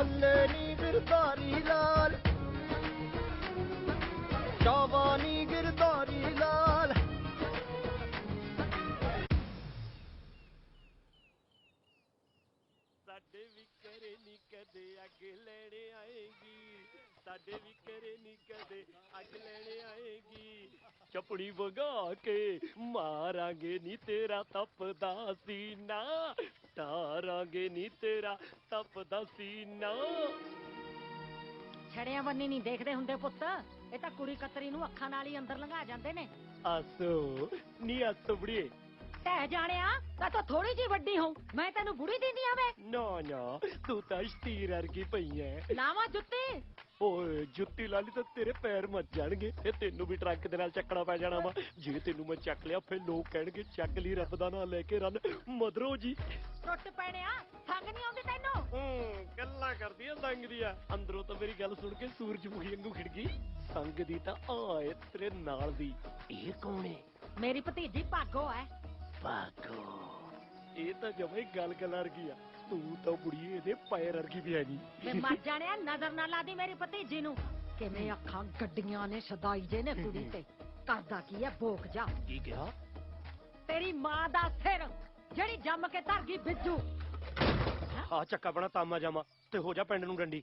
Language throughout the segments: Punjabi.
ਚੱਲੇ ਨੀ ਗਿਰਧਾਰੀ ਲਾਲ ਸ਼ਾਬਾਨੀ ਗਿਰਧਾਰੀ ਲਾਲ ਸਾਡੇ ਵੀ ਘਰੇ ਨੀ ਕਦੇ ਅੱਗ ਲੈਣੇ ਆਏਗੀ ਸਾਡੇ ਵੀ ਘਰੇ ਨੀ ਕਦੇ ਅੱਗ ਲੈਣੇ ਆਏਗੀ ਚਪੜੀ ਵਗਾ ਕੇ ਮਾਰਾਂਗੇ ਨੀ ਤੇਰਾ ਤਪਦਾ ਸੀਨਾ ਤਾਰਾਂਗੇ ਨੀ ਤੇਰਾ ਤਪਦਾ ਸੀਨਾ ਛੜਿਆਂ ਬੰਨੀ ਨਹੀਂ ਦੇਖਦੇ ਹੁੰਦੇ ਪੁੱਤ ਇਹ ਤਾਂ ਕੁੜੀ ਕਤਰੀ ਨੂੰ ਅੱਖਾਂ ਨਾਲ ਹੀ ਅੰਦਰ ਲੰਘਾ ਜਾਂਦੇ ਨੇ ਆਸੋ ਨੀ ਆਸੋ ਬੁੜੀਏ ਤੈ ਜਾਣਿਆ ਤਾਂ ਥੋੜੀ ਜੀ ਵੱਡੀ ਹੋਊ ਮੈਂ ਤੈਨੂੰ ਬੁੜੀ ਦਿੰਦੀ ਆਵੇ ਨਾ ਨਾ ਤੂੰ ਤਾਂ ਸ਼ਤੀਰ ਵਰਗੀ ਪਈ ਐ ਲਾਵਾਂ ਜੁੱਤੀ ਓਏ ਜੁੱਤੀ ਲਾ ਲਈ ਤਾਂ ਤੇਰੇ ਪੈਰ ਮੱਚ ਜਾਣਗੇ ਤੇ ਤੈਨੂੰ ਵੀ ਟਰੱਕ ਦੇ ਨਾਲ ਚੱਕਣਾ ਪੈ ਜਾਣਾ ਵਾ ਜੇ ਤੈਨੂੰ ਮੈਂ ਚੱਕ ਲਿਆ ਫਿਰ ਲੋਕ ਕਹਿਣਗੇ ਚੱਕ ਲਈ ਰੱਬ ਦਾ ਨਾਂ ਲੈ ਕੇ ਰਨ ਮਦਰੋ ਜੀ ਟੁੱਟ ਪੈਣਿਆ ਸੰਗ ਨਹੀਂ ਆਉਂਦੀ ਤੈਨੂੰ ਗੱਲਾਂ ਕਰਦੀ ਆ ਸੰਗ ਦੀ ਆ ਅੰਦਰੋਂ ਤਾਂ ਮੇਰੀ ਗੱਲ ਸੁਣ ਕੇ ਸੂਰਜਮੁਖੀ ਵਾਂਗੂ ਖਿੜ ਗਈ ਸੰਗ ਦੀ ਤਾਂ ਆਏ ਤੇਰੇ ਨਾਲ ਦੀ ਇਹ ਕੌਣ ਏ ਮੇਰੀ ਭਤੀਜੀ ਭਾਗੋ ਐ ਭਾਗੋ ਇਹ ਤਾਂ ਜਮੇ ਗੱਲ ਵਰਗੀ ਆ ਤੂੰ ਤਾਂ ਬੁੜੀ ਇਹਦੇ ਪੈਰ ਵਰਗੀ ਵੀ ਹੈ ਨਹੀਂ ਮੈਂ ਮਰ ਜਾਣਿਆ ਨਜ਼ਰ ਨਾ ਲਾ ਦੀ ਮੇਰੀ ਭਤੀਜੀ ਨੂੰ ਕਿਵੇਂ ਅੱਖਾਂ ਗੱਡੀਆਂ ਨੇ ਸਦਾਈ ਜੇ ਨੇ ਕੁੜੀ ਤੇ ਕਰਦਾ ਕੀ ਐ ਭੋਗ ਜਾ ਕੀ ਕਿਹਾ ਤੇਰੀ ਮਾਂ ਦਾ ਸਿਰ ਜਿਹੜੀ ਜੰਮ ਕੇ ਧਰ ਗਈ ਬਿੱਜੂ ਆ ਚੱਕਾ ਬਣਾ ਤਾਮਾ ਜਾਮਾ ਤੇ ਹੋ ਜਾ ਪਿੰਡ ਨੂੰ ਡੰਡੀ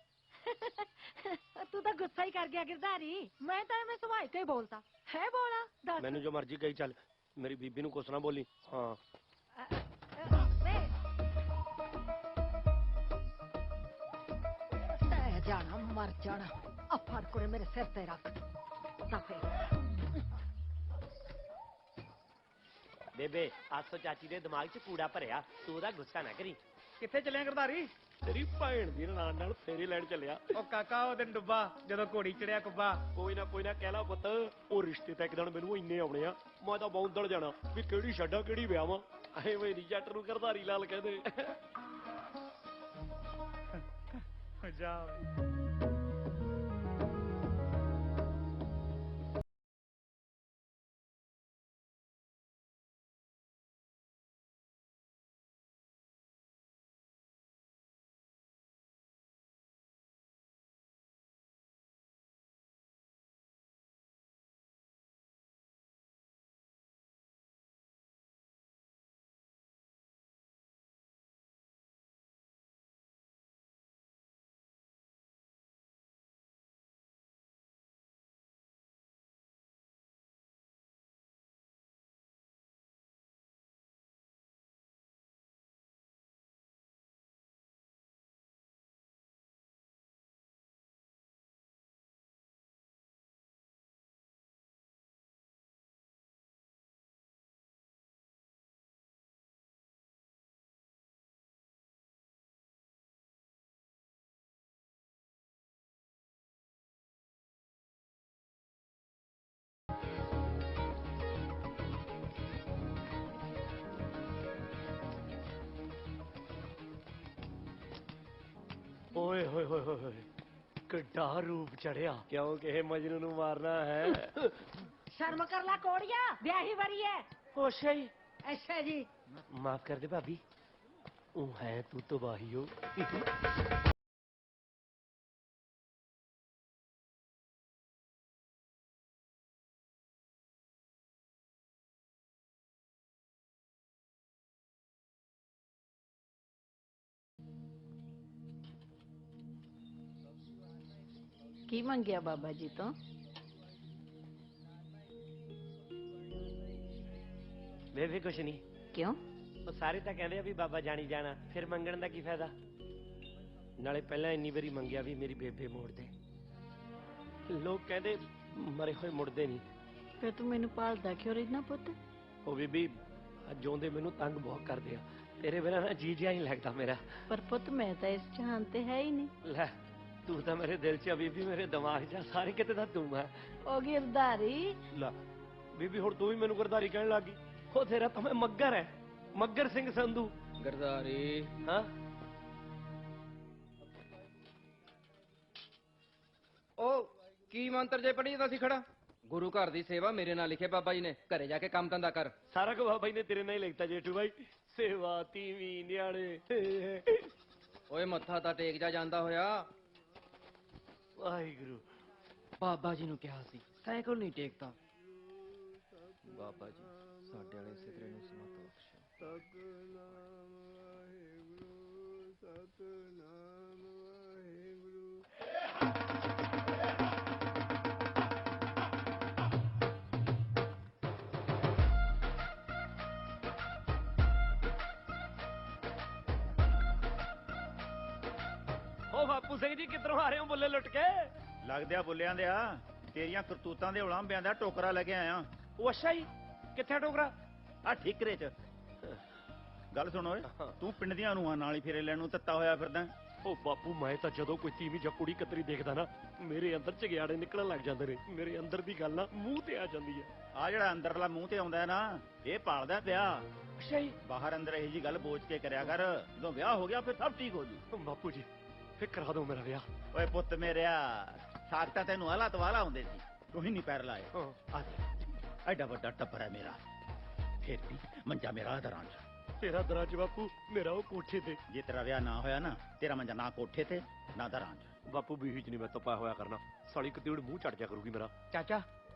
ਤੂੰ ਤਾਂ ਗੁੱਸਾ ਹੀ ਕਰ ਗਿਆ ਗਿਰਧਾਰੀ ਮੈਂ ਤਾਂ ਐਵੇਂ ਸੁਭਾਅ ਕੇ ਬੋਲਦਾ ਹੈ ਬੋਲਾ ਦੱਸ ਮੈਨੂੰ ਜੋ ਮਰਜ਼ੀ ਕਹੀ ਚੱਲ ਮੇਰੀ ਬੀਬੀ ਨੂੰ ਕੁਛ ਨਾ ਬੋਲੀ ਹਾਂ ਤੈ ਜਾਣਾ ਮਰ ਜਾਣਾ ਆ ਫੜ ਕੁੜੇ ਮੇਰੇ ਸਿਰ ਤੇ ਰੱਖ ਦਫੇ ਬੇਬੇ ਆਸੋ ਚਾਚੀ ਦੇ ਦਿਮਾਗ 'ਚ ਕੂੜਾ ਭਰਿਆ ਤੂੰ ਉਹਦਾ ਗੁੱਸਾ ਨਾ ਕਰੀ ਕਿੱਥੇ ਚੱਲਿਆ ਗਿਰਧਾਰੀ ਤੇਰੀ ਭੈਣ ਦੀ ਨਾਲ ਫੇਰੀ ਲੈਣ ਚੱਲਿਆ ਉਹ ਕਾਕਾ ਉਹ ਦਿਨ ਡੁੱਬਾ ਜਦੋਂ ਘੋੜੀ ਚੜਿਆ ਕੁੱਬਾ ਕੋਈ ਨਾ ਕਹਿ ਲਾ ਪੁੱਤ ਉਹ ਰਿਸ਼ਤੇ ਤਾਂ ਇੱਕ ਦਿਨ ਮੈਨੂੰ ਇੰਨੇ ਆਉਣੇ ਆ ਮੈਂ ਤਾਂ ਬੌਂਦਲ ਜਾਣਾ ਵੀ ਕਿਹੜੀ ਛੱਡਾਂ ਕਿਹੜੀ ਵਿਆਹਾਂ ਐਵੇਂ ਨੀ ਜੱਟ ਨੂੰ ਗਿਰਧਾਰੀ ਲਾਲ ਕਹਿੰਦੇ ਜਾ ਓਏ ਹੋਏ ਹੋਏ ਹੋਏ ਕਿੱਡਾ ਰੂਪ ਚੜਿਆ ਕਿਉਂ ਕਿਸੇ ਮਜਨੂ ਨੂੰ ਮਾਰਨਾ ਹੈ ਸ਼ਰਮ ਕਰ ਲੈ ਕੋੜੀਆ ਵਿਆਹੀ ਵਰੀ ਐ ਅੱਛਾ ਜੀ ਅੱਛਾ ਜੀ ਮਾਫ ਕਰ ਦੇ ਭਾਬੀ ਉਹ ਹੈ ਤੂੰ ਤਬਾਹੀ ਹੋ ਕੀ ਮੰਗਿਆ ਬਾਬਾ ਜੀ ਤੋਂ ਬੇਬੇ ਕੁਛ ਨਹੀਂ ਕਿਉਂ ਉਹ ਸਾਰੇ ਤਾਂ ਕਹਿੰਦੇ ਆ ਵੀ ਬਾਬਾ ਜਾਣੀ ਜਾਣਾ ਫਿਰ ਮੰਗਣ ਦਾ ਕੀ ਫਾਇਦਾ ਨਾਲੇ ਪਹਿਲਾਂ ਇੰਨੀ ਵਾਰੀ ਮੰਗਿਆ ਵੀ ਮੇਰੀ ਬੇਬੇ ਮੋੜ ਦੇ ਲੋਕ ਕਹਿੰਦੇ ਮਰੇ ਹੋਏ ਮੁੜਦੇ ਨਹੀਂ ਫਿਰ ਤੂੰ ਮੈਨੂੰ ਪਾਲਦਾ ਕਿਉਂ ਰਹਿਣਾ ਪੁੱਤ ਉਹ ਬੀਬੀ ਜਿਉਂਦੇ ਮੈਨੂੰ ਤੰਗ ਬਹੁਤ ਕਰਦੇ ਆ ਤੇਰੇ ਬਿਨਾਂ ਨਾ ਜੀ ਜਿਹਾ ਹੀ ਲੱਗਦਾ ਮੇਰਾ ਪਰ ਪੁੱਤ ਮੈਂ ਤਾਂ ਇਸ ਜਹਾਨ ਤੇ ਹੈ ਹੀ ਨਹੀਂ ਲੈ ਤੂੰ ਤਾਂ ਮੇਰੇ ਦਿਲ 'ਚ ਆ ਬੀਬੀ ਮੇਰੇ ਦਿਮਾਗ 'ਚ ਸਾਰੇ ਕਿਤੇ ਦਾ ਤੂੰ ਹੈ ਉਹ ਗਿਰਧਾਰੀ ਲੈ ਬੀਬੀ ਹੁਣ ਤੂੰ ਵੀ ਮੈਨੂੰ ਗਿਰਧਾਰੀ ਕਹਿਣ ਲੱਗੀ ਉਹ ਤੇਰਾ ਤਾਂ ਮੈਂ ਮੱਗਰ ਹੈ ਮੱਗਰ ਸਿੰਘ ਸੰਧੂ ਗਿਰਧਾਰੀ ਹਾਂ ਉਹ ਕੀ ਮੰਤਰ ਜੇ ਪੜੀ ਜਾਂਦਾ ਸੀ ਖੜਾ ਗੁਰੂ ਘਰ ਦੀ ਸੇਵਾ ਮੇਰੇ ਨਾਲ ਲਿਖੇ ਬਾਬਾ ਜੀ ਨੇ ਘਰੇ ਜਾ ਕੇ ਕੰਮ ਧੰਦਾ ਕਰ ਸਾਰਾ ਕੁਝ ਬਾਬਾ ਜੀ ਨੇ ਤੇਰੇ ਨਾਲ ਹੀ ਲਿਖਤਾ ਜੇਠੂ ਭਾਈ ਸੇਵਾ ਤੀਵੀਂ ਨਿਆਣੇ ਓਏ ਮੱਥਾ ਤਾਂ ਟੇਕ ਜਾ ਜਾਂਦਾ ਹੋਇਆ। ਵਾਹਿਗੁਰੂ। ਬਾਬਾ ਜੀ ਨੂੰ ਕਿਹਾ ਸੀ ਸਾਈਕਲ ਨਹੀਂ ਟੇਕਦਾ। ਬਾਬਾ ਜੀ ਸਾਡੇ ਵਾਲੇ ਸਿੱਧਰੇ ਨੂੰ ਸਮਤ ਬਖਸ਼ੋ। ਸਤਨਾਮ ਵਾਹਿਗੁਰੂ ਸਤਨਾਮ ਵਾਹਿਗੁਰੂ। ਓ ਬਾਪੂ ਸਿੰਘ ਜੀ ਕਿੱਧਰੋਂ ਆ ਰਹੇ ਹੋ ਬੁੱਲੇ ਲੁੱਟ ਕੇ? ਲੱਗਦਿਆ ਬੁੱਲਿਆਂ ਦੇ ਆ ਤੇਰੀਆਂ ਕਰਤੂਤਾਂ ਦੇ ਉਲਾਂਭਿਆਂ ਦਾ ਟੋਕਰਾ ਲੈ ਕੇ ਆਇਆ। ਉਹ ਅੱਛਾ ਜੀ, ਕਿੱਥੇ ਟੋਕਰਾ? ਆ ਠੀਕਰੇ ਚ। ਗੱਲ ਸੁਣ ਓਏ, ਤੂੰ ਪਿੰਡ ਦੀਆਂ ਨੂੰਹਾਂ ਨਾਲ ਹੀ ਫੇਰੇ ਲੈਣ ਨੂੰ ਤੱਤਾ ਹੋਇਆ ਫਿਰਦਾ। ਉਹ ਬਾਪੂ ਮੈਂ ਤਾਂ ਜਦੋਂ ਕੋਈ ਤੀਵੀਂ ਜਾਂ ਕੁੜੀ ਕਤਰੀ ਦੇਖਦਾ ਨਾ, ਮੇਰੇ ਅੰਦਰ ਝਗਿਆੜੇ ਨਿਕਲਣ ਲੱਗ ਜਾਂਦੇ ਨੇ। ਮੇਰੇ ਅੰਦਰ ਦੀ ਗੱਲ ਨਾ ਮੂੰਹ ਤੇ ਆ ਜਾਂਦੀ ਹੈ। ਆ ਜਿਹੜਾ ਅੰਦਰਲਾ ਮੂੰਹ ਤੇ ਆਉਂਦਾ ਹੈ ਨਾ, ਇਹ ਪਾਲਦਾ ਪਿਆ। ਅੱਛਾ ਜੀ। ਬਾਹਰ ਅੰਦਰ ਇਹੀ ਜੀ ਗੱਲ ਬੋਝ ਕੇ ਕਰਿਆ ਕਰ। ਜਦੋਂ ਵਿਆਹ ਹੋ ਗਿਆ ਫਿਰ ਸਭ ਠੀਕ ਹੋ ਜੂ। ਬਾਪੂ ਜੀ ਫਿਰ ਕਰਾ ਦਿਓ ਮੇਰਾ ਵਿਆਹ। ਓਏ ਪੁੱਤ ਮੇਰਿਆ, ਸਾਖਤਾ ਤੈਨੂੰ ਆਲਾ ਤਵਾਲਾ ਹੁੰਦੇ ਸੀ, ਤੂੰ ਹੀ ਨਹੀਂ ਪੈਰ ਲਾਏ। ਆ ਦੇ, ਐਡਾ ਵੱਡਾ ਟੱਬਰ ਹੈ ਮੇਰਾ, ਫਿਰ ਵੀ ਮੰਜਾ ਮੇਰਾ ਦਰਾਂ ਚ। ਤੇਰਾ ਦਰਾਜ ਬਾਪੂ, ਮੇਰਾ ਉਹ ਕੋਠੇ ਤੇ। ਜੇ ਤੇਰਾ ਵਿਆਹ ਨਾ ਹੋਇਆ ਨਾ, ਤੇਰਾ ਮੰਜਾ ਨਾ ਕੋਠੇ ਤੇ ਨਾ ਦਰਾਂ ਚ। ਬਾਪੂ ਬੀਹੀ ਚ ਨਹੀਂ ਮੈਂ ਤਪਾ ਹੋਇਆ ਕਰਨਾ। ਸਾਲੀ ਕਤੀੜ ਮੂੰਹ ਚੜ ਜਾ ਕਰੂਗੀ ਮੇਰਾ। ਚਾਚਾ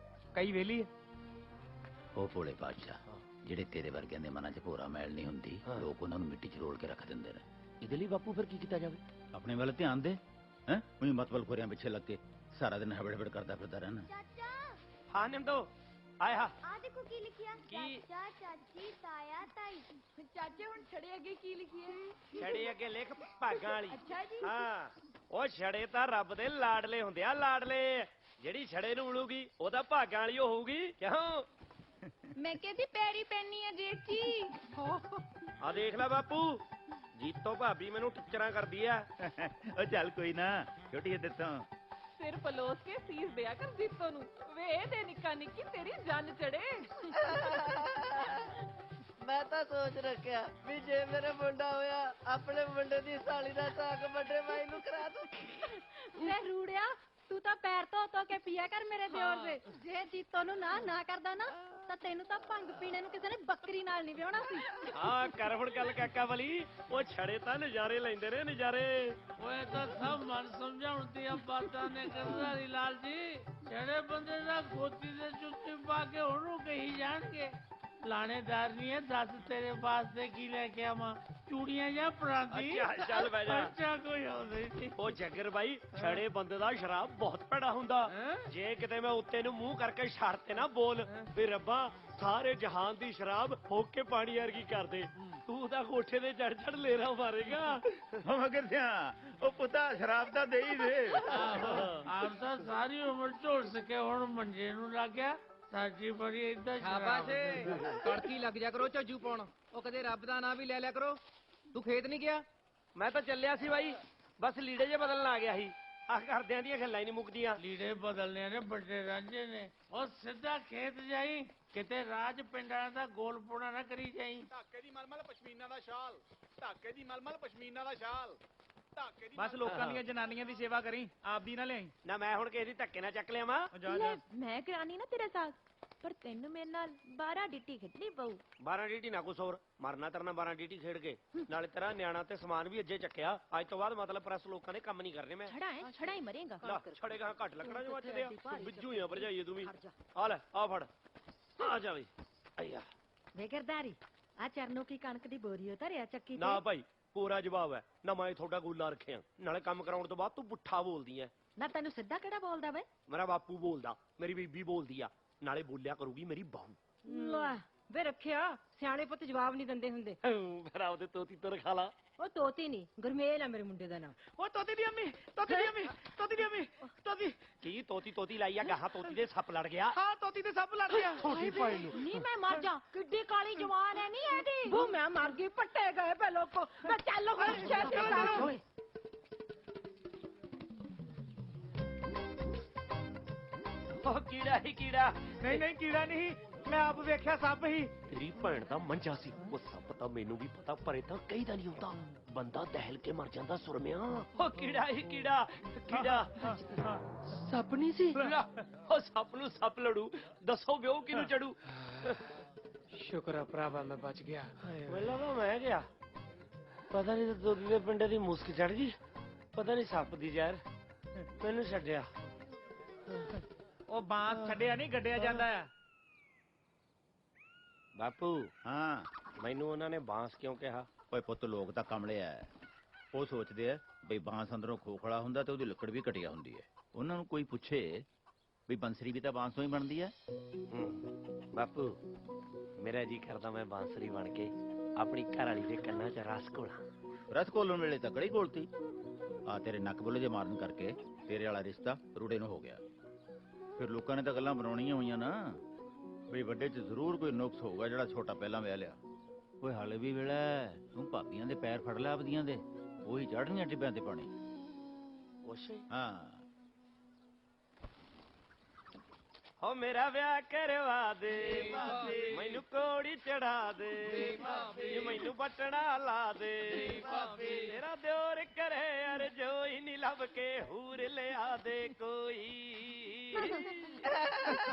ਕਈ ਵੇਲੀ ਹੈ। ਉਹ ਭੋਲੇ ਬਾਦਸ਼ਾਹ ਜਿਹੜੇ ਤੇਰੇ ਵਰਗਿਆਂ ਦੇ ਮਨਾਂ 'ਚ ਭੋਰਾ ਮੈਲ ਨਹੀਂ ਹੁੰਦੀ, ਲੋਕ ਉਹਨਾਂ ਨੂੰ ਮਿੱਟੀ 'ਚ ਰੋਲ ਕੇ ਰੱਖ ਦਿੰਦੇ ਨੇ। ਇਹਦੇ ਲਈ ਬਾਪੂ ਫਿਰ ਕੀ ਕੀਤਾ ਜਾਵੇ? ਆਪਣੇ ਵੱਲ ਧਿਆਨ ਦੇ। ਹੈ ਉਹੀ ਮਤਲਬ ਖੋਰਿਆਂ ਪਿੱਛੇ ਲੱਗ ਕੇ ਸਾਰਾ ਦਿਨ ਹਬੜ ਕਰਦਾ ਫਿਰਦਾ ਰਹਿਣਾ। ਚਾਚਾ ਹਾਂ ਨਿੰਦੋ ਆਇਆ। ਆ ਦੇਖੋ ਕੀ ਲਿਖਿਆ। ਕੀ? ਚਾਚਾ ਚਾਚੀ ਤਾਇਆ ਤਾਈ। ਚਾਚੇ ਹੁਣ ਛੜੇ ਅੱਗੇ ਕੀ ਲਿਖਿਆ? ਛੜੇ ਅੱਗੇ ਲਿਖ ਭਾਗਾਂ ਵਾਲੀ। ਅੱਛਾ ਜੀ। ਹਾਂ, ਉਹ ਛੜੇ ਤਾਂ ਰੱਬ ਦੇ ਲਾਡਲੇ ਹੁੰਦੇ ਆ, ਲਾਡਲੇ। ਜਿਹੜੀ ਛੜੇ ਨੂੰ ਉਲੂਗੀ ਉਹ ਤਾਂ ਭਾਗਾਂ ਵਾਲੀ ਹੋਊਗੀ। ਕਿਉਂ? ਮੈਂ ਕਹਿੰਦੀ ਪੈਰੀ ਪੈਣੀ ਆ ਜੇਠ ਜੀ। ਆ ਦੇਖ ਲੈ ਬਾਪੂ, ਜੀਤੋ ਭਾਬੀ ਮੈਨੂੰ ਟਿਚਰਾਂ ਕਰਦੀ ਆ। ਉਹ ਚੱਲ ਕੋਈ ਨਾ, ਛੋਟੀ ਜਿਹੀ ਦਿੱਤੋਂ ਸਿਰ ਪਲੋਸ ਕੇ ਸੀਸ ਦਿਆ ਕਰ ਜੀਤੋ ਨੂੰ। ਵੇ ਦੇ ਨਿੱਕਾ ਨਿੱਕੀ ਤੇਰੀ ਜੰਨ ਚੜੇ। ਮੈਂ ਤਾਂ ਸੋਚ ਰੱਖਿਆ ਵੀ ਜੇ ਮੇਰੇ ਮੁੰਡਾ ਹੋਇਆ ਆਪਣੇ ਮੁੰਡੇ ਦੀ ਸਾਲੀ ਦਾ ਸਾਕ ਵੱਡੇ ਭਾਈ ਨੂੰ ਕਰਾ ਦੂੰ। ਵੇ ਰੂੜਿਆ, ਤੂੰ ਤਾਂ ਪੈਰ ਧੋ ਕੇ ਪੀਆ ਕਰ ਮੇਰੇ ਦਿਓਰ ਦੇ। ਜੇ ਜੀਤੋ ਨੂੰ ਨਾ ਕਰਦਾ ਨਾ, ਤਾਂ ਤੈਨੂੰ ਤਾਂ ਭੰਗ ਪੀਣੇ ਨੂੰ ਕਿਸੇ ਨੇ ਬੱਕਰੀ ਨਾਲ ਨਹੀਂ ਵਿਆਹਣਾ ਸੀ। ਹਾਂ ਕਰ ਹੁਣ ਗੱਲ ਕਾਕਾ ਵਾਲੀ। ਉਹ ਛੜੇ ਤਾਂ ਨਜ਼ਾਰੇ ਲੈਂਦੇ ਨੇ, ਨਜ਼ਾਰੇ। ਓਏ ਤਾਂ ਸਭ ਮਨ ਸਮਝਾਉਣ ਦੀਆਂ ਬਾਤਾਂ ਨੇ ਕਰਦਾਰੀ ਲਾਲ ਜੀ। ਜਿਹੜੇ ਬੰਦੇ ਦਾ ਗੋਤੀ ਦੇ ਚੁੱਕੀ ਪਾ ਕੇ ਉਹਨੂੰ ਕਹੀ ਜਾਣਗੇ। ਲਾਣੇਦਾਰ ਨਹੀਂ ਹੈ, ਦੱਸ ਤੇਰੇ ਵਾਸਤੇ ਕੀ ਲੈ ਕੇ ਆਵਾਂ? ਚੂੜੀਆਂ ਜਾਂ ਪਰਾਂਦੀ? ਚੱਲ ਬਹਿ ਜਾ। ਅੱਛਾ ਕੋਈ ਆਉਂਦਾ ਹੀ ਨਹੀਂ। ਉਹ ਜੱਗਰ ਬਾਈ, ਛੜੇ ਬੰਦੇ ਦਾ ਸ਼ਰਾਬ ਬਹੁਤ ਭੈੜਾ ਹੁੰਦਾ। ਜੇ ਕਿਤੇ ਮੈਂ ਉੱਤੇ ਨੂੰ ਮੂੰਹ ਕਰਕੇ ਛੱਡ ਤੇ ਨਾ ਬੋਲ ਵੀ ਰੱਬਾ ਸਾਰੇ ਜਹਾਨ ਦੀ ਸ਼ਰਾਬ ਫੋਕ ਕੇ ਪਾਣੀ ਵਰਗੀ ਕਰ ਦੇ, ਤੂੰ ਤਾਂ ਕੋਠੇ ਤੇ ਚੜ ਲੇਰਾ ਮਾਰੇਗਾ। ਮਗਰ ਸਿਆ ਉਹ ਪੁੱਤਾ ਸ਼ਰਾਬ ਤਾਂ ਦੇ ਹੀ ਦੇ। ਆਪ ਤਾਂ ਸਾਰੀ ਉਮਰ ਝੋਲ ਸਕੇ, ਹੁਣ ਮੰਜੇ ਨੂੰ ਲੱਗ ਗਿਆ। ਸਾਡੀ ਬੜੀ ਏਦਾਂ ਸ਼ਾਬਾਸ਼ ਏ, ਕੜਕੀ ਲੱਗ ਜਾ ਕਰੋ ਝੱਜੂ ਪਾਉਣ। ਉਹ ਕਦੇ ਰੱਬ ਦਾ ਨਾਂ ਵੀ ਲੈ ਲਿਆ ਕਰੋ। ਤੂੰ ਖੇਤ ਨਹੀਂ ਗਿਆ? ਮੈਂ ਤਾਂ ਚੱਲਿਆ ਸੀ ਬਾਈ, ਬਸ ਲੀੜੇ ਜੇ ਬਦਲਣ ਆ ਗਿਆ ਸੀ। ਆਹ ਘਰਦਿਆਂ ਦੀਆਂ ਗੱਲਾਂ ਹੀ ਨਹੀਂ ਮੁੱਕਦੀਆਂ। ਲੀੜੇ ਬਦਲਨੇ ਨੇ ਵੱਡੇ ਰਾਂਝੇ ਨੇ। ਉਹ ਸਿੱਧਾ ਖੇਤ ਜਾਈ, ਕਿਤੇ ਰਾਜ ਪਿੰਡਾਂ ਦਾ ਗੋਲ ਪੋਣਾ ਨਾ ਕਰੀ ਜਾਈ। ਢਾਕੇ ਦੀ ਮਲਮਲ ਪਸ਼ਮੀਨਾ ਦਾ ਸ਼ਾਲ, ਢਾਕੇ ਦੀ ਮਲਮਲ ਪਸ਼ਮੀਨਾ ਦਾ ਸ਼ਾਲ, ਢਾਕੇ ਦੀ। ਬਸ ਲੋਕਾਂ ਦੀਆਂ ਜਨਾਨੀਆਂ ਦੀ ਸੇਵਾ ਕਰੀ, ਆਪਦੀ ਨਾ ਲਿਆਈ। ਨਾ ਮੈਂ ਹੁਣ ਕਿਸੇ ਦੀ ਧੱਕੇ ਨਾਲ ਚੱਕ ਲਿਆਵਾਂ। ਮੈਂ ਕਰਾਨੀ ਨਾ ਤੇਰਾ ਸਾਥ, ਪਰ ਤੈਨੂੰ ਮੇਰੇ ਨਾਲ 12 ਡਿੱਟੀ ਖੇਡਣੀ ਪਊ। 12 ਡੀਟੀ ਨਾ ਕੁਛ ਹੋਰ ਮਰਨਾ ਤਰਨਾ 12 ਡੀਟੀ ਖੇਡ ਕੇ। ਨਾਲੇ ਤੇਰਾ ਨਿਆਣਾ ਤੇ ਸਮਾਨ ਵੀ ਅੱਜੇ ਚੱਕਿਆ। ਅੱਜ ਤੋਂ ਬਾਅਦ ਮਤਲਬ ਪ੍ਰੈਸ ਲੋਕਾਂ ਦੇ ਕੰਮ ਨਹੀਂ ਕਰਨੇ ਮੈਂ। ਛੜਾ ਹੀ ਮਰੇਗਾ। ਲਾ ਛੜੇਗਾ ਘੱਟ ਲੱਕੜਾਂ ਜੋ ਵੱਜਦੇ ਆ। ਬਿੱਜੂ ਆ ਭਰਜਾਈਏ ਤੂੰ ਵੀ। ਆ ਲੈ ਆ ਫੜ, ਆ ਜਾ ਵੀ। ਆਇਆ ਵੇ ਗਰਦਾਰੀ, ਆ ਚਰਨੋਂ ਕੀ ਕਣਕ ਦੀ ਬੋਰੀ ਉਤਰਿਆ ਚੱਕੀ ਨਾ ਤੇ। ਭਾਈ, ਪੂਰਾ ਜਵਾਬ ਹੈ ਨਾ। ਮੈਂ ਤੁਹਾਡਾ ਗੋਲਾ ਰੱਖਿਆ, ਨਾਲੇ ਕੰਮ ਕਰਾਉਣ ਤੋਂ ਬਾਅਦ ਤੂੰ ਪੁੱਠਾ ਬੋਲਦੀ ਐ। ਨਾ ਤੈਨੂੰ ਸਿੱਧਾ ਕਿਹੜਾ ਬੋਲਦਾ ਵੇ? ਮੇਰਾ ਬਾਪੂ ਬੋਲਦਾ, ਮੇਰੀ ਬੀਬੀ ਬੋਲਦੀ ਆ, ਨਾਲੇ ਬੋਲਿਆ ਕਰੂਗੀ ਮੇਰੀ ਬਹੂ। ਲੈ ਵੇ ਰੱਖਿਆ, ਸਿਆਣੇ ਪੁੱਤ ਜਵਾਬ ਨਹੀਂ ਦਿੰਦੇ ਹੁੰਦੇ। ਫਿਰ ਆਪਦੇ ਤੋਤੀ ਤੋਂ ਰਖਾ ਲਾ। ਉਹ ਤੋਤੀ ਨਹੀਂ, ਗੁਰਮੇਲ ਆ ਮੇਰੇ ਮੁੰਡੇ ਦਾ ਨਾਮ। ਉਹ ਤੋਤੀ ਦੀ ਅੰਮੀ, ਤੋਤੀ ਦੀ ਅੰਮੀ, ਤੋਤੀ ਦੀ ਅੰਮੀ, ਤੋਤੀ। ਕੀ ਤੋਤੀ ਲਾਈ ਆ ਗਾਹਾਂ? ਤੋਤੀ ਦੇ ਸੱਪ ਲੜ ਗਿਆ। ਹਾਂ ਤੋਤੀ ਤੇ ਸੱਪ ਲੜ ਗਿਆ। ਛੋਟੀ ਭਾਈ ਨੂੰ ਨਹੀਂ ਮੈਂ ਮਰ ਜਾ, ਕਿੱਡੀ ਕਾਲੀ ਜਵਾਨ ਹੈ ਨਹੀਂ ਇਹਦੀ। ਉਹ ਮੈਂ ਮਰ ਗਈ, ਪੱਟੇ ਗਏ ਪੇ ਲੋਕੋ। ਮੈਂ ਚੱਲ ਹੁਣ ਛੇਤੀ ਓਏ। ਉਹ ਕੀੜਾ ਹੀ ਕੀੜਾ। ਨਹੀਂ ਕੀੜਾ ਨਹੀਂ, ਮੈਂ ਆਪ ਵੇਖਿਆ ਸੱਪ ਹੀ। ਤੇਰੀ ਭੈਣ ਦਾ ਮੰਜਾ ਸੀ ਉਹ ਸੱਪ। ਤਾਂ ਮੈਨੂੰ ਵੀ ਪਤਾ, ਪਰ ਇਹ ਤਾਂ ਕਈ ਦਾ ਨਹੀਂ ਹੁੰਦਾ। ਬੰਦਾ ਦਹਿਲ ਕੇ ਮਰ ਜਾਂਦਾ ਸੁਰਮਿਆ। ਉਹ ਕੀੜਾ ਹੀ ਕੀੜਾ। ਕੀੜਾ ਸੱਪ ਨਹੀਂ ਸੀ। ਉਹ ਸੱਪ ਨੂੰ ਸੱਪ ਲੜੂ, ਦੱਸੋ ਵਿਓ ਕਿਹਨੂੰ ਚੜੂ? ਸ਼ੁਕਰ ਆ ਭਰਾਵਾ ਮੈਂ ਬਚ ਗਿਆ। ਮੈਨੂੰ ਤਾਂ ਮੈਂ ਗਿਆ। ਪਤਾ ਨਹੀਂ ਦੋਦੀ ਦੇ ਪਿੰਡੇ ਦੀ ਮੁਸਕ ਚੜ ਗਈ, ਪਤਾ ਨਹੀਂ ਸੱਪ ਦੀ ਜ਼ਹਿਰ ਮੈਨੂੰ ਛੱਡਿਆ। ਉਹ ਬਾਂਸ ਛੱਡਿਆ ਨਹੀਂ ਗੱਡਿਆ ਜਾਂਦਾ ਆ। ਬਾਪੂ ਹਾਂ ਮੈਨੂੰ ਉਹਨਾਂ ਨੇ ਬਾਂਸ ਕਿਉਂ ਕਿਹਾ? ਓਏ ਪੁੱਤ ਲੋਕ ਤਾਂ ਕਮਲੇ ਆ, ਉਹ ਸੋਚਦੇ ਆ ਬਈ ਬਾਂਸ ਅੰਦਰੋਂ ਖੋਖਲਾ ਹੁੰਦਾ ਤੇ ਉਹਦੀ ਲੱਕੜ ਵੀ ਘਟੀਆ ਹੁੰਦੀ ਹੈ। ਉਹਨਾਂ ਨੂੰ ਕੋਈ ਪੁੱਛੇ ਵੀ ਬੰਸਰੀ ਵੀ ਤਾਂ ਬਾਂਸ ਤੋਂ ਹੀ ਬਣਦੀ ਹੈ। ਬਾਪੂ ਮੇਰਾ ਜੀ ਕਰਦਾ ਮੈਂ ਬਾਂਸਰੀ ਬਣ ਕੇ ਆਪਣੀ ਘਰ ਵਾਲੀ ਦੇ ਕੰਨਾਂ 'ਚ ਰਸ ਘੋਲਾਂ। ਰਸ ਘੋਲਣ ਵੇਲੇ ਤਾਂ ਕੜੀ ਘੋਲਤੀ। ਆ ਤੇਰੇ ਨੱਕ ਬੁੱਲੇ ਜੇ ਮਾਰਨ ਕਰਕੇ ਤੇਰੇ ਵਾਲਾ ਰਿਸ਼ਤਾ ਰੂੜੇ ਨੂੰ ਹੋ ਗਿਆ। ਫਿਰ ਲੋਕਾਂ ਨੇ ਤਾਂ ਗੱਲਾਂ ਬਣਾਉਣੀਆਂ ਹੋਈਆਂ ਨਾ ਬਈ ਵੱਡੇ 'ਚ ਜ਼ਰੂਰ ਕੋਈ ਨੁਕਸ ਹੋਊਗਾ ਜਿਹੜਾ ਛੋਟਾ ਪਹਿਲਾਂ ਵਿਆਹ ਲਿਆ। ਓਏ ਹਾਲੇ ਵੀ ਵੇਲਾ ਤੂੰ ਭਾਬੀਆਂ ਦੇ ਪੈਰ ਫੜ ਲੈ ਆਪਦੀਆਂ ਦੇ, ਉਹੀ ਚੜ੍ਹਨੀਆਂ ਟਿੱਬਿਆਂ ਤੇ ਪਾਣੀ। ਹਾਂ ਹੋ ਮੇਰਾ ਵਿਆਹ ਕਰਵਾ ਦੇ ਮੈਨੂੰ ਕੋੜੀ ਚੜਾ ਦੇ ਮੈਨੂੰ ਬਟਣਾ ਲਾ ਦੇ ਤੇਰਾ ਦਿਓਰ ਕਰੇ ਅਰਜ਼ੋਈ ਨੀ ਲੱਭ ਕੇ ਹੂਰ ਲਿਆ ਦੇ ਕੋਈ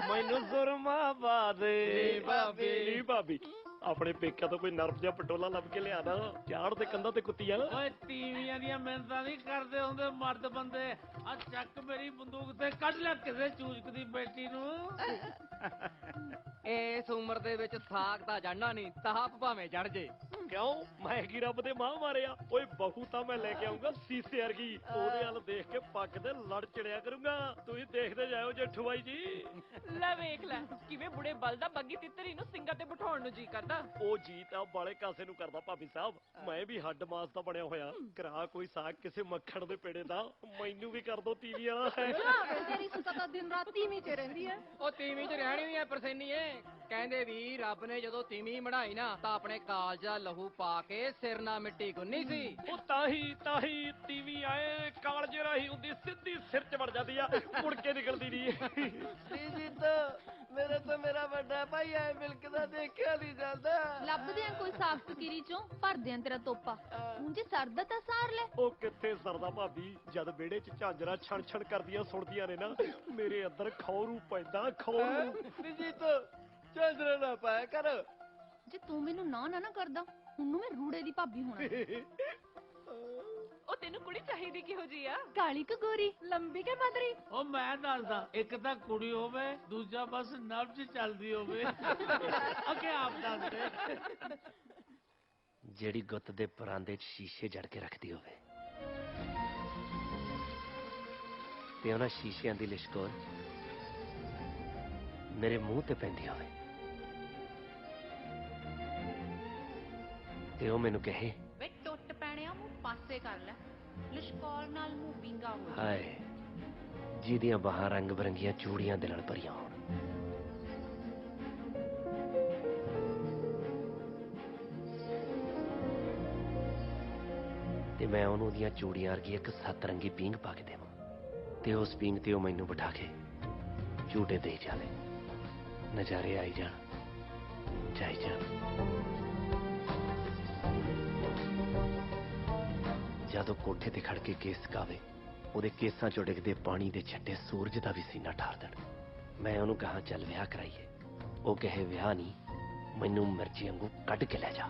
ਮੈਨੂੰ ਜ਼ੁਰਮਾ ਪਾ ਦੇ ਭਾਬੀ ਆਪਣੇ ਪੇਕਿਆਂ ਤੋਂ ਕੋਈ ਨਰਮ ਜਿਹਾ ਪਟੋਲਾ ਲੱਭ ਕੇ ਲਿਆਦਾ ਚਾੜ ਤੇ ਕੰਧਾਂ ਤੇ ਕੁੱਤੀਆਂ। ਓਏ ਤੀਵੀਆਂ ਦੀਆਂ ਮਿਹਨਤਾਂ ਨਹੀਂ ਕਰਦੇ ਹੁੰਦੇ ਮਰਦ ਬੰਦੇ। ਆ ਚੱਕ ਮੇਰੀ ਬੰਦੂਕ ਤੇ ਕੱਢ ਲੈ ਕਿਸੇ ਚੂਚਕ ਦੀ ਬੇਟੀ ਨੂੰ। ਇਸ ਉਮਰ ਦੇ ਵਿੱਚ ਸਾਗ ਤਾਂ ਜੜਨਾ ਨਹੀਂ, ਤਾਪ ਭਾਵੇਂ ਜੜ ਜੇ। ਕਿਉਂ ਮੈਂ ਕੀ ਰੱਬ ਦੇ ਮਾਂ ਮਾਰਿਆ? ਓਏ ਬਹੂ ਤਾਂ ਮੈਂ ਲੈ ਕੇ ਆਉਂਗਾ ਸੀਸੇ ਵਰਗੀ, ਉਹਦੇ ਵੱਲ ਦੇਖ ਕੇ ਪੱਗ ਦੇ ਲੜ ਚੜਿਆ ਕਰੂੰਗਾ। ਤੁਸੀਂ ਦੇਖਦੇ ਜਾਇਓ ਜੇਠੂ ਬਾਈ ਜੀ। ਲੈ ਵੇਖ ਲੈ ਕਿਵੇਂ ਬੁੜੇ ਬਲ ਦਾ ਬੱਗੀ ਤਿੱਤਰੀ ਨੂੰ ਸਿੰਘਾਂ ਤੇ ਬਿਠਾਉਣ ਨੂੰ ਜੀ ਕਰਦਾ। ਉਹ ਜੀ ਤਾਂ ਬਾਲੇ ਕਾਸੇ ਨੂੰ ਕਰਦਾ ਭਾਬੀ ਸਾਹਿਬ, ਮੈਂ ਵੀ ਹੱਡ ਮਾਸ ਦਾ ਬਣਿਆ ਹੋਇਆ। ਕਰਾ ਕੋਈ ਸਾਗ ਕਿਸੇ ਮੱਖਣ ਦੇ ਪੇੜੇ ਦਾ, ਮੈਨੂੰ ਵੀ ਕਰ ਦੋ ਟੀਵੀ ਵਾਲਾ ਹੈ। ਤੇਰੀ ਸੁੱਤਾ ਤਾਂ ਦਿਨ ਰਾਤ ਤੀਵੀਂ 'ਚ ਰਹਿੰਦੀ ਐ। ਉਹ ਤੀਵੀਂ 'ਚ ਰਹਿਣੀ ਵੀ ਐ ਪਰਸੇਨੀ ਏ। ਕਹਿੰਦੇ ਵੀ ਰੱਬ ਨੇ ਜਦੋਂ ਤੀਵੀਂ ਬਣਾਈ ਨਾ ਤਾਂ ਆਪਣੇ ਕਾਲਜ ਦਾ ਲਹੂ ਪਾ ਕੇ ਸਿਰ ਨਾਲ ਮਿੱਟੀ ਗੁੰਨੀ ਸੀ। ਉਹ ਤਾਹੀ ਟੀਵੀ ਆਏ ਕਾਲਜ ਰਾਹੀਂ ਹੁੰਦੀ ਸਿੱਧੀ ਸਿਰ 'ਚ ਵੜ ਜਾਂਦੀ ਆ, ਮੁੜ ਕੇ ਨਿਕਲਦੀ ਨਹੀਂ। ਜੀ ਮੇਰੇ ਤੋਂ ਮੇਰਾ ਵੱਡਾ ਭਾਈ ਐ ਮਿਲਕਦਾ ਦੇਖਿਆ ਨਹੀਂ ਜਾਂਦਾ। ਲੱਭਦੇ ਆ ਕੋਈ ਸਾਫ ਫਕੀਰੀ ਚੋਂ ਭਰਦੇ ਆ ਤੇਰਾ ਤੋਪਾ। ਹੁਣ ਜੇ ਸਰਦਾ ਤਾਂ ਸਾਰ ਲੈ। ਉਹ ਕਿੱਥੇ ਸਰਦਾ ਭਾਬੀ, ਜਦ ਵਿਹੜੇ 'ਚ ਝਾਂਜਰਾਂ ਛਣ ਕਰਦੀਆਂ ਸੁਣਦੀਆਂ ਨੇ ਨਾ ਮੇਰੇ ਅੰਦਰ ਖੌਰੂ ਪੈਂਦਾ ਖੌਰੂ। ਜੀ ਚਾਂਦਰਾ ਨਾ ਪਾਇਆ ਕਰ। ਜੇ ਤੂੰ ਮੈਨੂੰ ਨਾ ਕਰਦਾ ਉਹਨੂੰ ਮੈਂ ਰੂੜੇ ਦੀ ਭਾਬੀ ਹੋਣਾ। ਉਹ ਤੈਨੂੰ ਕੁੜੀ ਚਾਹੀਦੀ ਕਿਹੋ ਜੀ ਆ? ਕਾਲੀ ਕਿ ਗੋਰੀ, ਲੰਬੀ ਕਿ ਪਤਲੀ? ਉਹ ਮੈਂ ਦੱਸਦਾ, ਇੱਕ ਤਾਂ ਕੁੜੀ ਹੋਵੇ, ਦੂਜਾ ਬਸ ਨਬਜ਼ ਚੱਲਦੀ ਹੋਵੇ। ਅੱਗੇ ਆਪ ਦੱਸ ਦੇ। ਜਿਹੜੀ ਗੁੱਤ ਦੇ ਪਰਾਂਦੇ 'ਚ ਸ਼ੀਸ਼ੇ ਜੜ ਕੇ ਰੱਖਦੀ ਹੋਵੇ ਤੇ ਉਹਨਾਂ ਸ਼ੀਸ਼ਿਆਂ ਦੀ ਲਿਸ਼ਕੋਰ ਮੇਰੇ ਮੂੰਹ ਤੇ ਪੈਂਦੀ ਹੋਵੇ ਤੇ ਉਹ ਮੈਨੂੰ ਕਹੇ ਵੇ ਟੁੱਟ ਪੈਣਿਆ ਮੂੰਹ ਪਾਸੇ ਕਰ ਲੈ, ਲਿਸ਼ਕੌਰ ਨਾਲ ਮੂੰਹ ਵਿੰਗਾ ਹੋ ਹਾਏ ਜਿਹਦੀਆਂ ਬਾਹਾਂ ਰੰਗ ਬਰੰਗੀਆਂ ਚੂੜੀਆਂ ਦੇ ਨਾਲ ਭਰੀਆਂ ਹੋਣ। ਤੇ ਮੈਂ ਉਹਨੂੰ ਦੀਆਂ ਚੂੜੀਆਂ ਵਰਗੀ ਇੱਕ ਸੱਤ ਰੰਗੀ ਪੀਂਘ ਪਾ ਕੇ ਦੇਵਾਂ ਤੇ ਉਸ ਪੀਂਘ ਤੇ ਉਹ ਮੈਨੂੰ ਬਿਠਾ ਕੇ ਝੂਟੇ ਦੇਈ ਜਾਵੇ, ਨਜ਼ਾਰੇ ਆਈ ਜਾਣ ਜਾਈ ਜਾਣ। ਜਦੋਂ ਕੋਠੇ ਤੇ ਖੜ ਕੇ ਕੇਸ ਗਾਵੇ, ਉਹਦੇ ਕੇਸਾਂ ਚੋਂ ਡਿੱਗਦੇ ਪਾਣੀ ਦੇ ਛੱਟੇ ਸੂਰਜ ਦਾ ਵੀ ਸੀਨਾ ਠਾਰ ਦੇਣ। ਮੈਂ ਉਹਨੂੰ ਕਹਾਂ ਚੱਲ ਵਿਆਹ ਕਰਾਈਏ, ਉਹ ਕਹੇ ਵਿਆਹ ਨਹੀਂ, ਮੈਨੂੰ ਮਿਰਚੀ ਵਾਂਗੂ ਕੱਢ ਕੇ ਲੈ ਜਾ।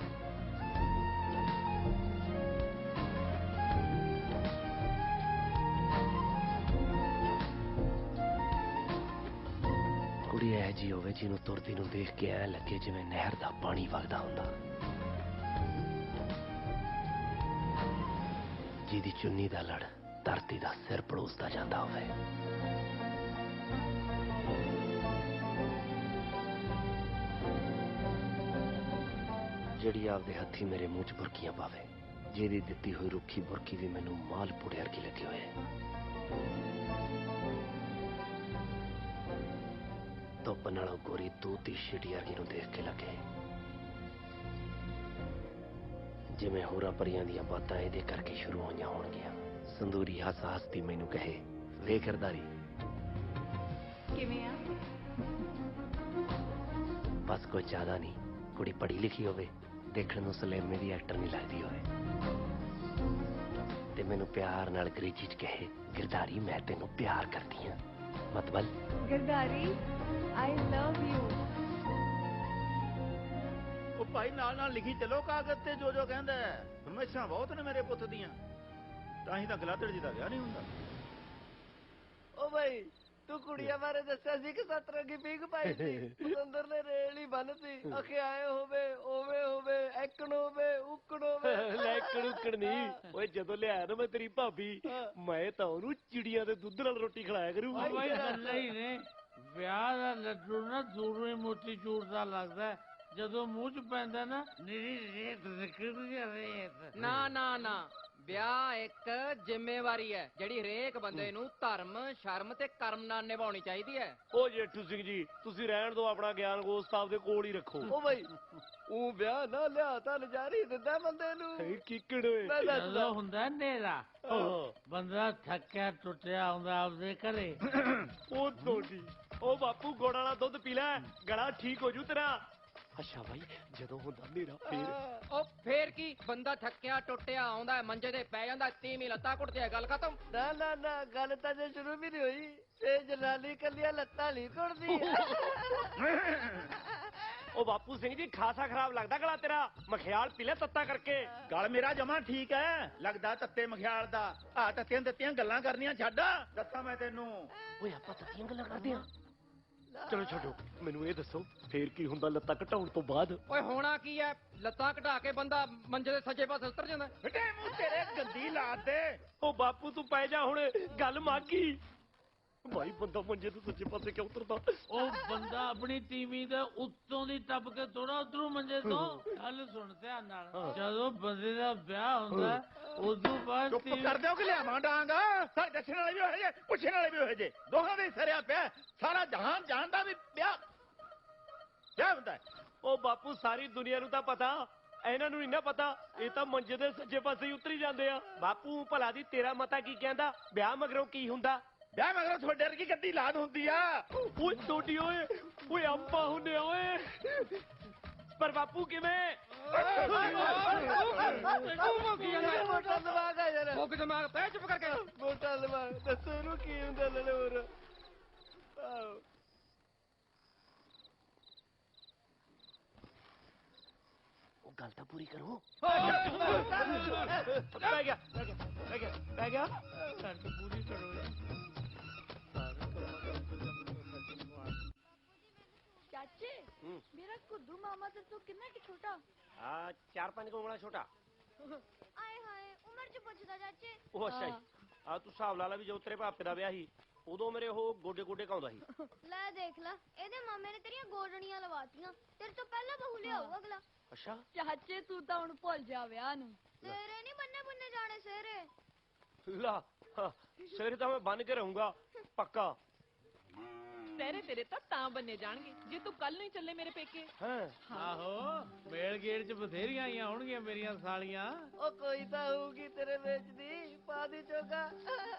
ਕੁੜੀ ਇਹ ਜੀ ਹੋਵੇ ਜਿਹਨੂੰ ਤੁਰਦੀ ਨੂੰ ਦੇਖ ਕੇ ਐ ਲੱਗੇ ਜਿਵੇਂ ਨਹਿਰ ਦਾ ਪਾਣੀ ਵਗਦਾ ਹੁੰਦਾ, ਜਿਹਦੀ ਚੁੰਨੀ ਦਾ ਲੜ ਧਰਤੀ ਦਾ ਸਿਰ ਪੜੋਸਦਾ ਜਾਂਦਾ ਹੋਵੇ। ਜਿਹੜੀ ਆਪਦੇ ਹੱਥੀ ਮੇਰੇ ਮੂੰਹ 'ਚ ਬੁਰਕੀਆਂ ਪਾਵੇ, ਜਿਹਦੀ ਦਿੱਤੀ ਹੋਈ ਰੁੱਖੀ ਬੁਰਕੀ ਵੀ ਮੈਨੂੰ ਮਾਲ ਪੂੜੇ ਵਰਗੀ ਲੱਗੀ ਹੋਏ। ਧੁੱਪ ਨਾਲੋਂ ਗੋਰੀ ਦੂਧ ਦੀ ਛਿਟੀ ਵਰਗੀ ਨੂੰ ਦੇਖ ਕੇ ਲੱਗੇ ਜਿਵੇਂ ਹੋਰਾਂ ਪਰੀਆਂ ਦੀਆਂ ਬਾਤਾਂ ਇਹਦੇ ਕਰਕੇ ਸ਼ੁਰੂ ਹੋਈਆਂ ਹੋਣਗੀਆਂ। ਸੰਦੂਰੀ ਹੱਸ ਹੱਸਦੀ ਮੈਨੂੰ ਕਹੇ, ਵੇਖ ਕਰਦਾਰੀ ਕਿਵੇਂ ਆ? ਬਸ ਕੋਈ ਜ਼ਿਆਦਾ ਨਹੀਂ, ਕੁੜੀ ਪੜ੍ਹੀ ਲਿਖੀ ਹੋਵੇ, ਦੇਖਣ ਨੂੰ ਸਲੇਮੇ ਦੀ ਐਕਟਰ ਨਹੀਂ ਲੱਗਦੀ ਹੋਵੇ, ਤੇ ਮੈਨੂੰ ਪਿਆਰ ਨਾਲ ਅੰਗਰੇਜ਼ੀ 'ਚ ਕਹੇ, ਗਿਰਦਾਰੀ ਮੈਂ ਤੈਨੂੰ ਪਿਆਰ ਕਰਦੀ ਹਾਂ। ਮਤਲਬ ਗਿਰਦਾਰੀ ਆਈ ਲਵ ਯੂ। ਉਹ ਭਾਈ ਨਾਲ ਲਿਖੀ ਚਲੋ ਕਾਗਜ਼ ਤੇ ਜੋ ਕਹਿੰਦਾ ਹੈ। ਹੁਣ ਮੈਂ ਫਰਮਾਇਸ਼ਾਂ ਬਹੁਤ ਨੇ ਮੇਰੇ ਪੁੱਤ ਦੀਆਂ, ਤਾਂ ਹੀ ਤਾਂ ਗਲਾਦੜ ਜੀ ਦਾ ਵਿਆਹ ਨਹੀਂ ਹੁੰਦਾ। ਓ ਬਾਈ ਤੂੰ ਕੁੜੀਆਂ ਬਾਰੇ ਦੱਸਿਆ ਸੀ ਕਿ 7 ਰੰਗੀ ਪੀਂਘ ਪਾਈ ਸੀ, ਪਤੰਦਰ ਨੇ ਰੇਲ ਹੀ ਬੰਨਤੀ, ਅਖੇ ਆਏ ਹੋਵੇ ਓਵੇਂ ਹੋਵੇ ਐਕਣ ਹੋਵੇ ਉਕਣ ਹੋਵੇ। ਲੈਕੜ ਉਕੜ ਨਹੀਂ ਓਏ, ਜਦੋਂ ਲਿਆਇਆ ਨਾ ਮੈਂ ਤੇਰੀ ਭਾਬੀ, ਮੈਂ ਤਾਂ ਉਹਨੂੰ ਚਿੜੀਆਂ ਦੇ ਦੁੱਧ ਨਾਲ ਰੋਟੀ ਖਿਲਾਇਆ ਕਰੂ। ਉਹ ਬਾਈ ਗੱਲਾਂ ਹੀ ਨੇ, ਵਿਆਹ ਦਾ ਲੱਡੂ ਨਾ ਦੂਰੋਂ ਹੀ ਮੋਤੀ ਚੂਰ ਦਾ ਲੱਗਦਾ ਹੈ, ਜਦੋਂ ਮੂੰਹ ਚ ਪੈਂਦਾ ਨਾ ਨਿਰੀ ਰੇਤ ਨਿਕਲਦੀ ਹੈ, ਰੇਤ। ਨਾ ਨਾ ਨਾ, ਵਿਆਹ ਇੱਕ ਜ਼ਿੰਮੇਵਾਰੀ ਹੈ ਜਿਹੜੀ ਹਰੇਕ ਬੰਦੇ ਨੂੰ ਧਰਮ, ਸ਼ਰਮ ਤੇ ਕਰਮ ਨਾਲ ਨਿਭਾਉਣੀ ਚਾਹੀਦੀ ਹੈ। ਓ ਜੇਠੂ ਸਿੰਘ ਜੀ, ਤੁਸੀਂ ਰਹਿਣ ਦਿਓ, ਆਪਣਾ ਗਿਆਨ ਗੋਸ਼ਤ ਆਪਦੇ ਕੋਲ ਹੀ ਰੱਖੋ। ਓ ਬਾਈ ਉਹ ਵਿਆਹ ਨਾ ਲਿਆ ਤਾਂ ਨਜ਼ਾਰੀ ਦਿੰਦਾ ਬੰਦੇ ਨੂੰ। ਕਿੱਕੜ ਓਏ। ਮੈਂ ਦੱਸਦਾ ਜਦੋਂ ਹੁੰਦਾ ਹਨੇਰਾ, ਬੰਦਾ ਥੱਕਿਆ ਟੁੱਟਿਆ ਆਉਂਦਾ ਆਪਦੇ ਘਰੇ। ਉਹ ਤੁਹਾਡੀ ਉਹ ਬਾਪੂ ਗੁੜ ਵਾਲਾ ਦੁੱਧ ਪੀ ਲੈ, ਗਲਾ ਠੀਕ ਹੋ ਜੂ ਤੇਰਾ। ਅੱਛਾ ਬਾਈ, ਜਦੋਂ ਹੁੰਦਾ ਹਨੇਰਾ ਫੇਰ? ਉਹ ਫੇਰ ਕੀ, ਬੰਦਾ ਥੱਕਿਆ ਟੁੱਟਿਆ ਆਉਂਦਾ ਮੰਜੇ ਤੇ ਪੈ ਜਾਂਦਾ, ਤੀਵੀਂ ਲੱਤਾਂ ਘੁੱਟਦੀ, ਗੱਲ ਖਤਮ। ਨਾ ਨਾ ਨਾ, ਗੱਲ ਤਾਂ ਜੇ ਸ਼ੁਰੂ ਵੀ ਨਹੀਂ ਹੋਈ, ਇਹ ਜਨਾਨੀ ਕੱਲੀਆਂ ਲੱਤਾਂ ਨਹੀਂ ਘੁੱਟਦੀ। ਉਹ ਬਾਪੂ ਸਿੰਘ ਜੀ, ਖਾਸਾ ਖਰਾਬ ਲੱਗਦਾ ਗਲਾ ਤੇਰਾ, ਮਖਿਆਲ ਪੀ ਲੈ ਤੱਤਾ ਕਰਕੇ। ਗਲ ਮੇਰਾ ਜਮਾ ਠੀਕ ਹੈ, ਲੱਗਦਾ ਤੱਤੇ ਮਖਿਆਲ ਦਾ। ਆ ਤੱਤੀਆਂ ਦਿੱਤੀਆਂ ਗੱਲਾਂ ਕਰਨੀਆਂ ਛੱਡ, ਦੱਸਾਂ ਮੈਂ ਤੈਨੂੰ। ਓਏ ਆਪਾਂ ਤੱਤੀਆਂ ਗੱਲਾਂ ਕਰਦੇ ਆ। ਚਲੋ ਛੱਡੋ, ਮੈਨੂੰ ਇਹ ਦੱਸੋ ਫੇਰ ਕੀ ਹੁੰਦਾ ਲੱਤਾਂ ਘਟਾਉਣ ਤੋਂ ਬਾਅਦ? ਓਏ ਹੋਣਾ ਕੀ ਹੈ, ਲੱਤਾਂ ਘਟਾ ਕੇ ਬੰਦਾ ਮੰਜੇ ਦੇ ਸੱਜੇ ਪਾਸੇ ਉਤਰ ਜਾਂਦਾ। ਫਿੱਟੇ ਮੂੰਹ ਤੇਰੇ ਗੰਦੀ ਲਾਤ ਦੇ। ਉਹ ਬਾਪੂ ਤੂੰ ਪੈ ਜਾ ਹੁਣ, ਗੱਲ ਮਾਗੀ। ਭਾਈ ਬੰਦਾ ਮੰਜੇ ਤੋਂ ਸੱਜੇ ਪਾਸੇ ਕਿਉਂ ਉਤਰਦਾ? ਉਹ ਬੰਦਾ ਆਪਣੀ ਤੀਵੀਂ ਦੇ ਉੱਤੋਂ ਦੀ ਟੱਪ ਕੇ ਥੋੜਾ ਉਧਰੋਂ ਮੰਜੇ ਤੋਂ। ਗੱਲ ਸੁਣ ਧਿਆਨ ਨਾਲ, ਜਦੋਂ ਬੰਦੇ ਦਾ ਵਿਆਹ ਹੁੰਦਾ ਉਦੋਂ ਬਾਅਦ ਚੁੱਪ ਕਰ ਦਿਓ ਕਿ ਲਿਆਵਾਂ ਡਾਂਗ। ਸਾਰੇ ਦੱਸਣ ਵਾਲੇ ਵੀ ਹੋਏ ਜੇ, ਪੁੱਛਣ ਵਾਲੇ ਵੀ ਹੋਏ ਜੇ, ਦੋਹਾਂ ਦੇ ਸਰਿਆ ਪਿਆ। ਸਾਰਾ ਜਹਾਨ ਜਾਣਦਾ ਵੀ ਵਿਆਹ ਵਿਆਹ ਹੁੰਦਾ ਹੈ। ਉਹ ਬਾਪੂ ਸਾਰੀ ਦੁਨੀਆ ਨੂੰ ਤਾਂ ਪਤਾ, ਇਹਨਾਂ ਨੂੰ ਨਹੀਂ ਨਾ ਪਤਾ। ਇਹ ਤਾਂ ਮੰਜੇ ਦੇ ਸੱਜੇ ਪਾਸੇ ਹੀ ਉਤਰੀ ਜਾਂਦੇ ਆ। ਬਾਪੂ ਭਲਾ ਦੀ ਤੇਰਾ ਮਤਾ ਕੀ ਕਹਿੰਦਾ, ਵਿਆਹ ਮਗਰੋਂ ਕੀ ਹੁੰਦਾ? ਵਿਆਹ ਮਗਰੋਂ ਤੁਹਾਡੇ ਵਰਗੀ ਗੱਡੀ ਲਾਦ ਹੁੰਦੀ ਆ। ਓਏ ਛੋਟੀ ਓਏ, ਓਏ ਅੰਬਾ ਹੁੰਨੇ ਓਏ। ਪਰ ਬਾਪੂ ਕਿਵੇਂ? ਮੋਟਾ ਦਿਮਾਗ ਆ ਯਾਰ, ਮੁੱਕ ਦਿਮਾਗ ਪੈ, ਚੁੱਪ ਕਰਕੇ। ਮੋਟਾ ਦਿਮਾਗ। ਦੱਸੋ ਇਹਨੂੰ ਕੀ ਹੁੰਦਾ ਲੈ ਹੋਰ। ਉਹ ਗੱਲ ਤਾਂ ਪੂਰੀ ਕਰੋ। ਪੈ ਗਿਆ ਪੈ ਗਿਆ ਪੈ ਗਿਆ। ਗੱਲ ਪੂਰੀ ਕਰੋ। ਚਾਚੇ ਮੇਰਾ ਕੁੱਦੂ ਮਾਮਾ ਤੇ ਤੂੰ ਕਿੰਨਾ ਕਿ ਛੋਟਾ? 4-5 ਉਂਗਲਾਂ ਛੋਟਾ। ਆਏ ਹਾਏ, ਉਮਰ ਚ ਪੁੱਛਦਾ ਚਾਚੇ। ਉਹ ਅੱਛਾ ਜੀ, ਆ ਤੂੰ ਹਿਸਾਬ ਲਾ ਲੈ ਵੀ ਜਦੋਂ ਤੇਰੇ ਭਾਪੇ ਦਾ ਵਿਆਹ ਸੀ ਉਦੋਂ ਮੇਰੇ ਉਹ ਗੋਡੇ ਗੋਡੇ ਕਾਉਂਦਾ ਸੀ। ਲੈ ਦੇਖ ਲੈ, ਇਹਦੇ ਮਾਮੇ ਨੇ ਤੇਰੀਆਂ ਗੋਡਣੀਆਂ ਲਵਾਤੀਆਂ, ਤੇਰੇ ਤੋਂ ਪਹਿਲਾਂ ਬਹੂ ਲਿਆਊ ਅਗਲਾ। ਅੱਛਾ ਚਾਚੇ ਤੂੰ ਤਾਂ ਹੁਣ ਭੁੱਲ ਜਾ ਵਿਆਹ ਨੂੰ। ਤੇਰੇ ਨਹੀਂ ਬੰਨੇ ਜਾਣੇ ਸੇਰੇ। ਲਾ, ਸਿਰ ਤਾਂ ਮੈਂ ਬੰਨ ਕੇ ਰਹੂੰਗਾ ਪੱਕਾ। ਸਹਿਰੇ ਤੇਰੇ ਤਾਂ ਬੰਨੇ ਜਾਣਗੇ ਜੇ ਤੂੰ ਕੱਲ ਨੂੰ ਹੀ ਚੱਲੇ ਮੇਰੇ ਪੇਕੇ। ਹਾਂ ਆਹੋ, ਮੇਲ ਗੇਟ ਚ ਬਥੇਰੀਆਂ ਆਈਆਂ ਹੋਣਗੀਆਂ ਮੇਰੀਆਂ ਸਾਲੀਆਂ। ਉਹ ਕੋਈ ਤਾਂ ਹੋਊਗੀ ਤੇਰੇ ਵਿੱਚ ਦੀ, ਪਾ ਦੀ ਚੋਗਾ।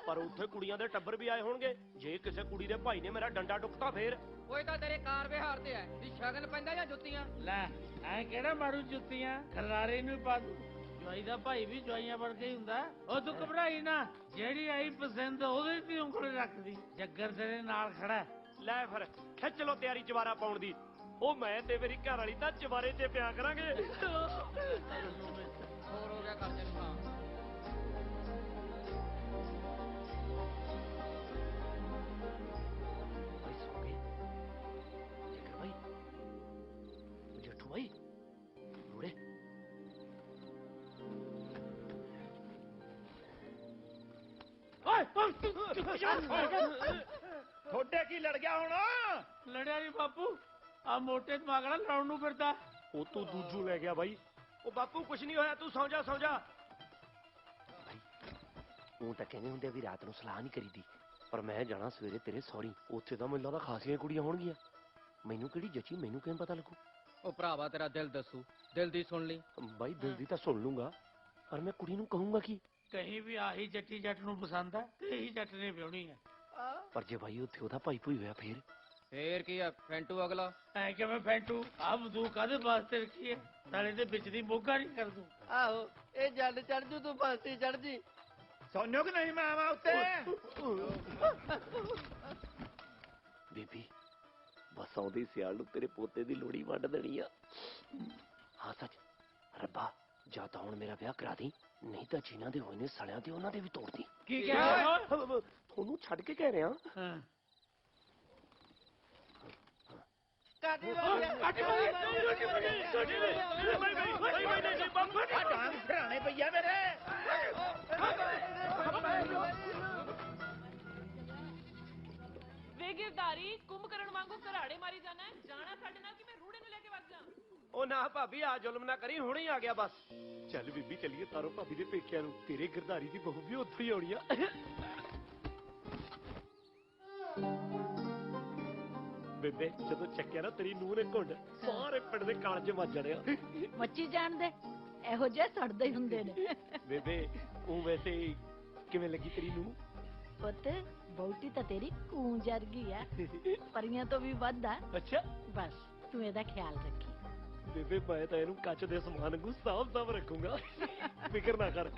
ਪਰ ਉੱਥੇ ਕੁੜੀਆਂ ਦੇ ਟੱਬਰ ਵੀ ਆਏ ਹੋਣਗੇ। ਜੇ ਕਿਸੇ ਕੁੜੀ ਦੇ ਭਾਈ ਨੇ ਮੇਰਾ ਡੰਡਾ ਟੁੱਕਤਾ ਫੇਰ? ਓਏ ਤਾਂ ਤੇਰੇ ਕਾਰ ਵਿਹਾਰ ਤੇ ਹੈ ਵੀ ਸ਼ਗਨ ਪੈਂਦਾ ਜਾਂ ਜੁੱਤੀਆਂ। ਲੈ ਐ ਕਿਹੜਾ ਮਾਰੂ ਜੁੱਤੀਆਂ, ਖਲਾਰੇ ਨੂੰ ਪਾ ਦੂ। ਜਵਾਈ ਦਾ ਭਾਈ ਵੀ ਜਵਾਈਆਂ ਵਰਗਾ ਹੀ ਹੁੰਦਾ। ਉਹ ਤੂੰ ਘਬਰਾਈ ਨਾ, ਜਿਹੜੀ ਆਈ ਪਸੰਦ ਉਹਦੇ ਤੇ ਉਂਗਲ ਰੱਖਦੀ। ਜੱਗਰ ਤੇਰੇ ਨਾਲ ਖੜਾ ਹੈ। ਲੈ ਫਿਰ ਖਿੱਚ ਲੋ ਤਿਆਰੀ ਚਵਾਰਾ ਪਾਉਣ ਦੀ। ਉਹ ਮੈਂ ਤੇ ਮੇਰੀ ਘਰ ਵਾਲੀ ਤਾਂ ਚਵਾਰੇ 'ਚ ਪਿਆ ਕਰਾਂਗੇ। ਹੋਰ ਹੋ ਗਿਆ ਕਰਜੇ ਨੂੰ। ਹਾਂ ਭਾਈ ਸੋ ਗਏ ਜੇਕਰ ਭਾਈ, ਜੱਟੂ ਭਾਈ ਲੋੜੇ। ਤੁਹਾਡੇ ਕੀ ਲੜ ਗਿਆ ਹੁਣ? ਲੜਿਆ ਨੀ ਬਾਪੂ, ਆ ਮੋਟੇ ਦਿਮਾਗ ਨਾਲ ਲੜਨ ਨੂੰ ਫਿਰਦਾ। ਉਹ ਤੂੰ ਦੂਜੂ ਲੈ ਗਿਆ ਬਾਈ। ਉਹ ਬਾਪੂ ਕੁਛ ਨਹੀਂ ਹੋਇਆ, ਤੂੰ ਸੌਂ ਜਾ ਸੌਂ ਜਾ। ਭਾਈ ਉਹ ਤਾਂ ਕਹਿੰਦੇ ਹੁੰਦੇ ਵੀ ਰਾਤ ਨੂੰ ਸਲਾਹ ਨਹੀਂ ਕਰੀਦੀ, ਪਰ ਮੈਂ ਜਾਣਾ ਸਵੇਰੇ ਤੇਰੇ ਸੌਰੀ। ਉੱਥੇ ਤਾਂ ਮੈਨੂੰ ਲੱਗਦਾ ਖਾਸੀਆਂ ਕੁੜੀਆਂ ਹੋਣਗੀਆਂ। ਮੈਨੂੰ ਕਿਹੜੀ ਜੱਚੀ, ਮੈਨੂੰ ਕਿਵੇਂ ਪਤਾ ਲੱਗੂ? ਉਹ ਭਰਾਵਾ ਤੇਰਾ ਦਿਲ ਦੱਸੂ, ਦਿਲ ਦੀ ਸੁਣ ਲਈ। ਬਾਈ ਦਿਲ ਦੀ ਤਾਂ ਸੁਣ ਲੂੰਗਾ, ਪਰ ਮੈਂ ਕੁੜੀ ਨੂੰ ਕਹੂੰਗਾ ਕੀ? ਕਹੀਂ ਵੀ ਆਹੀ ਜੱਟੀ ਜੱਟ ਨੂੰ ਪਸੰਦ ਹੈ ਤੇ ਇਹੀ ਜੱਟ ਨੇ ਵਿਆਹਣੀ ਹੈ। ਪਰ ਜੇ ਬਾਈ ਉੱਥੇ ਉਹਦਾ ਭਾਈ ਭੂਈ ਹੋਇਆ ਫੇਰ? ਫੇਰ ਕੀ ਆ, ਫੈਂਟੂ ਅਗਲਾ। ਐ ਕਿਵੇਂ ਫੈਂਟੂ? ਆ ਬੰਦੂਕ ਕਾਹਦੇ ਵਾਸਤੇ ਰੱਖੀ ਹੈ? ਸਾਲੇ ਦੇ ਵਿੱਚ ਦੀ ਮੋਗਾ ਨਹੀਂ ਕਰ ਦੂੰ। ਆਹੋ, ਇਹ ਜੱਡ ਚੜ ਜੂ ਤੂੰ ਫਾਂਸੀ ਚੜ ਜੀ। ਸੋਨਿਓ ਕਿ ਨਹੀਂ ਮੈਂ ਆਵਾਂ ਉੱਤੇ? ਬੇਬੀ ਬਸ ਆਉਂਦੀ ਸਿਆਲ ਨੂੰ ਤੇਰੇ ਪੋਤੇ ਦੀ ਲੋੜੀ ਵੰਡ ਦੇਣੀ ਆ। ਹਾਂ ਸੱਚ, ਰੱਬਾ ਜਾਂ ਤਾਂ ਹੁਣ ਮੇਰਾ ਵਿਆਹ ਕਰਾ ਦੀ, ਨਹੀਂ ਤਾਂ ਜਿਨ੍ਹਾਂ ਦੇ ਹੋਏ ਨੇ ਸੜਿਆਂ ਤੇ ਉਹਨਾਂ ਦੇ ਵੀ ਤੋੜ ਦੀ। ਕੀ ਕਿਹਾ? ਤੁਹਾਨੂੰ ਛੱਡ ਕੇ ਕਹਿ ਰਿਹਾ। ਹਾਂ ਘਰਾਣੇ ਪਈਆ ਮੇਰੇ। ਵੇ ਗਿਰਦਾਰੀ ਕੁੰਭਕਰਨ ਵਾਂਗੂ ਘਰਾੜੇ ਮਾਰੀ ਜਾਣਾ ਸਾਡੇ ਨਾਲ ਕਿ ਮੈਂ ਰੂੜੇ ਨੂੰ ਲੈ ਕੇ ਵਗ ਜਾ। ਉਹ ਨਾ ਭਾਬੀ, ਆ ਜ਼ੁਲਮ ਨਾ ਕਰੀ, ਹੁਣੇ ਹੀ ਆ ਗਿਆ ਬਸ। ਚੱਲ ਬੀਬੀ ਚੱਲੀਏ ਤਾਰੋ ਭਾਬੀ ਦੇ ਪੇਕਿਆਂ ਨੂੰ, ਤੇਰੇ ਗਿਰਧਾਰੀ ਦੀ ਬਹੂ ਵੀ ਉੱਥੋਂ ਹੀ ਆਉਣੀ ਆ। ਬੇਬੇ ਜਦੋਂ ਚੱਕਿਆ ਨਾ ਤੇਰੀ ਨੂੰਹ ਨੇ ਘੁੰਡ, ਸਾਰੇ ਪਿੰਡ ਦੇ ਕਾਲਜ ਵੱਜ ਜਾਣੇ ਆ। ਮੱਚੀ ਜਾਣ ਦੇ, ਇਹੋ ਜਿਹੇ ਸੜਦੇ ਹੀ ਹੁੰਦੇ ਨੇ। ਬੇਬੇ ਉਹ ਵੈਸੇ ਕਿਵੇਂ ਲੱਗੀ ਤੇਰੀ ਨੂੰਹ? ਪੁੱਤ ਬਹੁਤੀ ਤਾਂ ਤੇਰੀ ਕੂੰਜ ਵਰਗੀ ਆ, ਪਰੀਆਂ ਤੋਂ ਵੀ ਵੱਧ ਆ। ਅੱਛਾ ਬਸ ਤੂੰ ਇਹਦਾ ਖਿਆਲ ਰੱਖੀ। ਬੇਬੇ ਮੈਂ ਤਾਂ ਇਹਨੂੰ ਕੱਚ ਦੇ ਸਮਾਨ ਨੂੰ ਸਾਫ਼ ਰੱਖੂੰਗਾ, ਫਿਕਰ ਨਾ ਕਰ।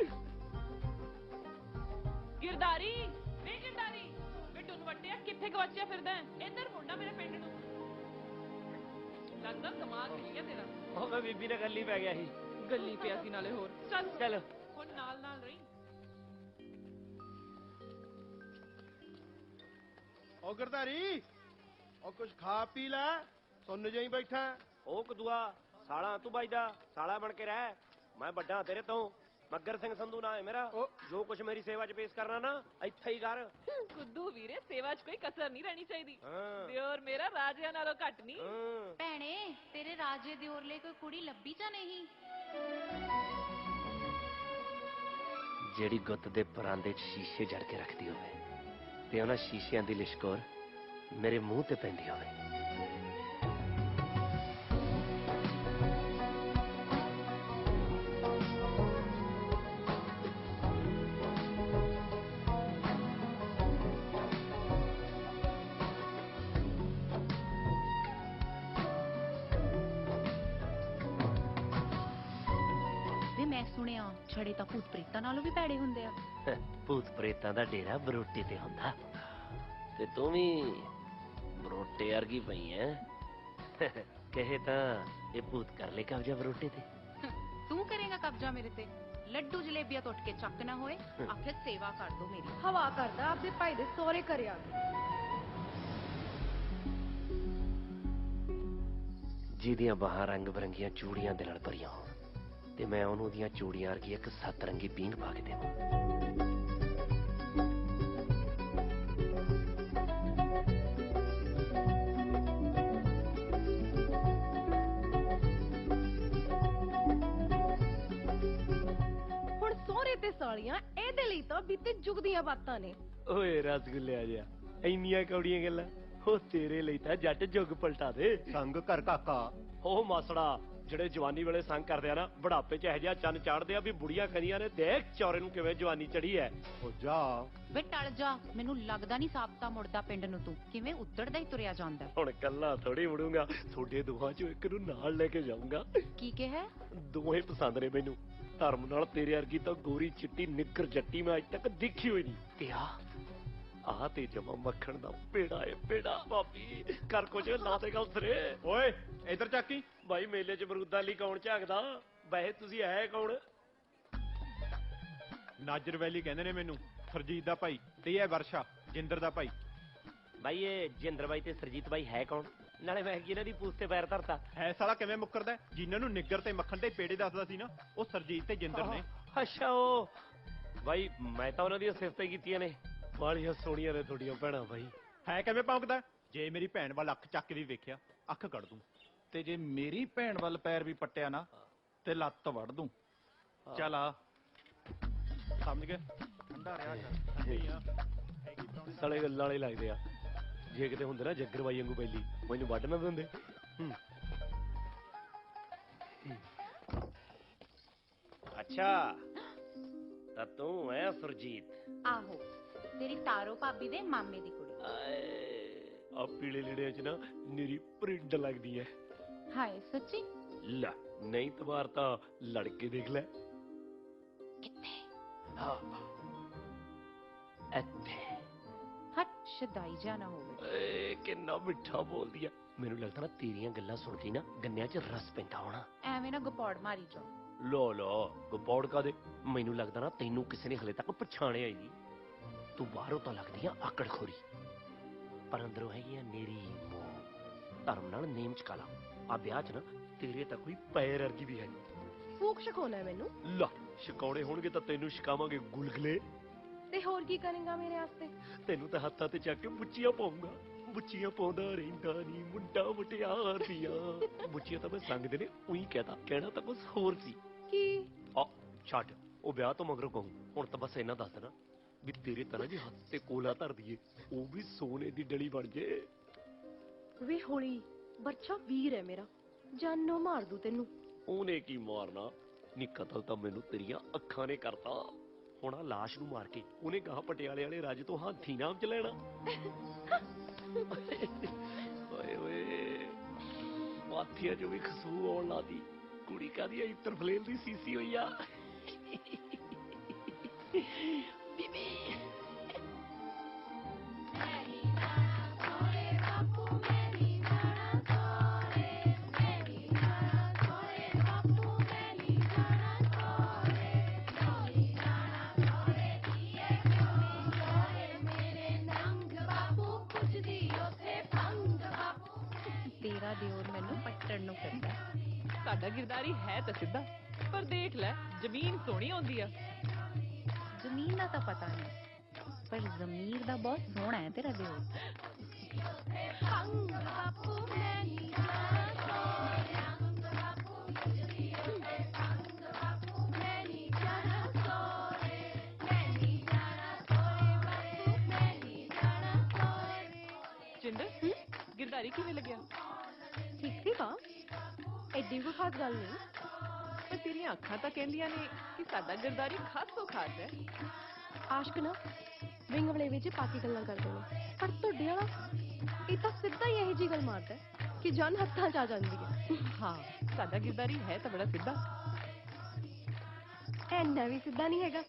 ਗਿਰਦਾਰੀ ਵੇ ਗਿਰਦਾਰੀ, ਵੇ ਟੁੰਨ ਵੱਟਿਆ ਕਿੱਥੇ ਗਵਾਚਿਆ ਫਿਰਦਾ ਹੈ? ਇੱਧਰ ਮੁੰਡਾ ਮੇਰੇ ਪਿੰਡ ਨੂੰ। ਲੱਗਦਾ ਦਿਮਾਗ ਨਹੀਂ ਗਿਆ ਤੇਰਾ। ਉਹ ਮੈਂ ਬੀਬੀ ਨਾਲ ਗੱਲ ਹੀ ਪੈ ਗਿਆ ਸੀ। ਗੱਲੀ ਪਿਆ ਸੀ ਨਾਲੇ ਹੋਰ। ਚੱਲ ਚੱਲ ਹੁਣ ਨਾਲ ਨਾਲ ਰਹੀ। ਉਹ ਗਿਰਧਾਰੀ, ਉਹ ਕੁਝ ਖਾ ਪੀ ਲੈ, ਸੁਣ ਜਾਈ ਬੈਠਾ। ਉਹ ਕਦੂਆ ਸਾਲਾ ਤੂੰ ਬਾਈ ਦਾ ਸਾਲਾ ਬਣ ਕੇ ਰਹਿ, ਮੈਂ ਵੱਡਾ ਤੇਰੇ ਤੋਂ। ਮੱਗਰ ਸਿੰਘ ਸੰਧੂ ਨਾਂ ਹੈ ਮੇਰਾ। ਜੋ ਕੁਝ ਮੇਰੀ ਸੇਵਾ 'ਚ ਪੇਸ਼ ਕਰਨਾ ਨਾ ਇੱਥੇ ਹੀ ਕਰ। ਕੁੱਦੂ ਵੀਰੇ, ਸੇਵਾ 'ਚ ਕੋਈ ਕਸਰ ਨਹੀਂ ਰਹਿਣੀ ਚਾਹੀਦੀ। ਹਾਂ। ਦਿਓਰ ਮੇਰਾ ਰਾਜਿਆਂ ਨਾਲੋਂ ਘੱਟ ਨਹੀਂ। ਭੈਣੇ ਤੇਰੇ ਰਾਜੇ ਦਿਓਰ ਲਈ ਕੋਈ ਕੁੜੀ ਲੱਭੀ ਜਾਂ ਨਹੀਂ? ਜਿਹੜੀ ਗੁੱਤ ਦੇ ਪਰਾਂਦੇ 'ਚ ਸ਼ੀਸ਼ੇ ਜੜ ਕੇ ਰੱਖਦੀ ਹੋਵੇ ਤੇ ਉਹਨਾਂ ਸ਼ੀਸ਼ਿਆਂ ਦੀ ਲਿਸ਼ਕੋਰ ਮੇਰੇ ਮੂੰਹ ਤੇ ਪੈਂਦੀ ਹੋਵੇ। ਵੇ ਮੈਂ ਸੁਣਿਆ ਛੜੇ ਤਾਂ ਭੂਤ ਪ੍ਰੇਤਾਂ ਨਾਲੋਂ ਵੀ ਭੈੜੇ ਹੁੰਦੇ ਆ। ਭੂਤ ਪ੍ਰੇਤਾਂ ਦਾ ਡੇਰਾ ਬਰੋਟੇ ਤੇ ਹੁੰਦਾ, ਤੇ ਤੂੰ ਵੀ ਬਰੋਟੇ ਵਰਗੀ ਪਈ ਐ। ਕਹੇ ਤਾਂ ਇਹ ਭੂਤ ਕਰ ਲੈ ਕਬਜ਼ਾ ਬਰੋਟੇ ਤੇ। ਤੂੰ ਕਰੇਗਾ ਕਬਜ਼ਾ ਮੇਰੇ ਤੇ? ਲੱਡੂ ਜਲੇਬੀਆਂ ਟੁੱਟ ਕੇ ਚੱਕ ਨਾ ਹੋਏ, ਆਖੇ ਸੇਵਾ ਕਰ ਦੋ ਮੇਰੀ। ਹਵਾ ਕਰਦਾ ਆਪਦੇ ਭਾਈ ਦੇ ਸਹੁਰੇ ਘਰੇ ਆ ਕੇ। ਜਿਹਦੀਆਂ ਬਾਹਾਂ ਰੰਗ ਬਰੰਗੀਆਂ ਚੂੜੀਆਂ ਦੇ ਨਾਲ ਭਰੀਆਂ ਹੋਣ ਤੇ ਮੈਂ ਉਹਨੂੰ ਦੀਆਂ ਚੂੜੀਆਂ ਵਰਗੀ ਇੱਕ ਸੱਤ ਰੰਗੀ ਪੀਂਘ ਪਾ ਕੇ ਦੇਵਾਂ। ਹੁਣ ਸਹੁਰੇ ਤੇ ਸਾਲੀਆਂ ਇਹਦੇ ਲਈ ਤਾਂ ਬੀਤੇ ਯੁੱਗ ਦੀਆਂ ਬਾਤਾਂ ਨੇ। ਓਏ ਰਸਗੁੱਲੇ ਆ ਜਾ, ਇੰਨੀਆਂ ਕੌੜੀਆਂ ਗੱਲਾਂ। ਉਹ ਤੇਰੇ ਲਈ ਤਾਂ ਜੱਟ ਜੁਗ ਪਲਟਾ ਦੇ। ਸੰਗ ਘਰ ਕਾਕਾ। ਉਹ ਮਾਸੜਾ ਜਿਹੜੇ ਜਵਾਨੀ ਵੇਲੇ ਸੰਗ ਕਰਦੇ ਆ ਨਾ, ਬੁਢਾਪੇ 'ਚ ਇਹੋ ਜਿਹਾ ਚੰਨ ਚਾੜਦੇ ਆ ਵੀ ਬੁੜੀਆਂ ਕਹਿੰਦੀਆਂ ਨੇ ਦੇਖ ਚੌਰੇ ਨੂੰ ਕਿਵੇਂ ਜਵਾਨੀ ਚੜੀ ਐ। ਉਹ ਜਾ ਵੇ ਟਲ ਜਾ, ਮੈਨੂੰ ਲੱਗਦਾ ਨਹੀਂ ਸਾਬਤਾ ਮੁੜਦਾ ਪਿੰਡ ਨੂੰ। ਤੂੰ ਕਿਵੇਂ ਉੱਧੜਦਾ ਹੀ ਤੁਰਿਆ ਜਾਂਦਾ। ਹੁਣ ਕੱਲਾ ਥੋੜੀ ਮੁੜੂੰਗਾ, ਤੁਹਾਡੇ ਦੋਹਾਂ 'ਚੋਂ ਇੱਕ ਨੂੰ ਨਾਲ ਲੈ ਕੇ ਜਾਊਂਗਾ। ਕੀ ਕਿਹਾ? ਦੋਹੇ ਪਸੰਦ ਨੇ ਮੈਨੂੰ। ਧਰਮ ਨਾਲ ਤੇਰੇ ਵਰਗੀ ਤਾਂ ਗੋਰੀ ਚਿੱਟੀ ਨਿੱਕਰ ਜੱਟੀ ਮੈਂ ਅੱਜ ਤੱਕ ਦੇਖੀ ਹੋਈ ਨਹੀਂ। ਤੇ ਆ ਤੇ ਜਮਾ ਮੱਖਣ ਦਾ ਪੇੜਾ ਏ ਪੇੜਾ। ਭਾਬੀ ਕਰ ਕੁਝ ਲਾ ਤੇ ਗੱਲ ਸਰੇ। ਓਏ ਇਧਰ ਚੱਕੀ। ਬਾਈ ਮੇਲੇ 'ਚ ਮਰੂਦਾਂ ਲਈ ਕੌਣ ਝਾਕਦਾ? ਵੈਸੇ ਤੁਸੀਂ ਹੈ ਕੌਣ? ਨਾਜਰ ਵੈਲੀ ਕਹਿੰਦੇ ਨੇ ਮੈਨੂੰ, ਸਰਜੀਤ ਦਾ ਭਾਈ, ਤੇ ਇਹ ਵਰਸ਼ਾ ਜਿੰਦਰ ਦਾ ਭਾਈ। ਬਾਈ ਇਹ ਜਿੰਦਰ ਬਾਈ ਤੇ ਸਰਜੀਤ ਬਾਈ ਹੈ ਕੌਣ? ਨਾਲੇ ਮੈਂ ਇਹਨਾਂ ਦੀ ਪੂਛ ਤੇ ਪੈਰ ਧਰਤਾ। ਹੈ ਸਾਲਾ ਕਿਵੇਂ ਮੁੱਕਰਦਾ? ਜਿਨ੍ਹਾਂ ਨੂੰ ਨਿੱਗਰ ਤੇ ਮੱਖਣ ਤੇ ਪੇੜੇ ਦੱਸਦਾ ਸੀ ਨਾ, ਉਹ ਸਰਜੀਤ ਤੇ ਜਿੰਦਰ ਨੇ। ਅੱਛਾ ਉਹ ਬਾਈ, ਮੈਂ ਤਾਂ ਉਹਨਾਂ ਦੀਆਂ ਸਿਫਤਾਂ ਕੀਤੀਆਂ ਨੇ। ਬਾਲੀਆਂ ਸੋਹਣੀਆਂ ਨੇ ਤੁਹਾਡੀਆਂ ਭੈਣਾਂ ਬਾਈ। ਹੈ ਕਿਵੇਂ ਭੌਂਕਦਾ? ਜੇ ਮੇਰੀ ਭੈਣ ਵੱਲ ਅੱਖ ਚੱਕ ਵੀ ਵੇਖਿਆ, ਅੱਖ ਕੱਢ ਦੂੰ। ਤੇ ਜੇ ਮੇਰੀ ਭੈਣ ਵੱਲ ਪੈਰ ਵੀ ਪੱਟਿਆ ਨਾ ਤੇ ਲੱਤ ਵੜ ਦੂੰ। ਚੱਲ ਆ ਸਮਝ ਗਏ? ਠੰਡਾ ਰਿਹਾ ਕਰ। ਠੰਡੀ ਆ। ਸਾਲੇ ਗੱਲਾਂ ਵਾਲੇ ਲੱਗਦੇ ਆ। ਜੇ ਕਿਤੇ ਹੁੰਦੇ ਨਾ ਜੱਗਰ ਬਾਈ ਵਾਂਗੂ ਬੈਲੀ, ਮੈਨੂੰ ਵੱਢ ਨਾ ਦਿੰਦੇ। ਅੱਛਾ ਤਾਂ ਤੂੰ ਐ ਸੁਰਜੀਤ? ਆਹੋ, ਤੇਰੀ ਤਾਰੋ ਭਾਬੀ ਦੇ ਮਾਮੇ ਦੀ ਕੁੜੀ। ਆ ਪੀਲੇ ਲੀੜਿਆਂ 'ਚ ਨਾ ਨਿਰੀ ਪ੍ਰਿੰਡ ਲੱਗਦੀ ਐ। ਹਾਏ ਸੱਚੀ? ਲੈ ਨਹੀਂ ਤਵਾਰ ਤਾਂ ਲੜਕੇ ਦੇਖ ਲੈ। ਕਿੱਥੇ? ਇੱਥੇ। ਹਟ, ਸ਼ਦਾਈ ਜਾ ਨਾ ਹੋਵੇ। ਏ ਕਿੰਨਾ ਮਿੱਠਾ ਬੋਲਦੀ ਆ। ਮੈਨੂੰ ਲੱਗਦਾ ਨਾ ਤੇਰੀਆਂ ਗੱਲਾਂ ਸੁਣ ਕੇ ਨਾ ਗੰਨਿਆਂ 'ਚ ਰਸ ਪੈਂਦਾ ਹੋਣਾ। ਐਵੇਂ ਨਾ ਗਪੌੜ ਮਾਰੀ ਜਾ। लो लो ਗਪੌੜ ਕਾ ਦੇ ਮੈਨੂੰ ਲੱਗਦਾ ਨਾ ਤੈਨੂੰ ਕਿਸੇ ਨੇ ਹਲੇ ਤੱਕ ਪਛਾਣਿਆ ਹੀ ਨਹੀਂ ਤੂੰ ਬਾਹਰੋਂ ਤਾਂ ਲੱਗਦੀ ਆ ਆਕੜ ਖੋਰੀ ਪਰ ਅੰਦਰੋਂ ਹੈਗੀ ਆ ਨੇਰੀ ਮੋਹ ਧਰਮ ਨਾਲ ਨੇਮ ਚਕਾ ਲਾ ਆ ਵਿਆਹ 'ਚ ਨਾ ਤੇਰੇ ਤਾਂ ਕੋਈ ਪੈਰ ਅਰਗੀ ਵੀ ਹੈ ਨਹੀਂ ਫੂਕ ਸ਼ਕੋਣਾ ਮੈਨੂੰ ਲਾ ਸ਼ਿਕਾਉਣੇ ਹੋਣਗੇ ਤਾਂ ਤੈਨੂੰ ਸ਼ਿਕਾਵਾਂਗੇ ਗੁਲਗਲੇ ਤੇ ਹੋਰ ਕੀ ਕਰੇਗਾ ਮੇਰੇ ਵਾਸਤੇ ਤੈਨੂੰ ਤਾਂ ਹੱਥਾਂ ਤੇ ਚੱਕ ਕੇ ਬੁੱਚੀਆਂ ਪਾਉਂਗਾ ਬੁੱਚੀਆਂ ਪਾਉਂਦਾ ਰਹਿੰਦਾ ਨਹੀਂ ਮੁੰਡਾ ਮੁਟਿਆਰ ਦੀਆਂ ਬੁੱਚੀਆਂ ਤਾਂ ਮੈਂ ਸੰਗਦੇ ਨੇ ਉਹੀ ਕਹਿਣਾ ਤਾਂ ਕੁਝ ਹੋਰ ਸੀ ਕੀ ਆ ਛੱਡ ਉਹ ਵਿਆਹ ਤੋਂ ਮਗਰੋਂ ਕਹੂੰ ਹੁਣ ਤਾਂ ਬਸ ਇੰਨਾ ਦੱਸ ਦੇਣਾ ਵੀ ਤੇਰੇ ਤਰ੍ਹਾਂ ਜੀ ਹੱਥ ਤੇ ਕੋਲਾ ਧਰ ਦਈਏ ਉਹ ਵੀ ਸੋਨੇ ਦੀ ਡਲੀ ਬਣ ਜੇ ਵੇ ਹੋਲੀ ਬੱਚਾ ਵੀਰ ਹੈ ਮੇਰਾ ਜਾਨੋਂ ਮਾਰ ਦੂ ਤੈਨੂੰ ਉਹਨੇ ਕੀ ਮਾਰਨਾ ਨੀ ਕਤਲ ਤਾਂ ਮੈਨੂੰ ਤੇਰੀਆਂ ਅੱਖਾਂ ਨੇ ਕਰਤਾ ਹੁਣ ਆ ਲਾਸ਼ ਨੂੰ ਮਾਰ ਕੇ ਉਹਨੇ ਗਾਹ ਪਟਿਆਲੇ ਵਾਲੇ ਰਾਜ ਤੋਂ ਹਾਥੀ ਨਾਮ ਚ ਲੈਣਾ ਓਏ ਓਏ ਮਾਥੀਆਂ ਚੋਂ ਵੀ ਖਸੂ ਆਉਣ ਲਾਦੀ ਕੁੜੀ ਕਾਦੀ ਇੱਤਰ ਫਲੇਲ ਦੀ ਸੀਸੀ ਹੋਈ ਆ ਬੀਬੀ ਤੇਰਾ ਦਿਓਰ ਮੈਨੂੰ ਪੱਟਣ ਨੂੰ ਫਿਰਦਾ ਸਾਡਾ ਗਿਰਦਾਰੀ ਹੈ ਤਾਂ ਸਿੱਧਾ ਪਰ ਦੇਖ ਲੈ ਜ਼ਮੀਨ ਸੋਹਣੀ ਆਉਂਦੀ ਆ ਜ਼ਮੀਨ ਦਾ ਤਾਂ ਪਤਾ ਨਹੀਂ ਪਰ ਜ਼ਮੀਰ ਦਾ ਬਹੁਤ ਸੋਹਣਾ ਹੈ ਤੇਰਾ ਦਿਓਰ ਜਿੰਦਰ ਗਿਰਦਾਰੀ ਕਿਵੇਂ ਲੱਗਿਆ ਠੀਕ ਸੀਗਾ ਐਡੀ ਕੋਈ ਖਾਸ ਗੱਲ ਨਹੀਂ ਪਰ ਤੇਰੀਆਂ ਅੱਖਾਂ ਤਾਂ ਕਹਿੰਦੀਆਂ ਨੇ ਕਿ ਸਾਡਾ ਗਿਰਦਾਰੀ ਖਾਸੋ ਖਾਸ ਹੈ ਆਸ਼ਕ ਨਾ ਵਿੰਗ ਵਾਲੇ ਵਿੱਚ ਪਾ ਕੇ ਗੱਲਾਂ ਕਰਦੇ ਨੇ ਪਰ ਤੁਹਾਡੇ ਵਾਲਾ ਇਹ ਤਾਂ ਸਿੱਧਾ ਹੀ ਇਹੋ ਜਿਹੀ ਗੱਲ ਮਾਰਦਾ ਹੈ ਕਿ ਜਾਨ ਹੱਥਾਂ 'ਚ ਆ ਜਾਂਦੀ ਹੈ ਹਾਂ ਸਾਡਾ ਗਿਰਦਾਰੀ ਹੈ ਤਾਂ ਬੜਾ ਸਿੱਧਾ ਐਨਾ ਵੀ ਸਿੱਧਾ ਨਹੀਂ ਹੈਗਾ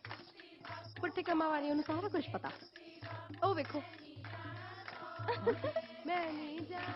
ਪੁੱਠੇ ਕੰਮਾਂ ਵਾਲਿਆਂ ਨੂੰ ਸਾਰਾ ਕੁਝ ਪਤਾ ਉਹ ਵੇਖੋ ਮੈਂ ਨਹੀਂ ਜਾਣਾ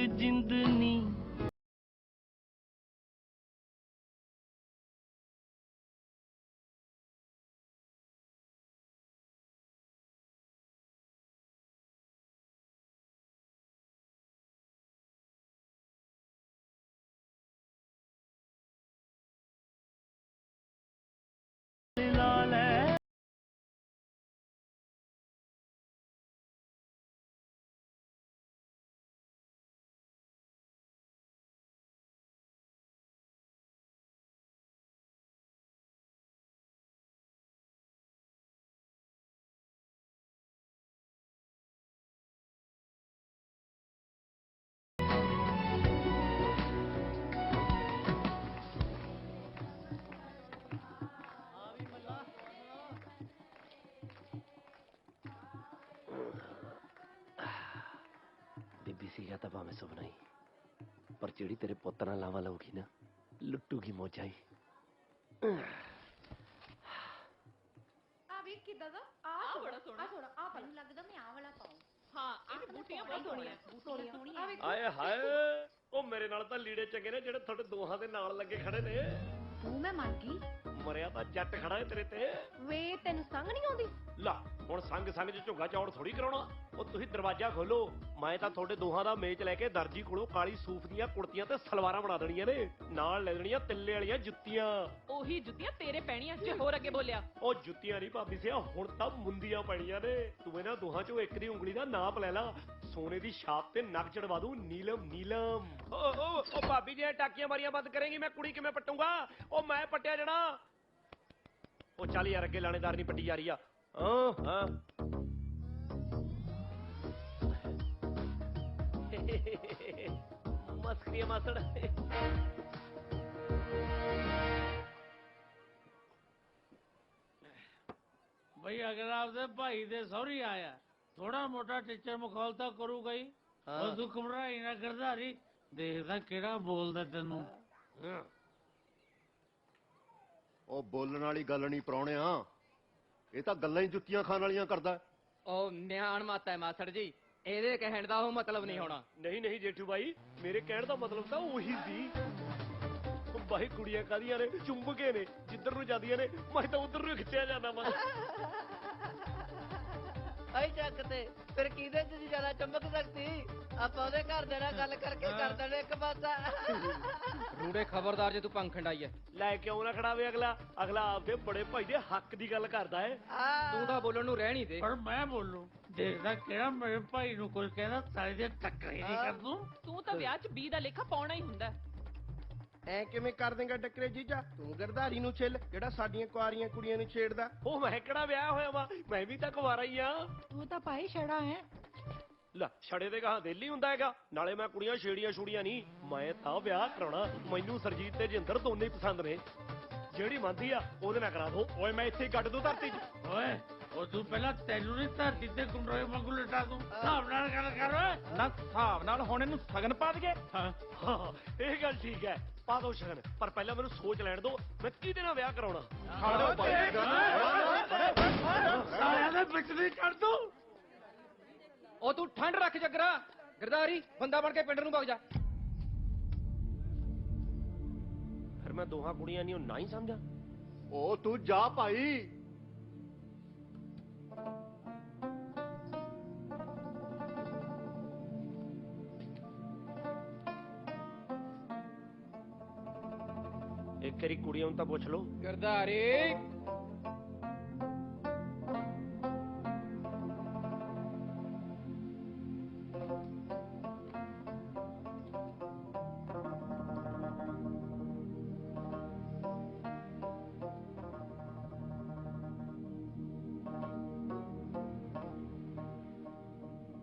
ਜਿੰਦਨੀ ਲਾਲ ਹੈ ਬੀਬੀ ਸੀਗਾ ਤਾਂ ਭਾਵੇਂ ਸੁਪਨਾ ਹੀ, ਪਰ ਜਿਹੜੀ ਤੇਰੇ ਪੁੱਤ ਨਾਲ ਲਾਵਾਂ ਲਾਊਗੀ ਨਾ, ਲੁੱਟੂਗੀ ਮੋਜਾਂ ਹੀ। ਆ ਵੇਖ ਕਿੱਦਾਂ ਦਾ ਆ ਬੜਾ ਸੋਹਣਾ ਆ ਮੈਨੂੰ ਲੱਗਦਾ ਮੈਂ ਆ ਵਾਲਾ ਪਾਉਂ। ਹਾਂ ਇਹ ਬੂਟੀਆਂ ਬੜਾ ਸੋਹਣੀਆਂ ਆ ਵੇਖ। ਆਏ ਹਾਏ ਉਹ ਮੇਰੇ ਨਾਲ ਤਾਂ ਲੀੜੇ ਚੰਗੇ ਨੇ ਜਿਹੜੇ ਤੁਹਾਡੇ ਦੋਹਾਂ ਦੇ ਨਾਲ ਲੱਗੇ ਖੜੇ ਨੇ। ਤੂੰ ਮੈਂ ਮੰਨ ਗਈ। ਮਰਿਆ ਤਾਂ ਜੱਟ ਖੜਾ ਏ ਤੇਰੇ ਤੇ। ਵੇ ਤੈਨੂੰ ਸੰਗ ਨਹੀਂ ਆਉਂਦੀ? ਲਾ ਹੁਣ ਸੰਗ ਚ ਝੁੱਗਾ ਚੌੜ ਥੋੜੀ ਕਰਾਉਣਾ। ਉਹ ਤੁਸੀਂ ਦਰਵਾਜ਼ਾ ਖੋਲੋ, ਮੈਂ ਤਾਂ ਤੁਹਾਡੇ ਦੋਹਾਂ ਦਾ ਮੇਚ ਲੈ ਕੇ ਦਰਜੀ ਕੋਲੋਂ ਕਾਲੀ ਸੂਫ ਦੀਆਂ ਕੁੜਤੀਆਂ ਤੇ ਸਲਵਾਰਾਂ ਬਣਾ ਦੇਣੀਆਂ ਨੇ, ਨਾਲ ਲੈ ਲੈਣੀਆਂ ਤਿੱਲੇ ਵਾਲੀਆਂ ਜੁੱਤੀਆਂ। ਉਹੀ ਜੁੱਤੀਆਂ ਤੇਰੇ ਪੈਣੀਆਂ ਜੇ ਹੋਰ ਅੱਗੇ ਬੋਲਿਆ। ਉਹ ਜੁੱਤੀਆਂ ਨਹੀਂ ਭਾਬੀ ਸਿਆ, ਹੁਣ ਤਾਂ ਮੁੰਦੀਆਂ ਪੈਣੀਆਂ ਨੇ। ਤੂੰ ਇਹਨਾਂ ਦੋਹਾਂ ਚੋਂ ਇੱਕ ਦੀ ਉਂਗਲੀ ਦਾ ਨਾਪ ਲੈ ਲਾ, ਸੋਨੇ ਦੀ ਛਾਪ ਤੇ ਨੱਕ ਚੜਵਾ ਦੂੰ ਨੀਲਮ ਨੀਲਮ। ਓ ਭਾਬੀ ਜੀ ਟਾਕੀਆਂ ਮਾਰੀਆਂ ਬੰਦ ਕਰੇਂਗੀ, ਮੈਂ ਕੁੜੀ ਕਿਵੇਂ ਪੱਟੂਗਾ? ਉਹ ਮੈਂ ਪੱਟਿਆ ਜਣਾ। ਉਹ ਚੱਲ ਯਾਰ ਅੱਗੇ ਲਾਣੇਦਾਰ ਨਹੀਂ ਪੱਟੀ ਜਾ ਰਹੀ ਆ। ਹਾਂ ਮਸਕਰੀਆ ਮਾਸੜ। ਬਈ ਅਗਰ ਆਪਦੇ ਭਾਈ ਦੇ ਸਹੁਰੀ ਆਇਆ ਥੋੜਾ ਮੋਟਾ ਟੀਚਰ ਮਖੌਲ ਤਾਂ ਕਰੂਗਾ ਹੀ। ਉਹ ਤੂੰ ਘਬਰਾਈ ਨਾ ਗਰਦਾਰੀ, ਦੇਖਦਾ ਕਿਹੜਾ ਬੋਲਦਾ ਤੈਨੂੰ। ਉਹ ਬੋਲਣ ਵਾਲੀ ਗੱਲ ਨਹੀਂ ਪ੍ਰਾਹੁਣਿਆ, ਇਹ ਤਾਂ ਗੱਲਾਂ ਹੀ ਜੁੱਤੀਆਂ ਖਾਣ ਵਾਲੀਆਂ ਕਰਦਾ। ਉਹ ਨਿਆਣ ਮਾਤਾ ਹੈ ਮਾਸੜ ਜੀ, ਇਹਦੇ ਕਹਿਣ ਦਾ ਉਹ ਮਤਲਬ ਨਹੀਂ ਹੋਣਾ। ਨਹੀਂ ਨਹੀਂ ਜੇਠੂ ਭਾਈ, ਮੇਰੇ ਕਹਿਣ ਦਾ ਮਤਲਬ ਤਾਂ ਉਹੀ ਸੀ। ਬਾਈ ਕੁੜੀਆਂ ਕਾਦੀਆਂ ਨੇ, ਚੁੰਬਕੇ ਨੇ, ਜਿੱਧਰ ਨੂੰ ਜਾਂਦੀਆਂ ਨੇ ਮੈਂ ਤਾਂ ਉਧਰ ਨੂੰ ਖਿੱਚਿਆ ਜਾਂਦਾ ਵਾ। ਆਈ ਚੱਕ ਤੇ ਫਿਰ ਕਿਹਦੇ ਚ ਜ਼ਿਆਦਾ ਚਮਕ ਸਕਦੀ? ਆਪਾਂ ਉਹਦੇ ਘਰ ਦੇ ਨਾਲ ਗੱਲ ਕਰਕੇ ਕਰ ਦੇਣੇ ਇੱਕ ਪਾਸਾ। ਰੂੜੇ ਖਬਰਦਾਰ ਜੇ ਤੂੰ ਪੰਖੰਡ ਆਈ ਹੈ। ਲੈ ਕਿਉਂ ਨਾ ਖੜਾਵੇ ਅਗਲਾ ਆਪਦੇ ਬੜੇ ਭਾਈ ਦੇ ਹੱਕ ਦੀ ਗੱਲ ਕਰਦਾ ਏ। ਤੂੰ ਤਾਂ ਬੋਲਣ ਨੂੰ ਰਹਿ ਨਹੀਂ ਦੇ। ਪਰ ਮੈਂ ਬੋਲੂ, ਦੇਖਦਾ ਕਿਹੜਾ ਮੇਰੇ ਭਾਈ ਨੂੰ ਕੁਝ ਕਹਿੰਦਾ ਸਾਲੇ ਦੇ ਟੱਕਰੇ ਨਹੀਂ ਕਰ ਦੂੰ। ਤੂੰ ਤਾਂ ਵਿਆਹ 'ਚ 20 ਦਾ ਲੇਖਾ ਪਾਉਣਾ ਹੀ ਹੁੰਦਾ। ਐ ਕਿਵੇਂ ਕਰ ਦੇਂਗਾ ਟੱਕਰੇ ਜੀਜਾ? ਤੂੰ ਗਰਧਾਰੀ ਨੂੰ ਛਿੱਲ ਜਿਹੜਾ ਸਾਡੀਆਂ ਕੁਆਰੀਆਂ ਕੁੜੀਆਂ ਨੂੰ ਛੇੜਦਾ। ਉਹ ਮੈਂ ਕਿਹੜਾ ਵਿਆਹ ਹੋਇਆ ਵਾ, ਮੈਂ ਵੀ ਤਾਂ ਕੁਵਾਰਾ ਹੀ ਆ। ਤੂੰ ਤਾਂ ਭਾਈ ਛੜਾ ਹੈ। ਲੈ ਛੜੇ ਦੇ ਕਹਾਂ ਦਿਲ ਹੀ ਹੁੰਦਾ ਹੈਗਾ। ਨਾਲੇ ਮੈਂ ਕੁੜੀਆਂ ਛੇੜੀਆਂ ਨਹੀਂ, ਮੈਂ ਤਾਂ ਵਿਆਹ ਕਰਾਉਣਾ। ਮੈਨੂੰ ਸਰਜੀਤ ਤੇ ਜਿੰਦਰ ਦੋਨੇ ਹੀ ਪਸੰਦ ਨੇ, ਜਿਹੜੀ ਮੰਨਦੀ ਆ ਉਹਦੇ ਨਾਲ ਕਰਾ ਦੋ। ਓਏ ਮੈਂ ਇੱਥੇ ਹੀ ਕੱਢ ਦੂੰ ਧਰਤੀ 'ਚ। ਓਏ ਉਹ ਤੂੰ ਪਹਿਲਾਂ ਤੈਨੂੰ ਨਹੀਂ ਧਰਤੀ ਤੇ ਗੁੰਡੋਏ ਵਾਂਗੂ ਲਟਾ ਦੂੰ। ਹਿਸਾਬ ਨਾਲ ਗੱਲ ਕਰ ਓਏ। ਨਾ ਹਿਸਾਬ ਨਾਲ ਹੁਣ ਇਹਨੂੰ ਸ਼ਗਨ ਪਾ ਦਈਏ। ਹਾਂ ਇਹ ਗੱਲ ਠੀਕ ਹੈ, ਪਾ ਦੋ ਸ਼ਗਨ, ਪਰ ਪਹਿਲਾਂ ਮੈਨੂੰ ਸੋਚ ਲੈਣ ਦੋ ਮੈਂ ਕਿਹਦੇ ਨਾਲ ਵਿਆਹ ਕਰਾਉਣਾ। ਸਾਲਿਆਂ ਦੇ ਵਿੱਚ ਨਹੀਂ ਕਰ ਦੂੰ। ਉਹ ਤੂੰ ਠੰਡ ਰੱਖ ਜੱਗਰਾ, ਗਰਦਾਰੀ ਬੰਦਾ ਬਣ ਕੇ ਪਿੰਡ ਨੂੰ ਭੱਜ ਜਾ। ਫਿਰ ਮੈਂ ਦੋਹਾਂ ਕੁੜੀਆਂ ਨਹੀਂ ਨਾ ਹੀ ਸਮਝਾਂ। ਉਹ ਤੂੰ ਜਾ ਭਾਈ। ਇੱਕ ਵਾਰੀ ਕੁੜੀਆਂ ਨੂੰ ਤਾਂ ਪੁੱਛ ਲਓ। ਗਰਦਾਰੀ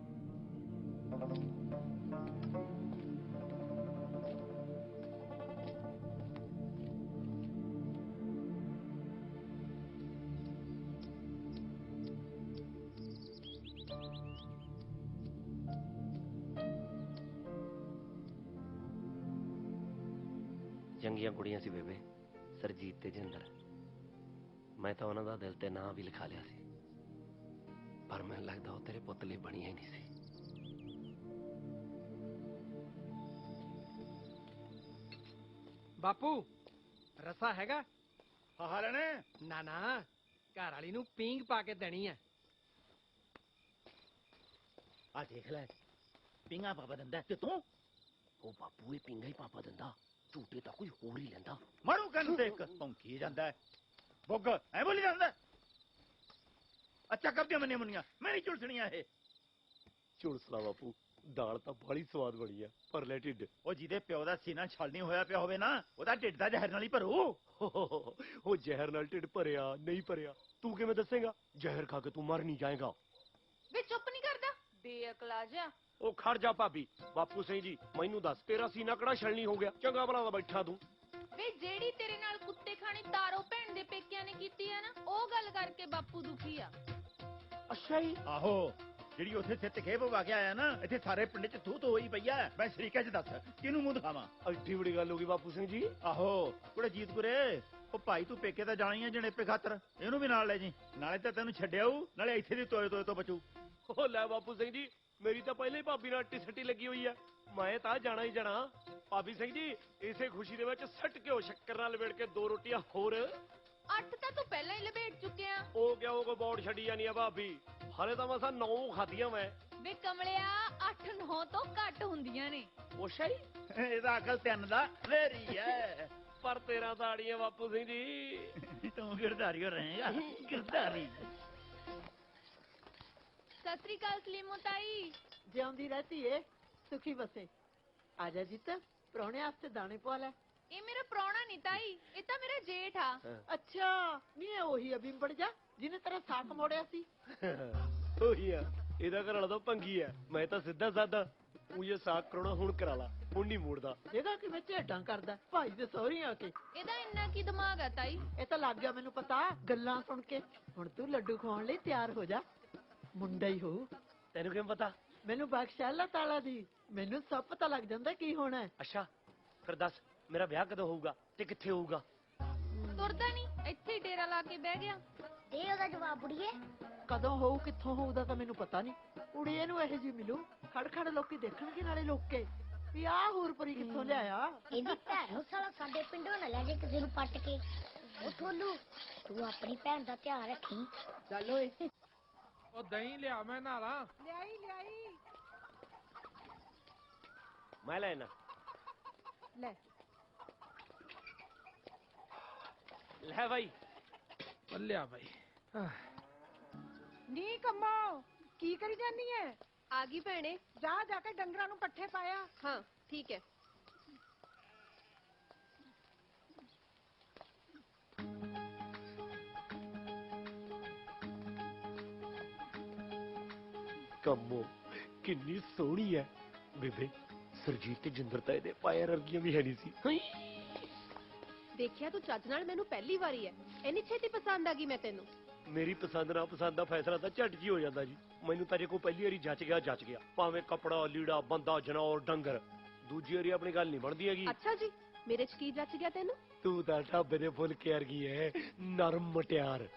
ਚੰਗੀਆਂ ਕੁੜੀਆਂ ਸੀ ਬੇਬੇ, ਸਰਜੀਤ ਤੇ ਜਿੰਦਰ। ਮੈਂ ਤਾਂ ਉਹਨਾਂ ਦਾ ਦਿਲ ਤੇ ਨਾਂ ਵੀ ਲਿਖਾ ਲਿਆ ਸੀ, ਪਰ ਮੈਨੂੰ ਲੱਗਦਾ ਉਹ ਤੇਰੇ ਪੁੱਤ ਲਈ ਬਣੀਆਂ ਹੀ ਨਹੀਂ ਸੀ। ਬਾਪੂ ਰਸਾ ਹੈਗਾ? ਹਾਂ ਲੈਣੇ ਨਾ ਨਾ, ਘਰ ਵਾਲੀ ਨੂੰ ਪੀਂਗ ਪਾ ਕੇ ਦੇਣੀ ਹੈ। ਆ ਦੇਖ ਲੈ, ਪਿੰਗਾ ਪਾਪਾ ਦਿੰਦਾ ਤੇ ਤੂੰ ਉਹ ਬਾਪੂ ਇਹ ਪਿੰਗਾ ਹੀ ਪਾਪਾ ਦਿੰਦਾ, ਝੂਟੇ ਤਾਂ ਕੋਈ ਹੋਰ ਹੀ ਲੈਂਦਾ। ਮਾਰੂ ਕੰਨ ਤੇ ਇੱਕ ਭੌਂਕੀ ਜਾਂਦਾ ਹੈ। ਬੁੱਗ ਐ ਬੋਲੀ ਜਾਂਦਾ। ਅੱਛਾ ਕਬਦੀਆਂ ਮੰਨੀਆਂ ਮੁੰਨੀਆਂ ਮੈਂ ਨਹੀਂ ਝੁਲਸਣੀਆਂ ਇਹ। ਝੁਲਸਲਾ ਬਾਪੂ, ਦਾਲ ਤਾਂ ਬੜੀ ਸਵਾਦ ਬਣੀ ਆ, ਪਰ ਲੈ ਢਿੱਡ। ਉਹ ਜਿਹਦੇ ਪਿਓ ਦਾ ਸੀਨਾ ਛਲਣੀ ਹੋਇਆ ਪਿਆ ਹੋਵੇ ਨਾ, ਉਹਦਾ ਢਿੱਡ ਦਾ ਜ਼ਹਿਰ ਨਾਲ ਹੀ ਭਰੂ। ਉਹ ਜ਼ਹਿਰ ਨਾਲ ਢਿੱਡ ਭਰਿਆ ਨਹੀਂ ਭਰਿਆ ਤੂੰ ਕਿਵੇਂ ਦੱਸੇਗਾ? ਜ਼ਹਿਰ ਖਾ ਕੇ ਤੂੰ ਮਰ ਨਹੀਂ ਜਾਏਗਾ। ਵੇ ਚੁੱਪ ਨਹੀਂ ਕਰਦਾ, ਬੇਅਕਲਾ ਜਾ। ਉਹ ਖੜ ਜਾ ਭਾਬੀ। ਬਾਪੂ ਸਿੰਘ ਜੀ ਮੈਨੂੰ ਦੱਸ, ਤੇਰਾ ਸੀਨਾ ਕਿਹੜਾ ਛਲਣੀ ਹੋ ਗਿਆ? ਚੰਗਾ ਭਲਾ ਦਾ ਬੈਠਾ ਤੂੰ। ਵੇ ਜਿਹੜੀ ਤੇਰੇ ਨਾਲ ਕੁੱਤੇ ਖਾਣੀ ਤਾਰੋ ਭੈਣ ਦੇ ਪੇਕਿਆਂ ਨੇ ਕੀਤੀ ਆ ਨਾ, ਉਹ ਗੱਲ ਕਰਕੇ ਬਾਪੂ ਦੁਖੀ ਆ। ਅੱਛਾ ਜੀ। ਆਹੋ, ਜਿਹੜੀ ਉੱਥੇ ਸਿੱਤ ਖੇਪ ਵਾ ਕੇ ਆਇਆ ਨਾ, ਇੱਥੇ ਸਾਰੇ ਪਿੰਡ 'ਚ ਤੂੰ ਤੋਂ ਹੋਈ ਪਈ ਐ। ਮੈਂ ਸ਼ਰੀਕੇ 'ਚ ਦੱਸ ਕਿਹਨੂੰ ਮੂੰਹ ਦਿਖਾਵਾਂ? ਐਡੀ ਬੜੀ ਗੱਲ ਹੋ ਗਈ ਬਾਪੂ ਸਿੰਘ ਜੀ। ਆਹੋ ਕੁੜੇ ਜੀਤ ਗੁਰੇ, ਉਹ ਭਾਈ ਤੂੰ ਪੇਕੇ ਤਾਂ ਜਾਣੀ ਆ ਜਣੇਪੇ ਖਾਤਰ, ਇਹਨੂੰ ਵੀ ਨਾਲ ਲੈ ਜੀ। ਨਾਲੇ ਤਾਂ ਤੈਨੂੰ ਛੱਡਿਆਊ, ਨਾਲੇ ਇੱਥੇ ਦੀ ਤੋਏ ਤੋਏ ਤੋਂ ਬਚੂ। ਉਹ ਲੈ ਬਾਪੂ ਸਿੰਘ ਜੀ, ਮੇਰੀ ਤਾਂ ਪਹਿਲਾਂ ਹੀ ਭਾਬੀ ਨਾਲ ਅੱਟੀ ਸੱਟੀ ਲੱਗੀ ਹੋਈ ਆ, ਮੈਂ ਤਾਂ ਜਾਣਾ ਹੀ ਜਾਣਾ। ਭਾਬੀ ਸਿੰਘ ਜੀ, ਇਸੇ ਖੁਸ਼ੀ ਦੇ ਵਿੱਚ ਸੱਟ ਘਿਓ ਸ਼ੱਕਰ ਨਾਲ ਲਵੇੜ ਕੇ 2 ਰੋਟੀਆਂ ਹੋਰ। 8 ਤਾਂ ਤੂੰ ਪਹਿਲਾਂ ਹੀ ਲਪੇਟ ਚੁੱਕਿਆ। ਉਹ ਕਿਉਂ ਕੋ ਬੋੜ ਛੱਡੀ ਜਾਨੀ ਆ ਭਾਬੀ? ਹਾਲੇ ਤਾਂ ਮਸਾਂ 9 ਖਾਧੀਆਂ ਮੈਂ। ਵੇ ਕਮਲਿਆ, 8-9 ਤੋਂ ਘੱਟ ਹੁੰਦੀਆਂ ਨੇ। ਉਹ ਸ਼ਾਈ ਇਹਦਾ ਅਕਲ 3 ਦਾ ਵੇਰੀ ਐ। ਪਰ ਤੇਰਾ ਤਾਂ ਆੜੀਆਂ ਬਾਪੂ ਸਿੰਘ ਜੀ। ਤੂੰ ਗਿਰਦਾਰੀ ਹੋ ਰਹੇਗਾ, ਗਿਰਦਾਰੀ। ਸਤਿ ਸ੍ਰੀ ਅਕਾਲ ਸਲੀਮੋ ਤਾਈ। ਜਿਉਂਦੀ ਰਹਤੀ ਏ, ਸੁਖੀ ਬਸੇ। ਆ ਜਾ ਜਿੱਤ, ਪ੍ਰਾਹੁਣੇ ਵਾਸਤੇ ਦਾਣੇ ਪਵਾ ਲੈ। ਇਹ ਮੇਰਾ ਪ੍ਰਾਹੁਣਾ ਨਹੀਂ ਤਾਈ, ਇਹ ਤਾਂ ਮੇਰਾ ਜੇਠ ਆ। ਅੱਛਾ, ਨਹੀਂ ਇਹ ਉਹੀ ਆ ਬਿੰਬੜ ਜਾ ਜਿਹਨੇ ਤੇਰਾ ਸਾਕ ਮੋੜਿਆ ਸੀ। ਉਹੀ ਆ, ਇਹਦਾ ਘਰ ਵਾਲਾ ਤਾਂ ਭੰਗੀ ਆ, ਮੈਂ ਤਾਂ ਸਿੱਧਾ ਸਾਦਾ। ਉਹ ਇਹ ਸਾਕ ਕਰਾਉਣਾ ਹੁਣ ਕਰਾ ਲਾ, ਹੁਣ ਨਹੀਂ ਮੋੜਦਾ। ਇਹਦਾ ਕਿਵੇਂ ਝੇਡਾਂ ਕਰਦਾ ਭਾਈ ਦੇ ਸਹੁਰੇ ਆ ਕੇ। ਇਹਦਾ ਇੰਨਾ ਕੀ ਦਿਮਾਗ ਆ ਤਾਈ? ਇਹ ਤਾਂ ਲੱਗ ਗਿਆ ਮੈਨੂੰ ਪਤਾ ਗੱਲਾਂ ਸੁਣ ਕੇ। ਹੁਣ ਤੂੰ ਲੱਡੂ ਖਵਾਉਣ ਲਈ ਤਿਆਰ ਹੋ ਜਾ, ਮੁੰਡਾ ਹੀ ਹੋਊ। ਤੈਨੂੰ ਕਿਵੇਂ ਪਤਾ? ਮੈਨੂੰ ਬਖਸ਼ਾਲਾ ਤਾਲਾ ਦੀ, ਮੈਨੂੰ ਸਭ ਪਤਾ ਲੱਗ ਜਾਂਦਾ ਕੀ ਹੋਣਾ ਹੈ। ਅੱਛਾ ਫਿਰ ਦੱਸ, ਮੇਰਾ ਵਿਆਹ ਕਦੋਂ ਹੋਊਗਾ ਤੇ ਕਿੱਥੇ ਹੋਊਗਾ? ਤੁਰਦਾ ਨਹੀਂ, ਇੱਥੇ ਹੀ ਡੇਰਾ ਲਾ ਕੇ ਬਹਿ ਗਿਆ। ਦੇ ਉਹਦਾ ਜਵਾਬ ਬੁੜੀਏ। ਕਦੋਂ ਹੋਊ ਕਿੱਥੋਂ ਹੋਊਦਾ ਤਾਂ ਮੈਨੂੰ ਪਤਾ ਨਹੀਂ। ਕੁੜੀ ਇਹਨੂੰ ਇਹੋ ਜਿਹੀ ਮਿਲੂ, ਖੜ ਖੜ ਲੋਕੀ ਦੇਖਣਗੇ, ਨਾਲੇ ਲੋਕੇ ਵੀ ਆਹ ਹੂਰਪਰੀ ਕਿੱਥੋਂ ਲਿਆਇਆ। ਇਹਦੀ ਭੈਣ ਨੂੰ ਸਾਲਾ ਸਾਡੇ ਪਿੰਡੋਂ ਨਾ ਲੈ ਜੇ ਕਿਸੇ ਨੂੰ ਪੱਟ ਕੇ। ਉਹ ਠੋਲੂ, ਤੂੰ ਆਪਣੀ ਭੈਣ ਦਾ ਧਿਆਨ ਰੱਖੀ। ਚੱਲ ਓਏ। ਉਹ ਦਹੀਂ ਲਿਆ, ਮੈਂ ਨਾਲਾ। ਲਿਆਈ ਮੈਂ ਲੈਣਾ। ਲੈ ਲੈ ਭਾਈ। ਲਿਆ ਬਾਈ। ਨੀ ਕੰਮੋ, ਕੀ ਕਰੀ ਜਾਨੀ ਐ? ਆ ਗਈ ਭੈਣੇ। ਜਾ ਜਾ ਕੇ ਡੰਗਰਾਂ ਨੂੰ ਪੱਠੇ ਪਾਇਆ। ਹਾਂ ਠੀਕ ਹੈ। ਕੰਮੋ ਕਿੰਨੀ ਸੋਹਣੀ ਐ ਬੇਬੇ। ਸਰਜੀਤ ਤੇ ਜਿੰਦਰ ਤਾਂ ਇਹਦੇ ਪਾਇਰ ਵਰਗੀਆਂ ਵੀ ਹੈ ਨਹੀਂ ਸੀ। ਦੇਖਿਆ ਤੂੰ ਚੱਜ ਨਾਲ ਮੈਨੂੰ ਪਹਿਲੀ ਵਾਰੀ ਹੈ, ਇੰਨੀ ਛੇਤੀ ਪਸੰਦ ਆ ਗਈ ਮੈਂ ਤੈਨੂੰ। ਮੇਰੀ ਪਸੰਦ ਨਾ ਪਸੰਦ ਦਾ ਫੈਸਲਾ ਤਾਂ ਝਟ ਜੀ ਹੋ ਜਾਂਦਾ ਜੀ। ਮੈਨੂੰ ਤਾਂ ਜੇ ਕੋਈ ਪਹਿਲੀ ਵਾਰੀ ਜੱਚ ਗਿਆ, ਭਾਵੇਂ ਕੱਪੜਾ ਲੀੜਾ ਬੰਦਾ ਜਨੌਰ ਡੰਗਰ। ਦੂਜੀ ਵਾਰੀ ਆਪਣੀ ਗੱਲ ਨਹੀਂ ਬਣਦੀ ਹੈਗੀ। ਅੱਛਾ ਜੀ, ਮੇਰੇ ਚ ਕੀ ਜੱਚ ਗਿਆ ਤੈਨੂੰ? ਤੂੰ ਤਾਂ ਢਾਬੇ ਦੇ ਫੁੱਲ ਕੇ ਵਰਗੀ ਐ, ਨਰਮ ਮਟਿਆਰ।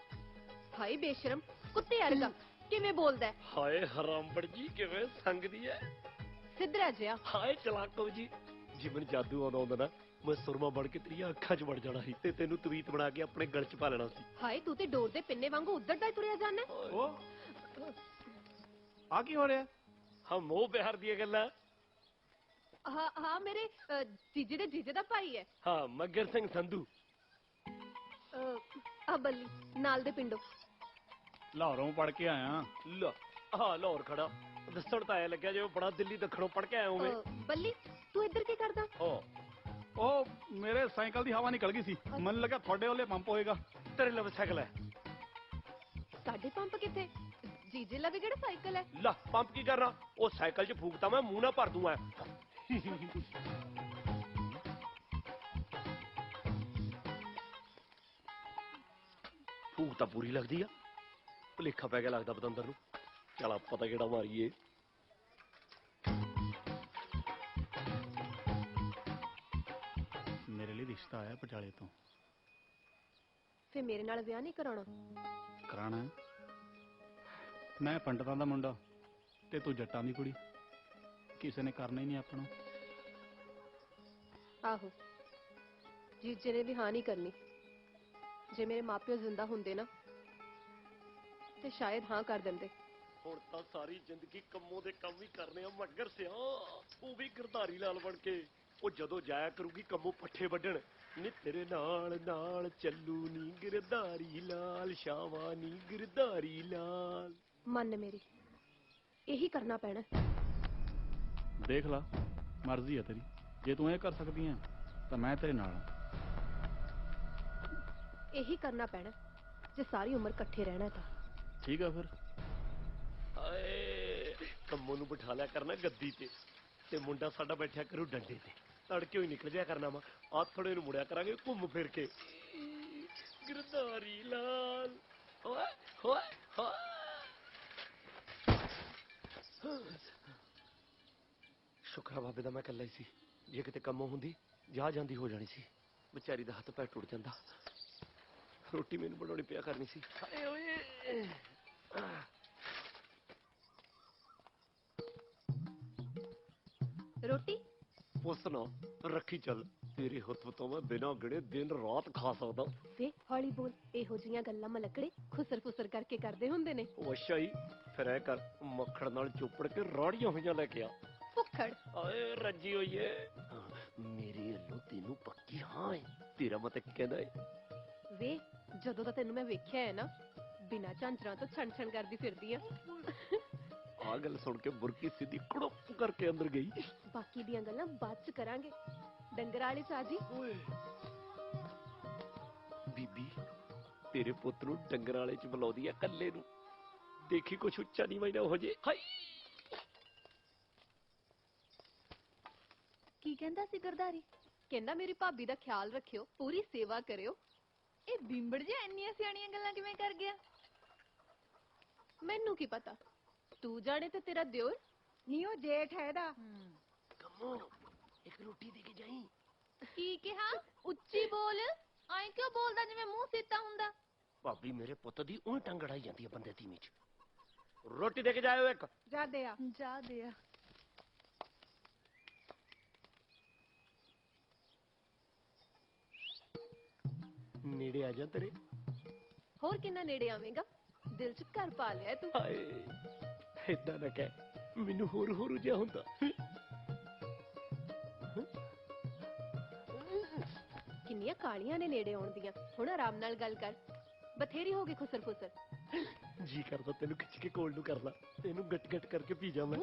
ਹਾਏ ਬੇਸ਼ਰਮ, ਕੁੱਤੇ ਵਰਗਾ ਕਿਵੇਂ ਬੋਲਦਾ ਹੈ? ਹਾਏ ਹਰਾਮਬੜ ਜੀ ਕਿਵੇਂ ਸੰਗਦੀ ਐ। ਸਿੱਧਰਾ ਜਿਹਾ। ਹਾਏ ਚਲਾਕੋ ਜੀ, ਜੇ ਮੈਨੂੰ ਜਾਦੂ ਆਉਂਦਾ ਹੁੰਦਾ ਨਾ, ਮੈਂ ਸੁਰਮਾ ਬਣ ਕੇ ਤੇਰੀਆਂ ਅੱਖਾਂ 'ਚ ਵੜ ਜਾਣਾ ਸੀ ਤੇ ਤੈਨੂੰ ਤਵੀਤ ਬਣਾ ਕੇ ਆਪਣੇ ਗਲ 'ਚ ਪਾ ਲੈਣਾ ਸੀ। ਹਾਏ ਤੂੰ ਤੇ ਡੋਰ ਦੇ ਪਿੰਨੇ ਵਾਂਗੂ ਉੱਧੜਦਾ ਹੀ ਤੁਰਿਆ ਜਾਂਦਾ। ਉਹ ਆ ਕੀ ਹੋ ਰਿਹਾ? ਹਾਂ ਮੋਹ ਪਿਆਰ ਦੀਆਂ ਗੱਲਾਂ। ਹਾਂ ਹਾਂ, ਮੇਰੇ ਜੀਜੇ ਦੇ ਜੀਜੇ ਦਾ ਭਾਈ ਹੈ। ਹਾਂ ਮੱਗਰ ਸਿੰਘ ਸੰਧੂ। ਆ ਬੱਲੀ ਨਾਲ ਦੇ ਪਿੰਡੋਂ। ਲਾਹੌਰੋਂ ਪੜ ਕੇ ਆਇਆ। ਲਾ ਹਾਂ ਲਾਹੌਰ ਖੜਾ ਦੱਸਣ ਤਾਂ ਐ ਲੱਗਿਆ ਜਿਵੇਂ ਬੜਾ ਦਿੱਲੀ ਦੱਖਣੋਂ ਪੜ ਕੇ ਆਇਆ ਹੋਵੇ। ਬੱਲੀ ਤੂੰ ਇੱਧਰ ਕੀ ਕਰਦਾ? ਉਹ ਮੇਰੇ ਸਾਈਕਲ ਦੀ ਹਵਾ ਨਿਕਲ ਗਈ ਸੀ, ਮੈਨੂੰ ਲੱਗਾ ਤੁਹਾਡੇ ਵਾਲੇ ਪੰਪ ਹੋਏਗਾ। ਤੇਰੇ ਲਵੇ ਸਾਈਕਲ ਹੈ? ਸਾਡੇ ਪੰਪ ਕਿੱਥੇ? ਜੀਜੇ ਲਾ ਵੀ ਕਿਹੜਾ ਸਾਈਕਲ ਹੈ? ਲਾ ਪੰਪ ਕੀ ਕਰਨਾ, ਉਹ ਸਾਈਕਲ 'ਚ ਫੂਕਤਾ ਮੈਂ ਮੂੰਹ ਨਾ ਭਰ ਦੂੰਗਾ। ਫੂਕ ਤਾਂ ਪੂਰੀ ਲੱਗਦੀ ਆ, ਭੁਲੇਖਾ ਪੈ ਗਿਆ ਲੱਗਦਾ ਪਤੰਦਰ ਨੂੰ। ਚਲ ਆਪਾਂ ਤਾਂ ਕਿਹੜਾ ਮਾਰੀਏ। ਮੇਰੇ ਲਈ ਰਿਸ਼ਤਾ ਆਇਆ ਪਟਿਆਲੇ ਤੋਂ। ਫੇ ਮੇਰੇ ਨਾਲ ਵਿਆਹ ਨਹੀਂ ਕਰਾਉਣਾ? ਕਰਾਣਾ। ਮੈਂ ਪੰਡਤਾਂ ਦਾ ਮੁੰਡਾ ਤੇ ਤੂੰ ਜੱਟਾਂ ਦੀ ਕੁੜੀ, ਕਿਸੇ ਨੇ ਕਰਨਾ ਹੀ ਨਹੀਂ ਆਪਣਾ। ਆਹੋ ਜੀਜੇ ਨੇ ਵੀ ਹਾਂ ਨਹੀਂ ਕਰਨੀ। ਜੇ ਮੇਰੇ ਮਾਪਿਓ ਜ਼ਿੰਦਾ ਹੁੰਦੇ ਨਾ ਤੇ ਸ਼ਾਇਦ ਹਾਂ ਕਰ ਦਿੰਦੇ। ਹੁਣ ਤਾਂ ਸਾਰੀ ਜ਼ਿੰਦਗੀ ਕੰਮੋਂ ਦੇ ਕੰਮ ਹੀ ਕਰਨੇ ਆ ਮੱਗਰ ਸਿਆ, ਉਹ ਵੀ ਗਿਰਧਾਰੀ ਲਾਲ ਬਣ ਕੇ। ਉਹ ਜਦੋਂ ਜਾਇਆ ਕਰੂਗੀ ਕੰਮੋਂ ਪੱਠੇ ਵੱਢਣ, ਨੀ ਤੇਰੇ ਨਾਲ ਨਾਲ ਚੱਲੂ ਨੀ ਗਿਰਧਾਰੀ ਲਾਲ, ਸ਼ਾਵਾ ਨੀ ਗਿਰਧਾਰੀ ਲਾਲ। ਮੰਨ ਮੇਰੀ, ਇਹੀ ਕਰਨਾ ਪੈਣਾ। ਦੇਖ ਲਾ, ਮਰਜ਼ੀ ਹੈ ਤੇਰੀ। ਜੇ ਤੂੰ ਇਹ ਕਰ ਸਕਦੀ ਹੈ ਤਾਂ ਮੈਂ ਤੇਰੇ ਨਾਲ ਹਾਂ। ਇਹੀ ਕਰਨਾ ਪੈਣਾ ਜੇ ਸਾਰੀ ਉਮਰ ਇਕੱਠੇ ਰਹਿਣਾ ਤਾਂ। ਠੀਕ ਆ ਫਿਰ। ਆਏ ਕੰਮੋਂ ਨੂੰ ਬਿਠਾ ਲਿਆ ਕਰਨਾ ਗੱਦੀ ਤੇ ਮੁੰਡਾ ਸਾਡਾ ਬੈਠਿਆ ਕਰੂ ਡੰਡੇ ਤੇ। ਤੜਕੇ ਹੀ ਨਿਕਲ ਜਾਇਆ ਕਰਨਾ ਵਾ, ਆਥੜੇ ਨੂੰ ਮੁੜਿਆ ਕਰਾਂਗੇ ਘੁੰਮ ਫਿਰ ਕੇ। ਗਿਰਧਾਰੀ ਲਾਲ ਓਏ ਹੋਏ ਹੋਏ। ਸ਼ੁਕਰ ਆ ਬਾਬੇ ਦਾ ਮੈਂ ਇਕੱਲਾ ਹੀ ਸੀ। ਜੇ ਕਿਤੇ ਕੰਮੋਂ ਹੁੰਦੀ ਜਾ ਜਾਂਦੀ ਹੋ ਜਾਣੀ ਸੀ। ਵਿਚਾਰੀ ਦਾ ਹੱਥ ਪੈਰ ਟੁੱਟ ਜਾਂਦਾ। ਰੋਟੀ ਮੈਨੂੰ ਬਣਾਉਣੀ ਪਿਆ ਕਰਨੀ ਸੀ। ਹਾਏ ਓਏ ਰੋਟੀ ਉਸ ਨਾ ਰੱਖੀ ਚੱਲ, ਤੇਰੇ ਹੱਥ ਤੋਂ ਮੈਂ ਬਿਨਾਂ ਗੜੇ ਦਿਨ ਰਾਤ ਖਾ ਸਕਦਾ। ਵੇ ਹੌਲੀ ਬੋਲ, ਇਹੋ ਜੀਆਂ ਗੱਲਾਂ ਮਲਕੜੇ ਖੁਸਰ ਫੁਸਰ ਕਰਕੇ ਕਰਦੇ ਹੁੰਦੇ ਨੇ। ਉਹ ਅੱਛਾ ਹੀ, ਫਿਰ ਐ ਕਰ ਮੱਖਣ ਨਾਲ ਚੋਪੜ ਕੇ ਰਾੜੀਆਂ ਹੋਈਆਂ ਲੈ ਕੇ ਆ। ਭੁੱਖੜ ਆਏ ਰੱਜੀ ਹੋਈ ਏ ਮੇਰੇ ਵੱਲੋਂ ਤੈਨੂੰ ਪੱਕੀ ਹਾਂ ਏ। ਤੇਰਾ ਮਤ ਕਹਿੰਦਾ ਏ। ਵੇ ਜਦੋਂ ਦਾ ਤੈਨੂੰ ਮੈਂ ਵੇਖਿਆ ਹੈ ਨਾ, ਬਿਨਾਂ ਝਾਂਜਰਾਂ ਤੋਂ ਛਣ ਛਣ ਕਰਦੀ ਫਿਰਦੀ ਆ। ਆ ਗੱਲ ਸੁਣ ਕੇ ਬੁਰਕੀ ਸਿੱਧੀ ਕੜੁੱਪ ਕਰਕੇ ਅੰਦਰ ਗਈ। ਬਾਕੀ ਦੀਆਂ ਗੱਲਾਂ ਬਾਅਦ ਚ ਕਰਾਂਗੇ। ਡੰਗਰਾਂ ਵਾਲੀ ਸਾਜੀ ਓਏ ਬੀਬੀ, ਤੇਰੇ ਪੁੱਤ ਨੂੰ ਡੰਗਰਾਂ ਵਾਲੇ ਚ ਬੁਲਾਉਂਦੀ ਆ ਕੱਲੇ ਨੂੰ। ਦੇਖੀ ਕੁਛ ਉੱਚਾ ਨੀਵਾਂ ਨਾ ਹੋ ਜੇ। ਹਾਏ ਕੀ ਕਹਿੰਦਾ ਸੀ ਗਰਦਾਰੀ? ਕਹਿੰਦਾ ਮੇਰੀ ਭਾਬੀ ਦਾ ਖਿਆਲ ਰੱਖਿਓ, ਪੂਰੀ ਸੇਵਾ ਕਰਿਓ। ਇਹ ਬਿੰਬੜ ਜਿਹਾ ਇੰਨੀਆਂ ਸਿਆਣੀਆਂ ਗੱਲਾਂ ਕਿਵੇਂ ਕਰ ਗਿਆ? ਮੈਨੂੰ ਕੀ ਪਤਾ, ਤੂੰ ਜਾਣੇ ਤੇ ਤੇਰਾ ਦਿਓਰ। ਨਹੀਂ ਉਹ ਜੇਠ ਹੈ ਇਹਦਾ। ਕੰਮੋ ਇੱਕ ਰੋਟੀ ਦੇ ਕੇ ਜਾਈ। ਕੀ ਕਿਹਾ? ਉੱਚੀ ਬੋਲ। ਐਂ ਕਿਉਂ ਬੋਲਦਾ ਜਿਵੇਂ ਮੂੰਹ ਸੀਤਾ ਹੁੰਦਾ? ਭਾਬੀ ਮੇਰੇ ਪੁੱਤ ਦੀ ਉਹ ਟੰਗ ਅੜਾਈ ਜਾਂਦੀ ਹੈ ਬੰਦੇ ਦੀ ਵਿੱਚ। ਰੋਟੀ ਦੇ ਕੇ ਜਾਇਓ ਇੱਕ। ਜਾ ਦੇ ਆ, ਜਾ ਦੇ ਆ। ਨੇੜੇ ਆ ਜਾ ਤੇਰੇ। ਹੋਰ ਕਿੰਨਾ ਨੇੜੇ ਆਵੇਂਗਾ, ਦਿਲ ਚ ਘਰ ਪਾ ਲਿਆ ਤੂੰ। ਹਾਏ ਏਦਾਂ ਨਾ ਕਹਿ, ਮੈਨੂੰ ਹੋਰ ਹੋਰ ਜਿਹਾ ਹੁੰਦਾ। ਕਿੰਨੀਆਂ ਕਾਲੀਆਂ ਨੇ ਨੇੜੇ ਆਉਣ ਦੀਆਂ। ਹੁਣ ਆਰਾਮ ਨਾਲ ਗੱਲ ਕਰ, ਬਥੇਰੀ ਹੋ ਗਈ ਖੁਸਰ ਫੁਸਰ। ਜੀ ਕਰਦਾ ਤੈਨੂੰ ਖਿੱਚ ਕੇ ਕੋਲ ਨੂੰ ਕਰ ਲਾ, ਤੈਨੂੰ ਗੱਟ ਗੱਟ ਕਰਕੇ ਪੀ ਜਾ ਮੈਂ।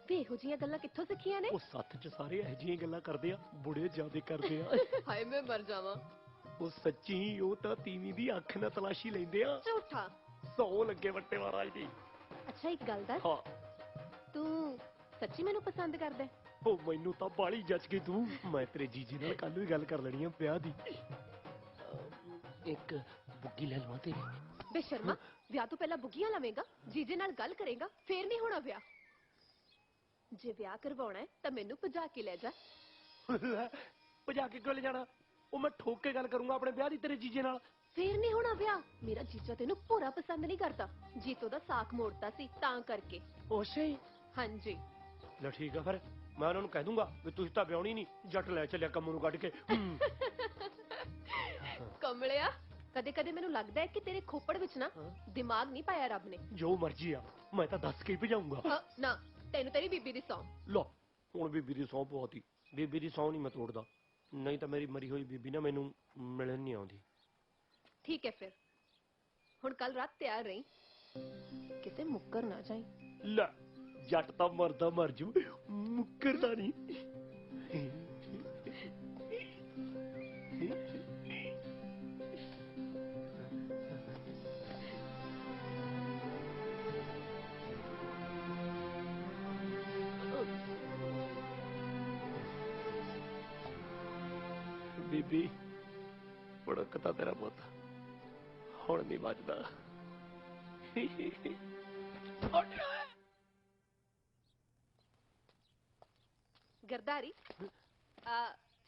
ਵੇ ਇਹੋ ਜੀਆਂ ਗੱਲਾਂ ਕਿੱਥੋਂ ਸਿੱਖੀਆਂ ਨੇ? ਉਹ ਸੱਥ ਚ ਸਾਰੇ ਇਹੋ ਜਿਹੀਆਂ ਗੱਲਾਂ ਕਰਦੇ ਆ, ਬੁੜੇ ਜਿਆਦੇ ਕਰਦੇ ਆ। ਹਾਏ ਮੈਂ ਮਰ ਜਾਵਾਂ। ਉਹ ਸੱਚੀ, ਉਹ ਤਾਂ ਤੀਵੀਂ ਦੀ ਅੱਖ ਨਾਲ ਤਲਾਸ਼ੀ ਲੈਂਦੇ ਆ। ਝੂਠਾ। ਸੌ ਲੱਗੇ ਵੱਟੇ ਮਹਾਰਾਜ ਦੀ। ਅੱਛਾ ਇੱਕ ਗੱਲ ਦੱਸ, ਹਾਂ ਤੂੰ ਸੱਚੀ ਮੈਨੂੰ ਪਸੰਦ ਕਰਦਾ? ਉਹ ਮੈਨੂੰ ਤਾਂ ਬਾਲੀ ਜੱਜ ਗਈ ਤੂੰ। ਮੈਂ ਤੇਰੇ ਜੀਜੇ ਨਾਲ ਕੱਲ ਵੀ ਗੱਲ ਕਰ ਲੈਣੀ ਆ ਵਿਆਹ ਦੀ। ਇੱਕ ਬੁੱਗੀ ਲੈ ਲਵਾਂ ਤੇਰੀ? ਬੇਸ਼ਰਮਾ, ਵਿਆਹ ਤੋਂ ਪਹਿਲਾਂ ਬੁੱਗੀਆਂ ਲਵੇਂਗਾ? ਜੀਜੇ ਨਾਲ ਗੱਲ ਕਰੇਗਾ ਫੇਰ ਨਹੀਂ ਹੋਣਾ ਵਿਆਹ। ਜੇ ਵਿਆਹ ਕਰਵਾਉਣਾ ਹੈ ਤਾਂ ਮੈਨੂੰ ਭਜਾ ਕੇ ਲੈ ਜਾ। ਭਜਾ ਕੇ ਕਿਉਂ ਲੈ ਜਾਣਾ? ਉਹ ਮੈਂ ਠੋਕ ਕੇ ਗੱਲ ਕਰੂੰਗਾ ਆਪਣੇ ਵਿਆਹ ਦੀ ਤੇਰੇ ਜੀਜੇ ਨਾਲ। ਫੇਰ ਨਹੀਂ ਹੋਣਾ ਵਿਆਹ। ਮੇਰਾ ਜੀਜਾ ਤੈਨੂੰ ਪੂਰਾ ਪਸੰਦ ਨਹੀਂ ਕਰਦਾ। ਜੀਤੋ ਦਾ ਸਾਕ ਮੋੜਤਾ ਸੀ ਤਾਂ ਕਰਕੇ। ਉਹ ਸਹੀ। ਹਾਂਜੀ ਲੈ ਠੀਕ ਆ, ਫਿਰ ਮੈਂ ਉਹਨਾਂ ਨੂੰ ਕਹਿ ਦੂੰਗਾ ਵੀ ਤੁਸੀਂ ਤਾਂ ਵਿਆਹਣੀ ਨਹੀਂ, ਜੱਟ ਲੈ ਚੱਲਿਆ ਕੰਮ ਨੂੰ ਕੱਢ ਕੇ। ਕਮਲਿਆ, ਕਦੇ ਕਦੇ ਮੈਨੂੰ ਲੱਗਦਾ ਹੈ ਕਿ ਤੇਰੇ ਖੋਪੜ ਵਿੱਚ ਨਾ ਦਿਮਾਗ ਨਹੀਂ ਪਾਇਆ ਰੱਬ ਨੇ। ਜੋ ਮਰਜੀ ਆ, ਮੈਂ ਤਾਂ ਦੱਸ ਕੇ ਹੀ ਭਜਾਊਂਗਾ। ਨਾ, ਤੈਨੂੰ ਤੇਰੀ ਬੀਬੀ ਦੀ ਸੌਂ। ਲੋ ਹੁਣ ਬੀਬੀ ਦੀ ਸਹੁੰ ਪਵਾਤੀ। ਬੀਬੀ ਦੀ ਸਹੁੰ ਨਹੀਂ ਮੈਂ ਤੋੜਦਾ, ਨਹੀਂ ਤਾਂ ਮੇਰੀ ਮਰੀ ਹੋਈ ਬੀਬੀ ਨਾ ਮੈਨੂੰ ਮਿਲਣ ਨਹੀਂ ਆਉਂਦੀ। ਠੀਕ ਹੈ ਫਿਰ, ਹੁਣ ਕੱਲ ਰਾਤ ਤਿਆਰ ਰਹੀਂ, ਕਿਤੇ ਮੁੱਕਰ ਨਾ ਜਾਈ। ਲੈ ਜੱਟ ਤਾਂ ਮਰਦਾ ਮਰ ਜੂ, ਮੁੱਕਰਦਾ ਨਹੀਂ। ਬੀਬੀ ਭੜਕਦਾ ਤੇਰਾ ਪੁੱਤ, ਹੁਣ ਨਹੀਂ ਬਚਦਾ। ਗਰਦਾਰੀ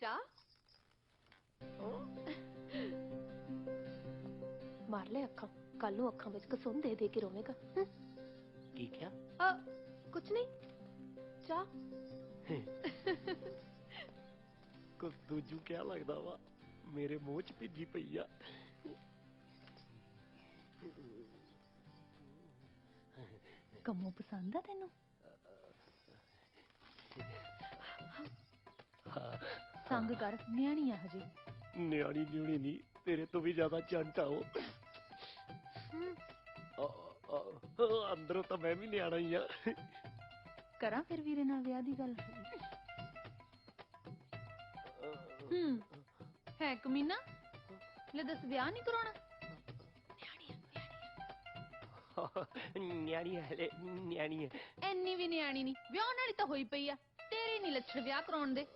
ਚਾਹ ਮਾਰ ਲੈ ਅੱਖਾਂ, ਕੱਲ ਨੂੰ ਅੱਖਾਂ ਵਿੱਚ ਕਸੁੰਨ ਦੇ ਦੇ ਕੇ ਰੋਵੇਗਾ। ਕੀ ਕਿਹਾ? ਕੁਛ ਨਹੀਂ, ਚਾਹ। ਕੁਝ ਦੂਜੂ ਕਿਆ ਲੱਗਦਾ ਵਾ, ਮੇਰੇ ਮੂੰਹ 'ਚ ਭਿੱਜੀ ਪਈ ਆ। ਕੰਮੋਂ ਪਸੰਦ ਆ ਤੈਨੂੰ? ਸੰਗ ਕਰ, ਨਿਆਣੀ ਆ ਹਜੇ। ਨਿਆਣੀ ਨਿਉਣੀ ਨਹੀਂ, ਤੇਰੇ ਤੋਂ ਵੀ ਜ਼ਿਆਦਾ ਚੰਟ ਆ ਉਹ। ਅੰਦਰੋਂ ਤਾਂ ਮੈਂ ਵੀ ਨਿਆਣਾ ਹੀ ਆ। ਕਰਾਂ ਫਿਰ ਵੀਰੇ ਨਾਲ ਵਿਆਹ ਦੀ ਗੱਲ? ਹੈ ਕਮੀਨਾ, ਲੈ ਦੱਸ ਵਿਆਹ ਨਹੀਂ ਕਰਾਉਣਾ? ਨਿਆਣੀ ਹੈ, ਨਿਆਣੀ ਹੈ। ਐਨੀ ਵੀ ਨਿਆਣੀ ਨਹੀਂ, ਵਿਆਹ ਵਾਲੀ ਤਾਂ ਹੋਈ ਪਈ ਆ। ਤੇਰੇ ਨਹੀਂ ਲੱਛਣ ਵਿਆਹ ਕਰਾਉਣ ਦੇ।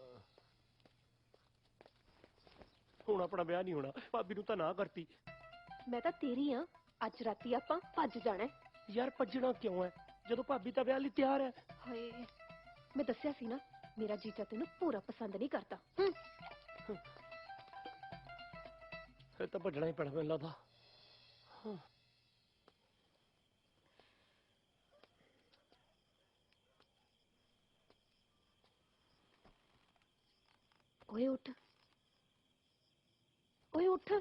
ਹੁਣ ਆਪਣਾ ਵਿਆਹ ਨਹੀਂ ਹੋਣਾ, ਭਾਬੀ ਨੂੰ ਤਾਂ ਨਾ ਕਰਤੀ। ਮੈਂ ਤਾਂ ਤੇਰੀ ਆ। ਅੱਜ ਰਾਤੀ ਆਪਾਂ ਭੱਜ ਜਾਣਾ। ਯਾਰ ਭੱਜਣਾ ਕਿਉਂ ਹੈ ਜਦੋਂ ਭਾਬੀ ਤਾਂ ਵਿਆਹ ਲਈ ਤਿਆਰ ਹੈ? ਹਾਏ, ਮੈਂ ਦੱਸਿਆ ਸੀ ਨਾ, ਮੇਰਾ ਜੀਜਾ ਤੈਨੂੰ ਪੂਰਾ ਪਸੰਦ ਨਹੀਂ ਕਰਦਾ। ਫਿਰ ਤਾਂ ਭੱਜਣਾ ਹੀ ਪੈਣਾ ਮੈਨੂੰ ਲੱਗਦਾ। ਓਏ ਉੱਠ, ਓਏ ਉੱਠ।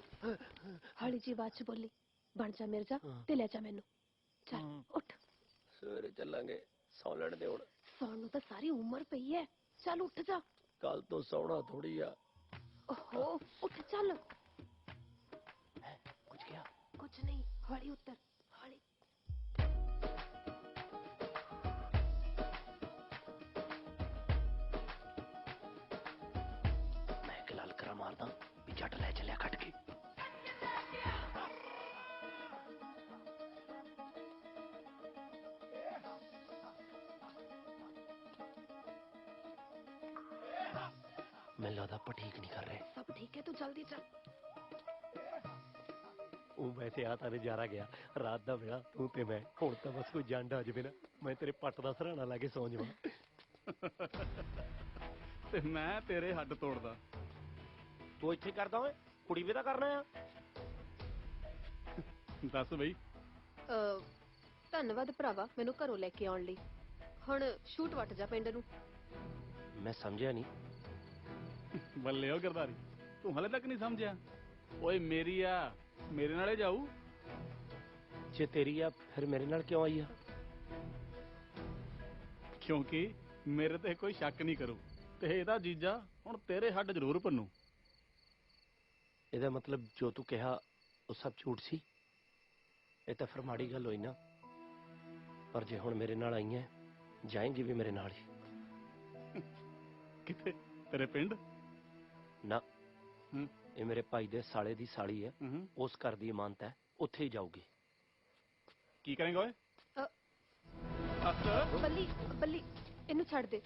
ਹਾਲੀ ਜੀ ਆਵਾਜ਼ 'ਚ ਬੋਲੀ, ਬਣ ਜਾ ਮਿਰਜ਼ਾ ਤੇ ਲੈ ਜਾ ਮੈਨੂੰ। ਚੱਲ ਉੱਠ। ਸਵੇਰੇ ਚੱਲਾਂਗੇ, ਸੌ ਲੈਣ ਦੇ ਹੁਣ। ਸੌਣ ਨੂੰ ਤਾਂ ਸਾਰੀ ਉਮਰ ਪਈ ਐ। ਚੱਲ ਉੱਠ ਜਾ। ਕੱਲ ਤੋਂ ਸੌਣਾ ਥੋੜੀ ਆ। ਓਹੋ ਉੱਠ ਚੱਲ। ਕੁਝ ਗਿਆ? ਕੁਝ ਨਹੀਂ, ਹੌਲੀ ਉੱਤਰ, ਹੌਲੀ। ਮੈਂ ਇੱਕ ਲਲਕਰਾ ਮਾਰਦਾ ਵੀ ਜੱਟ ਲੈ ਚੱਲਿਆ ਕੱਢ ਕੇ। ਮੈਨੂੰ ਲੱਗਦਾ ਆਪਾਂ ਠੀਕ ਨਹੀਂ ਕਰ ਰਹੇ। ਸਭ ਠੀਕ ਹੈ, ਤੂੰ ਜਲਦੀ ਚੱਲ। ਉਹ ਵੈਸੇ ਆ ਤਾਂ ਨਜ਼ਾਰਾ ਗਿਆ, ਰਾਤ ਦਾ ਵੇਲਾ ਤੂੰ ਤੇ ਮੈਂ। ਹੁਣ ਤਾਂ ਬਸ ਕੋਈ ਜੰਡ ਆ ਜਾਵੇ ਨਾ, ਮੈਂ ਤੇਰੇ ਪੱਟ ਦਾ ਸਰਾਣਾ ਲਾ ਕੇ ਸੌਂ ਜਾਵਾਂ। ਤੇ ਮੈਂ ਤੇਰੇ ਹੱਡ ਤੋੜਦਾ। ਤੂੰ ਇੱਥੇ ਕਰਦਾ ਓਏ, ਕੁੜੀ ਵੀ ਤਾਂ ਕਰਨਾ ਆ। ਦੱਸ ਬਈ। ਧੰਨਵਾਦ ਭਰਾਵਾ ਮੈਨੂੰ ਘਰੋਂ ਲੈ ਕੇ ਆਉਣ ਲਈ। ਹੁਣ ਸ਼ੂਟ ਵੱਟ ਜਾ ਪਿੰਡ ਨੂੰ। ਮੈਂ ਸਮਝਿਆ ਨਹੀਂ। ਬੱਲੇ ਓ ਗਰਦਾਰੀ, ਤੂੰ ਹਲੇ ਤੱਕ ਨਹੀਂ ਸਮਝਿਆ? ਓਏ ਮੇਰੀ ਆ, ਮੇਰੇ ਨਾਲੇ ਜਾਊ। ਜੇ ਤੇਰੀ ਆ ਫਿਰ ਮੇਰੇ ਨਾਲ ਕਿਉਂ ਆਈ ਆ? ਕਿਉਂਕਿ ਮੇਰੇ ਤੇ ਕੋਈ ਸ਼ੱਕ ਨਹੀਂ ਕਰੂ ਤੇ ਇਹਦਾ ਜੀਜਾ ਹੁਣ ਤੇਰੇ ਹੱਡ ਜ਼ਰੂਰ ਭੰਨੂ। ਇਹਦਾ ਮਤਲਬ ਜੋ ਤੂੰ ਕਿਹਾ ਉਹ ਸਭ ਝੂਠ ਸੀ? ਇਹ ਤਾਂ ਫਿਰ ਮਾੜੀ ਗੱਲ ਹੋਈ ਨਾ। ਪਰ ਜੇ ਹੁਣ ਮੇਰੇ ਨਾਲ ਆਈ ਹੈ, ਜਾਏਂਗੀ ਵੀ ਮੇਰੇ ਨਾਲ ਹੀ। ਕਿੱਥੇ? ਤੇਰੇ ਪਿੰਡ? ਨਾ, ਇਹ ਮੇਰੇ ਭਾਈ ਦੇ ਸਾਲੇ ਦੀ ਸਾਲੀ ਹੈ, ਉਸ ਘਰ ਦੀ ਇਮਾਨਤ ਹੈ, ਉੱਥੇ ਹੀ ਜਾਊਗੀ। ਕੀ ਕਰੇਂਗਾ ਓਏ? ਬੱਲੀ ਬੱਲੀ ਇਹਨੂੰ ਛੱਡ ਦੇ।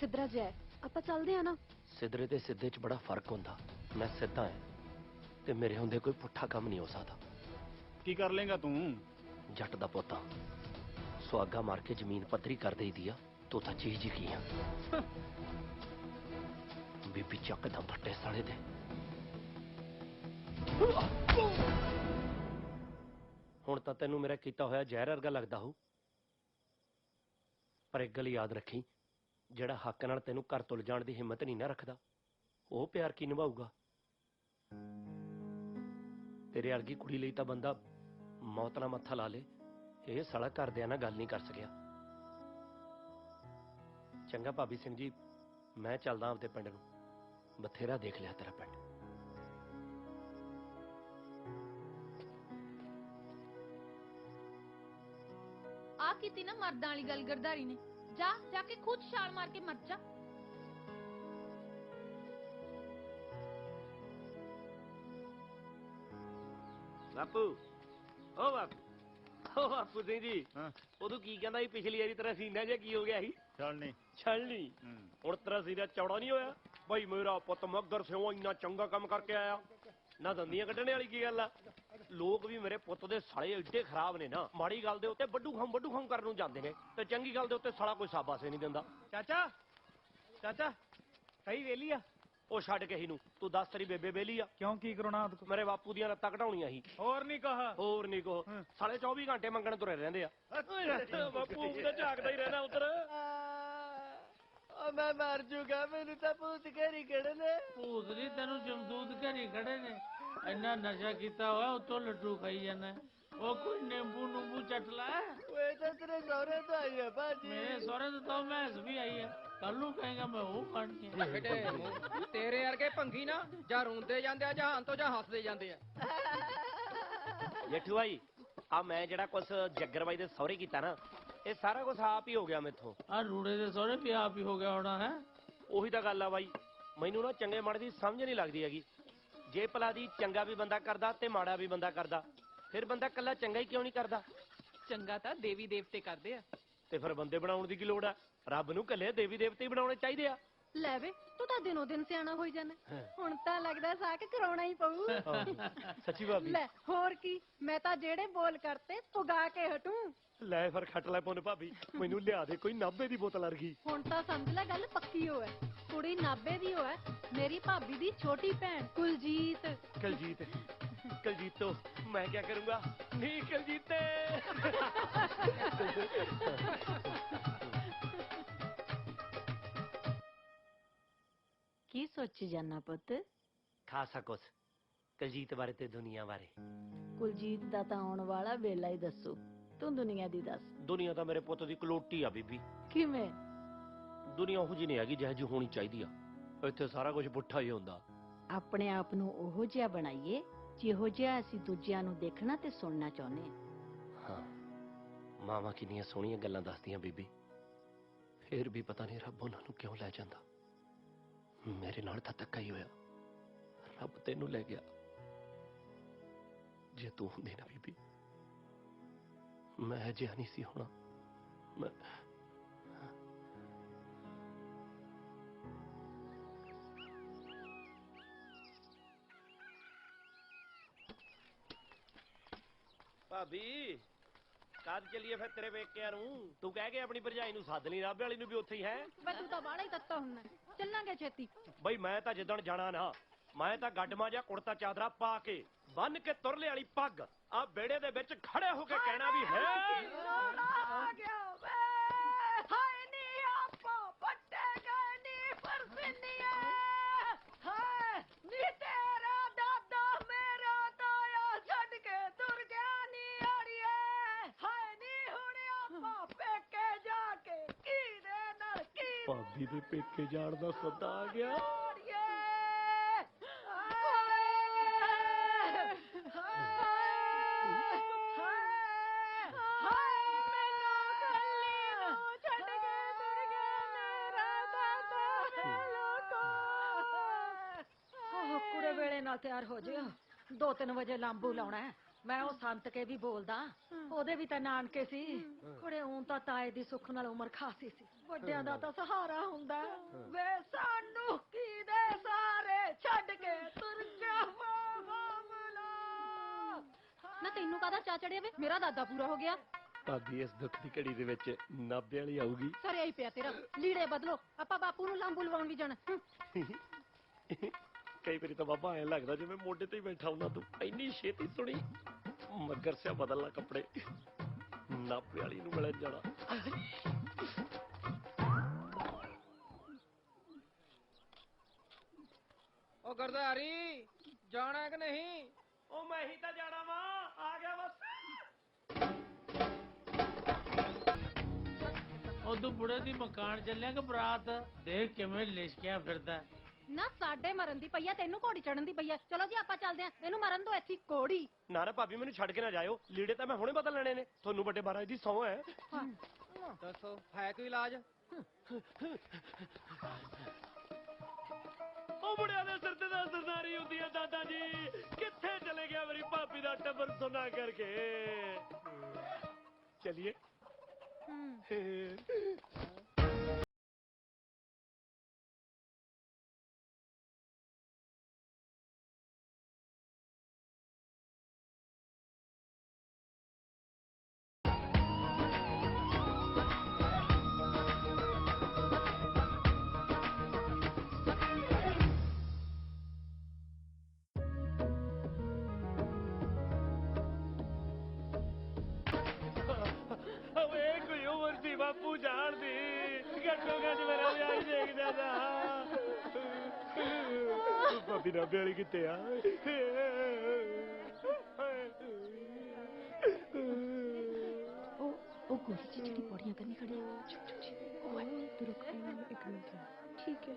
ਸਿੱਧਰਾ ਜਿਹਾ ਹੈ, ਆਪਾਂ ਚੱਲਦੇ ਆ ਨਾ। ਸਿੱਧਰੇ ਤੇ ਸਿੱਧੇ 'ਚ ਬੜਾ ਫਰਕ ਹੁੰਦਾ। ਮੈਂ ਸਿੱਧਾ ਹਾਂ ਤੇ ਮੇਰੇ ਹੁੰਦੇ ਕੋਈ ਪੁੱਠਾ ਕੰਮ ਨਹੀਂ ਹੋ ਸਕਦਾ। ਕੀ ਕਰ ਲੇਗਾ ਤੂੰ? ਜੱਟ ਦਾ ਪੋਤਾ, ਸੁਆਗਾ ਮਾਰ ਕੇ ਜ਼ਮੀਨ ਪੱਧਰੀ ਕਰ ਦੇਈਦੀ ਆ। ਤੂੰ ਤਾਂ ਚੀਜ਼ ਹੀ ਕੀ ਆ। ਬੀਬੀ ਚੱਕਦਾ ਫੱਟੇ ਸਾਲੇ ਦੇ। ਹੁਣ ਤਾਂ ਤੈਨੂੰ ਮੇਰਾ ਕੀਤਾ ਹੋਇਆ ਜ਼ਹਿਰ ਵਰਗਾ ਲੱਗਦਾ ਹੋ। ਪਰ ਇੱਕ ਗੱਲ ਯਾਦ ਰੱਖੀ, ਜਿਹੜਾ ਹੱਕ ਨਾਲ ਤੈਨੂੰ ਘਰ ਤੋਂ ਲਿਜਾਣ ਦੀ ਹਿੰਮਤ ਨਹੀਂ ਨਾ ਰੱਖਦਾ, ਉਹ ਪਿਆਰ ਕੀ ਨਿਭਾਊਗਾ? ਤੇਰੇ ਵਰਗੀ ਕੁੜੀ ਲਈ ਤਾਂ ਬੰਦਾ ਮੌਤ ਨਾਲ ਮੱਥਾ ਲਾ ਲੇ। ਇਹ ਸਾਲਾ ਘਰਦਿਆਂ ਨਾਲ ਗੱਲ ਨਹੀਂ ਕਰ ਸਕਿਆ। ਚੰਗਾ ਭਾਬੀ ਸਿੰਘ ਜੀ, ਮੈਂ ਚੱਲਦਾ ਆਪਦੇ ਪਿੰਡ ਨੂੰ। ਬਥੇਰਾ ਦੇਖ ਲਿਆ ਤੇਰਾ ਪਿੰਡ। ਆ ਕੀਤੀ ਨਾ ਮਰਦਾਂ ਵਾਲੀ ਗੱਲ ਗਰਦਾਰੀ ਨੇ। ਜਾ ਜਾ ਕੇ ਖੁਦ ਛਾਲ ਮਾਰ ਕੇ ਮਰ ਜਾ। ਬਾਪੂ, ਓ ਬਾਪੂ, ਓ ਬਾਪੂ ਸਿੰਘ ਜੀ, ਉਦੋਂ ਕੀ ਕਹਿੰਦਾ ਸੀ ਪਿਛਲੀ ਵਾਰੀ ਤੇਰਾ ਸੀਨਾ ਜਿਹਾ ਕੀ ਹੋ ਗਿਆ ਸੀ? ਛਲਣੀ। ਛਲਣੀ। ਹੁਣ ਤੇਰਾ ਸੀਨਾ ਚੌੜਾ ਨਹੀਂ ਹੋਇਆ? ਬਈ ਮੇਰਾ ਪੁੱਤ ਮੱਗਰ ਸਿਓ ਇੰਨਾ ਚੰਗਾ ਕੰਮ ਕਰਕੇ ਆਇਆ, ਨਾ ਦੰਦੀਆਂ ਕੱਢਣੇ ਵਾਲੀ ਕੀ ਗੱਲ ਆ? ਲੋਕ ਵੀ ਮੇਰੇ ਪੁੱਤ ਦੇ ਸਾਲੇ ਏਡੇ ਖਰਾਬ ਨੇ ਨਾ, ਮਾੜੀ ਗੱਲ ਦੇ ਉੱਤੇ ਵੱਡੂ ਖਾਂ ਕਰਨ ਨੂੰ ਜਾਂਦੇ ਨੇ ਤੇ ਚੰਗੀ ਗੱਲ ਦੇ ਉੱਤੇ ਸਾਲਾ ਕੋਈ ਸਾਬਾਸੇ ਨਹੀਂ ਦਿੰਦਾ। ਚਾਚਾ, ਚਾਚਾ ਕਈ ਵੇਲੀ ਆ? ਉਹ ਛੱਡ ਕੇ ਹੀ ਨੂੰ, ਤੂੰ ਦੱਸ ਤੇਰੀ ਬੇਬੇ ਵੇਲੀ ਆ? ਕਿਉਂ, ਕੀ ਕਰਾਉਣਾ ਉਹਦੇ ਕੋਲ? ਮੇਰੇ ਬਾਪੂ ਦੀਆਂ ਲੱਤਾਂ ਘਟਾਉਣੀਆਂ ਸੀ। ਹੋਰ ਨਹੀਂ ਕਹਾ? ਹੋਰ ਨਹੀਂ ਕੋ, ਸਾਲੇ 24 ਘੰਟੇ ਮੰਗਣ ਤੁਰੇ ਰਹਿੰਦੇ ਆ। ਬਾਪੂ ਤਾਂ ਝਾਕਦਾ ਹੀ ਰਹਿਣਾ ਉਧਰ। ਮੈਂ ਮਰ ਜੂਗਾ, ਮੈਨੂੰ ਤਾਂ ਭੂਤ ਘੇਰੀ ਖੜੇ ਨੇ। ਭੂਤ ਨਹੀਂ, ਤੈਨੂੰ ਜਮਦੂਤ ਕੇ ਨਹੀਂ ਖੜੇ ਨੇ ਇੰਨਾ ਨਸ਼ਾ ਕੀਤਾ ਹੋਇਆ ਉੱਤੋਂ ਲੱਡੂ ਖਾਈ ਜਾਂਦਾ ਉਹ ਕੋਈ ਨਿੰਬੂ ਨੂੰਬੂ ਚੱਟ ਲੈ ਓਏ ਤਾਂ ਤੇਰੇ ਸਹੁਰੇ ਤੋਂ ਆਈ ਹੈ ਭਾਜੀ ਮੇਰੇ ਸਹੁਰੇ ਤੋਂ ਤਾਂ ਮੈਸ ਵੀ ਆਈ ਹੈ ਕੱਲ ਨੂੰ ਕਹੇਗਾ ਮੈਂ ਉਹ ਖਾਣੀ ਹੈ ਬੇਟੇ ਤੇਰੇ ਵਰਗੇ ਭੰਗੀ ਨਾ ਜਾਂ ਰੋਂਦੇ ਜਾਂਦੇ ਆ ਜਹਾਨ ਤੋਂ ਜਾਂ ਹੱਸਦੇ ਜਾਂਦੇ ਆ। ਜੇਠੂ ਭਾਈ ਆ ਮੈਂ ਜਿਹੜਾ ਕੁਛ ਜੱਗਰ ਬਾਈ ਦੇ ਸਹੁਰੇ ਕੀਤਾ ਨਾ ਇਹ ਸਾਰਾ ਕੁਝ ਆਪ ਹੀ ਹੋ ਗਿਆ ਮੈਥੋਂ। ਆ ਰੂੜੇ ਦੇ ਸਹੁਰੇ ਵੀ ਆਪ ਹੀ ਹੋ ਗਿਆ ਹੋਣਾ ਹੈ ਉਹੀ ਤਾਂ ਗੱਲ ਆ ਬਾਈ ਮੈਨੂੰ ਨਾ ਚੰਗੇ ਮਾੜੇ ਦੀ ਸਮਝ ਨਹੀਂ ਲੱਗਦੀ ਹੈਗੀ। ਜੇ ਭਲਾ ਦੀ ਚੰਗਾ ਵੀ ਬੰਦਾ ਕਰਦਾ ਤੇ ਮਾੜਾ ਵੀ ਬੰਦਾ ਕਰਦਾ ਫਿਰ ਬੰਦਾ ਕੱਲਾ ਚੰਗਾ ਹੀ ਕਿਉਂ ਨਹੀਂ ਕਰਦਾ? ਚੰਗਾ ਤਾਂ ਦੇਵੀ ਦੇਵਤੇ ਕਰਦੇ ਆ ਤੇ ਫਿਰ ਬੰਦੇ ਬਣਾਉਣ ਦੀ ਕੀ ਲੋੜ ਆ? ਰੱਬ ਨੂੰ ਕੱਲੇ ਦੇਵੀ ਦੇਵਤੇ ਹੀ ਬਣਾਉਣੇ ਚਾਹੀਦੇ ਆ। ਲੈ ਵੇ ਤੂੰ ਤਾਂ ਦਿਨੋਂ ਦਿਨ ਸਿਆਣਾ ਹੋਈ ਜਾਣਾ ਹੁਣ ਤਾਂ ਲੱਗਦਾ ਸਾਕ ਕਰਾਉਣਾ ਹੀ ਪਊ ਸੱਚੀ ਭਾਬੀ ਲੈ ਹੋਰ ਕੀ ਮੈਂ ਤਾਂ ਜਿਹੜੇ ਬੋਲ ਕਰਤੇ ਪੁਗਾ ਕੇ ਹਟੂੰ ਲੈ ਫਿਰ ਖੱਟ ਲੈ ਪੁੰਨ ਭਾਬੀ ਮੈਨੂੰ ਲਿਆ ਦੇ ਕੋਈ ਨਾਭੇ ਦੀ ਬੋਤਲ ਅਰਗੀ। ਹੁਣ ਤਾਂ ਸਮਝ ਲੈ ਗੱਲ ਪੱਕੀ ਹੋਇਆ ਕੁੜੀ ਨਾਬੇ ਦੀ ਹੋਇਆ ਮੇਰੀ ਭਾਬੀ ਦੀ ਛੋਟੀ ਭੈਣ ਕੁਲਜੀਤ ਕਲਜੀਤ ਤੋਂ ਮੈਂ ਕੀ ਕਰੂੰਗਾ ਨਹੀਂ ਕਲਜੀਤੇ ਕੀ ਸੋਚੀ ਜਾਨਾ ਪੁੱਤ ਖਾਸਾ ਕੁਛ ਕਲਜੀਤ ਬਾਰੇ ਤੇ ਦੁਨੀਆ ਬਾਰੇ। ਕੁਲਜੀਤ ਦਾ ਤਾਂ ਆਉਣ ਵਾਲਾ ਵੇਲਾ ਹੀ ਦੱਸੂ ਤੂੰ ਦੁਨੀਆ ਦੀ ਦੱਸ ਦੁਨੀਆ ਤਾਂ ਮੇਰੇ ਪੁੱਤ ਦੀ ਕਲੋਟੀ ਆ ਬੀਬੀ। ਕਿਵੇਂ ਦੁਨੀਆ ਉਹੋ ਜਿਹੀ ਨਹੀਂ ਹੈਗੀ ਜਿਹੋ ਜਿਹੀ ਹੋਣੀ ਚਾਹੀਦੀ ਆ। ਇੱਥੇ ਸਾਰਾ ਕੁਝ ਪੁੱਠਾ ਹੀ ਹੁੰਦਾ। ਆਪਣੇ ਆਪ ਨੂੰ ਉਹੋ ਜਿਹਾ ਬਣਾਈਏ ਜਿਹੋ ਜਿਹਾ ਅਸੀਂ ਦੂਜਿਆਂ ਨੂੰ ਦੇਖਣਾ ਤੇ ਸੁਣਨਾ ਚਾਹੁੰਦੇ ਹਾਂ ਹਾਂ ਮਾਵਾਂ ਕਿੰਨੀਆਂ ਸੋਹਣੀਆਂ ਗੱਲਾਂ ਦੱਸਦੀਆਂ ਬੀਬੀ ਫੇਰ ਵੀ ਪਤਾ ਨਹੀਂ ਰੱਬ ਉਹਨਾਂ ਨੂੰ ਕਿਉਂ ਲੈ ਜਾਂਦਾ। ਮੇਰੇ ਨਾਲ ਤਾਂ ਧੱਕਾ ਹੀ ਹੋਇਆ ਰੱਬ ਤੈਨੂੰ ਲੈ ਗਿਆ। ਜੇ ਤੂੰ ਹੁੰਦੀ ਨਾ ਬੀਬੀ ਮੈਂ ਅਜਿਹਾ ਨਹੀਂ ਸੀ ਹੋਣਾ। ਮੈਂ ਭਾਬੀ ਕਦ ਚੱਲੀਏ ਫਿਰ ਤੇਰੇ ਪੇਕਿਆਂ ਨੂੰ? ਤੂੰ ਕਹਿ ਕੇ ਆਪਣੀ ਭਰਜਾਈ ਨੂੰ ਸੱਦ ਲਈ ਰੱਬ ਵਾਲੀ ਨੂੰ ਵੀ ਉੱਥੇ ਹੀ ਹੈ। ਮੈਂ ਤੂੰ ਤਾਂ ਬਾਹਲਾ ਹੀ ਤੱਤਾ ਹੁੰਨਾ ਚੱਲਾਂਗੇ ਛੇਤੀ ਬਈ ਮੈਂ ਤਾਂ ਜਿੱਦਣ ਜਾਣਾ ਨਾ ਮੈਂ ਤਾਂ ਗੱਡਮਾ ਜਾਂ ਕੁੜਤਾ ਚਾਦਰਾ ਪਾ ਕੇ ਬੰਨ ਕੇ ਤੁਰਲੇ ਵਾਲੀ ਪੱਗ ਆ ਬੇੜੇ ਦੇ ਵਿੱਚ ਖੜੇ ਹੋ ਕੇ ਕਹਿਣਾ ਵੀ ਹੈ ਆ ਗਿਆ ਵੇ ਹਾਏ ਨੀ ਆਪੋ ਪੱਟੇ ਗਏ ਨੀ ਪਰਸਿਨੀਏ ਹਾਏ ਨੀ ਤੇਰਾ ਦਾਦਾ ਮੇਰਾ ਤਾਇਆ ਛੱਡ ਕੇ ਤੁਰ ਗਿਆ ਨੀ ਅੜੀਏ ਹਾਏ ਨੀ ਹੁਣ ਆਪੋ ਪੇਕੇ ਜਾ ਕੇ ਕੀ ਦੇ ਨਾਲ ਕੀ ਭਾਬੀ ਦੇ ਪੇਕੇ ਜਾਣ ਦਾ ਸੱਦਾ ਆ ਗਿਆ। ਕੁੜੇ ਵੇਲੇ ਨਾਲ ਤਿਆਰ ਹੋ ਜਿਓ 2-3 ਵਜੇ ਲਾਂਬੂ ਲਾਉਣਾ ਹੈ। ਮੈਂ ਉਹ ਸੰਤ ਕੇ ਵੀ ਬੋਲਦਾ ਉਹਦੇ ਵੀ ਤਾਂ ਨਾਨਕੇ ਸੀ ਕੁੜੇ ਤਾਂ ਤਾਏ ਦੀ ਸੁੱਖ ਨਾਲ ਉਮਰ ਖਾਸੀ ਸੀ ਵੱਡਿਆਂ ਦਾ ਤਾਂ ਸਹਾਰਾ ਹੁੰਦਾ ਵੇ ਸਾਨੂੰ ਕੀ ਦੇ ਸਾਰੇ ਛੱਡ ਕੇ ਤੁਰ ਜਾਵਾਂ ਨਾ ਤੈਨੂੰ ਕਾਹਦਾ ਚਾ ਚੜਿਆ ਵੇ ਮੇਰਾ ਦਾਦਾ ਪੂਰਾ ਹੋ ਗਿਆ। ਭਾਬੀ ਇਸ ਦੁੱਖ ਦੀ ਘੜੀ ਦੇ ਵਿੱਚ ਨਾਭੇ ਵਾਲੀ ਆਊਗੀ। ਸਰਿਆ ਹੀ ਪਿਆ ਤੇਰਾ ਲੀੜੇ ਬਦਲੋ ਆਪਾਂ ਬਾਪੂ ਨੂੰ ਲਾਂਬੂ ਲਵਾਉਣ ਵੀ ਜਾਣਾ ਕਈ ਵਾਰੀ ਤਾਂ ਬਾਬਾ ਐਂ ਲੱਗਦਾ ਜਿਵੇਂ ਮੋਢੇ ਤੇ ਹੀ ਬੈਠਾ ਹੁੰਦਾ ਤੂੰ ਇੰਨੀ ਛੇਤੀ ਤੁਣੀ ਮਗਰ ਸਿਆ ਬਦਲ ਲਾ ਕੱਪੜੇ ਨਾਭੇ ਵਾਲੀ ਨੂੰ ਮਿਲਣ ਜਾਣਾ। ਉਹ ਗਰਦਾਰੀ ਜਾਣਾ ਕਿ ਨਹੀਂ? ਉਹ ਮੈਂ ਹੀ ਤਾਂ ਜਾਣਾ ਵਾ ਆ ਗਿਆ ਬਸ। ਉਹ ਤੂੰ ਬੁੜੇ ਦੀ ਮਕਾਨ ਚੱਲਿਆ ਕਿ ਬਰਾਤ ਦੇਖ ਕਿਵੇਂ ਲਿਸ਼ਕਿਆ ਫਿਰਦਾ ਨਾ ਸਾਡੇ ਮਰਨ ਦੀ ਪਈਆ ਤੈਨੂੰ ਘੋੜੀ ਚੜਨ ਦੀ ਪਈਆ ਚਲੋ ਜੀ ਆਪਾਂ ਚੱਲਦੇ ਆਂ ਇਹਨੂੰ ਮਰਨ ਤੋਂ ਐਸੀ ਘੋੜੀ ਨਾ ਭਾਬੀ ਮੈਨੂੰ ਛੱਡ ਕੇ ਨਾ ਜਾਇਓ ਲੀੜੇ ਤਾਂ ਮੈਂ ਹੁਣੇ ਬਦਲ ਲੈਣੇ ਨੇ ਤੁਹਾਨੂੰ ਵੱਡੇ ਮਹਾਰਾਜ ਦੀ ਸਹੁੰ ਹੈ। ਦੱਸੋ ਹੈ ਕੋਈ ਇਲਾਜ? ਉਹ ਮੁੰਡਿਆਂ ਦੇ ਸਿਰ ਤੇ ਤਾਂ ਸਰਦਾਰੀ ਹੁੰਦੀ ਹੈ ਦਾਦਾ ਜੀ ਕਿੱਥੇ ਚਲੇ ਗਿਆ ਮੇਰੀ ਭਾਬੀ ਦਾ ਟੱਬਰ ਸੁਣਾ ਕਰਕੇ। ਚਲਿਏ ਬਾਪੂ ਜਾਣਦੀ ਗੱਟੋ ਗੱਟ ਮੇਰਾ ਵਿਆਹ ਦੇਖਦਾ ਭਾਬੀ ਨਾਭੇ ਵਾਲੀ ਕਿੱਥੇ ਆ? ਉਹ ਗੋਰੀ ਜੀ ਜਿਹੜੀ ਪੌੜੀਆਂ ਕਰਨੀ ਖੜੀ ਚੁੱਪ ਚੁੱਪ ਚੁੱਪ ਉਹ ਹੈ ਤੂੰ ਰੁਕ ਇੱਕ ਮਿੰਟ ਠੀਕ ਹੈ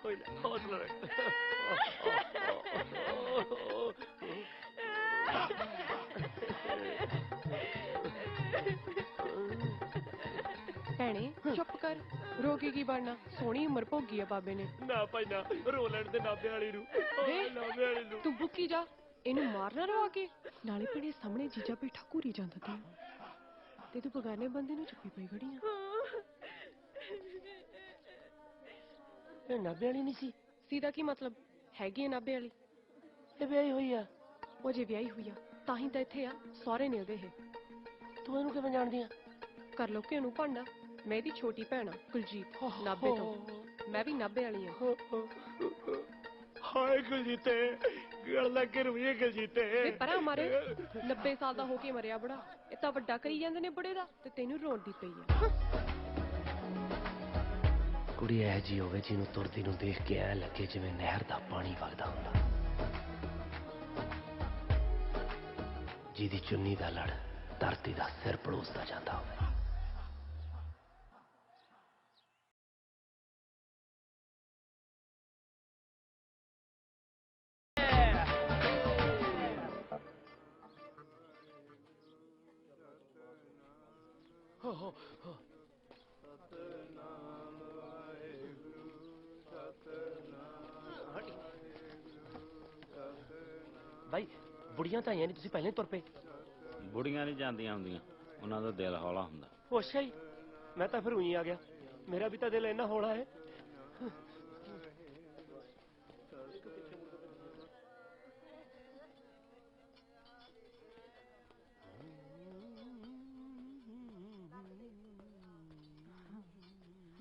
ਕੋਈ ਨਾ ਹੌਸਲਾ ਰੱਖ। ਭੈਣੇ ਚੁੱਪ ਕਰ ਰੋ ਕੇ ਕੀ ਬਣਨਾ ਸੋਹਣੀ ਉਮਰ ਭੋਗੀ ਆ ਬਾਬੇ ਨੇ ਨਾ ਭਾਈ ਨਾ ਰੋ ਲੈਣ ਦੇ ਨਾਭੇ ਵਾਲੀ ਨੂੰ ਨਾਭੇ ਵਾਲੀ ਨੂੰ ਤੂੰ ਬੁੱਕੀ ਜਾ ਇਹਨੂੰ ਮਾਰਨਾ ਰਵਾ ਕੇ ਨਾਲੇ ਭੈਣੇ ਸਾਹਮਣੇ ਜੀਜਾ ਬੈਠਾ ਘੂਰੀ ਜਾਂਦਾ ਤੇ ਤੂੰ ਬਗਾਨੇ ਬੰਦੇ ਨੂੰ ਚੁੱਪੀ ਪਈ ਖੜੀ ਆ ਇਹ ਨਾਭੇ ਵਾਲੀ ਨਹੀਂ ਸੀ ਸੀਦਾ ਕੀ ਮਤਲਬ ਹੈਗੀ ਆ ਨਾਭੇ ਵਾਲੀ ਇਹ ਵਿਆਹੀ ਹੋਈ ਆ ਉਹ ਜੇ ਵਿਆਹੀ ਹੋਈ ਆ ਤਾਂ ਹੀ ਤਾਂ ਇੱਥੇ ਆ ਸਹੁਰੇ ਨੇ ਉਹਦੇ ਇਹ ਤੂੰ ਇਹਨੂੰ ਕਿਵੇਂ ਜਾਣਦੀ ਆ ਕਰ ਲੋ ਕਿ ਇਹਨੂੰ ਭਾਂਡਾ ਮੈਂ ਇਹਦੀ ਛੋਟੀ ਭੈਣ ਆ ਕੁਲਜੀਤ ਨਾਭੇ ਤੋਂ ਮੈਂ ਵੀ ਨਾਭੇ ਵਾਲੀ ਆ ਹਾਏ ਕੁਲਜੀਤੇ ਗਲ ਲੱਗ ਕੇ ਰੁਈਏ ਕੁਲਜੀਤੇ ਵੇ ਪਰਾਂ ਮਾਰੇ 90 ਸਾਲ ਦਾ ਹੋ ਕੇ ਮਰਿਆ ਬੜਾ ਇਹ ਤਾਂ ਵੱਡਾ ਕਰੀ ਜਾਂਦੇ ਨੇ ਬੁੜੇ ਦਾ ਤੇ ਤੈਨੂੰ ਰੋਣ ਦੀ ਪਈ ਆ ਕੁੜੀ ਐ ਜੀ ਹੋਵੇ ਜਿਹਨੂੰ ਤੁਰਦੀ ਨੂੰ ਦੇਖ ਕੇ ਐ ਲੱਗੇ ਜਿਵੇਂ ਨਹਿਰ ਦਾ ਪਾਣੀ ਵਗਦਾ ਹੁੰਦਾ ਜਿਹਦੀ ਚੁੰਨੀ ਦਾ ਲੜ ਧਰਤੀ ਦਾ ਸਿਰ ਪਲੋਸਦਾ ਜਾਂਦਾ ਹੋਵੇ ਭਾਈ ਬੁੜੀਆਂ ਤਾਂ ਆਈਆਂ ਨਹੀਂ ਤੁਸੀਂ ਪਹਿਲਾਂ ਹੀ ਤੁਰ ਪਏ ਬੁੜੀਆਂ ਨਹੀਂ ਜਾਂਦੀਆਂ ਹੁੰਦੀਆਂ ਉਹਨਾਂ ਦਾ ਦਿਲ ਹੌਲਾ ਹੁੰਦਾ ਉਹ ਅੱਛਾ ਜੀ ਮੈਂ ਤਾਂ ਫਿਰ ਉਹੀ ਆ ਗਿਆ ਮੇਰਾ ਵੀ ਤਾਂ ਦਿਲ ਇੰਨਾ ਹੌਲਾ ਹੈ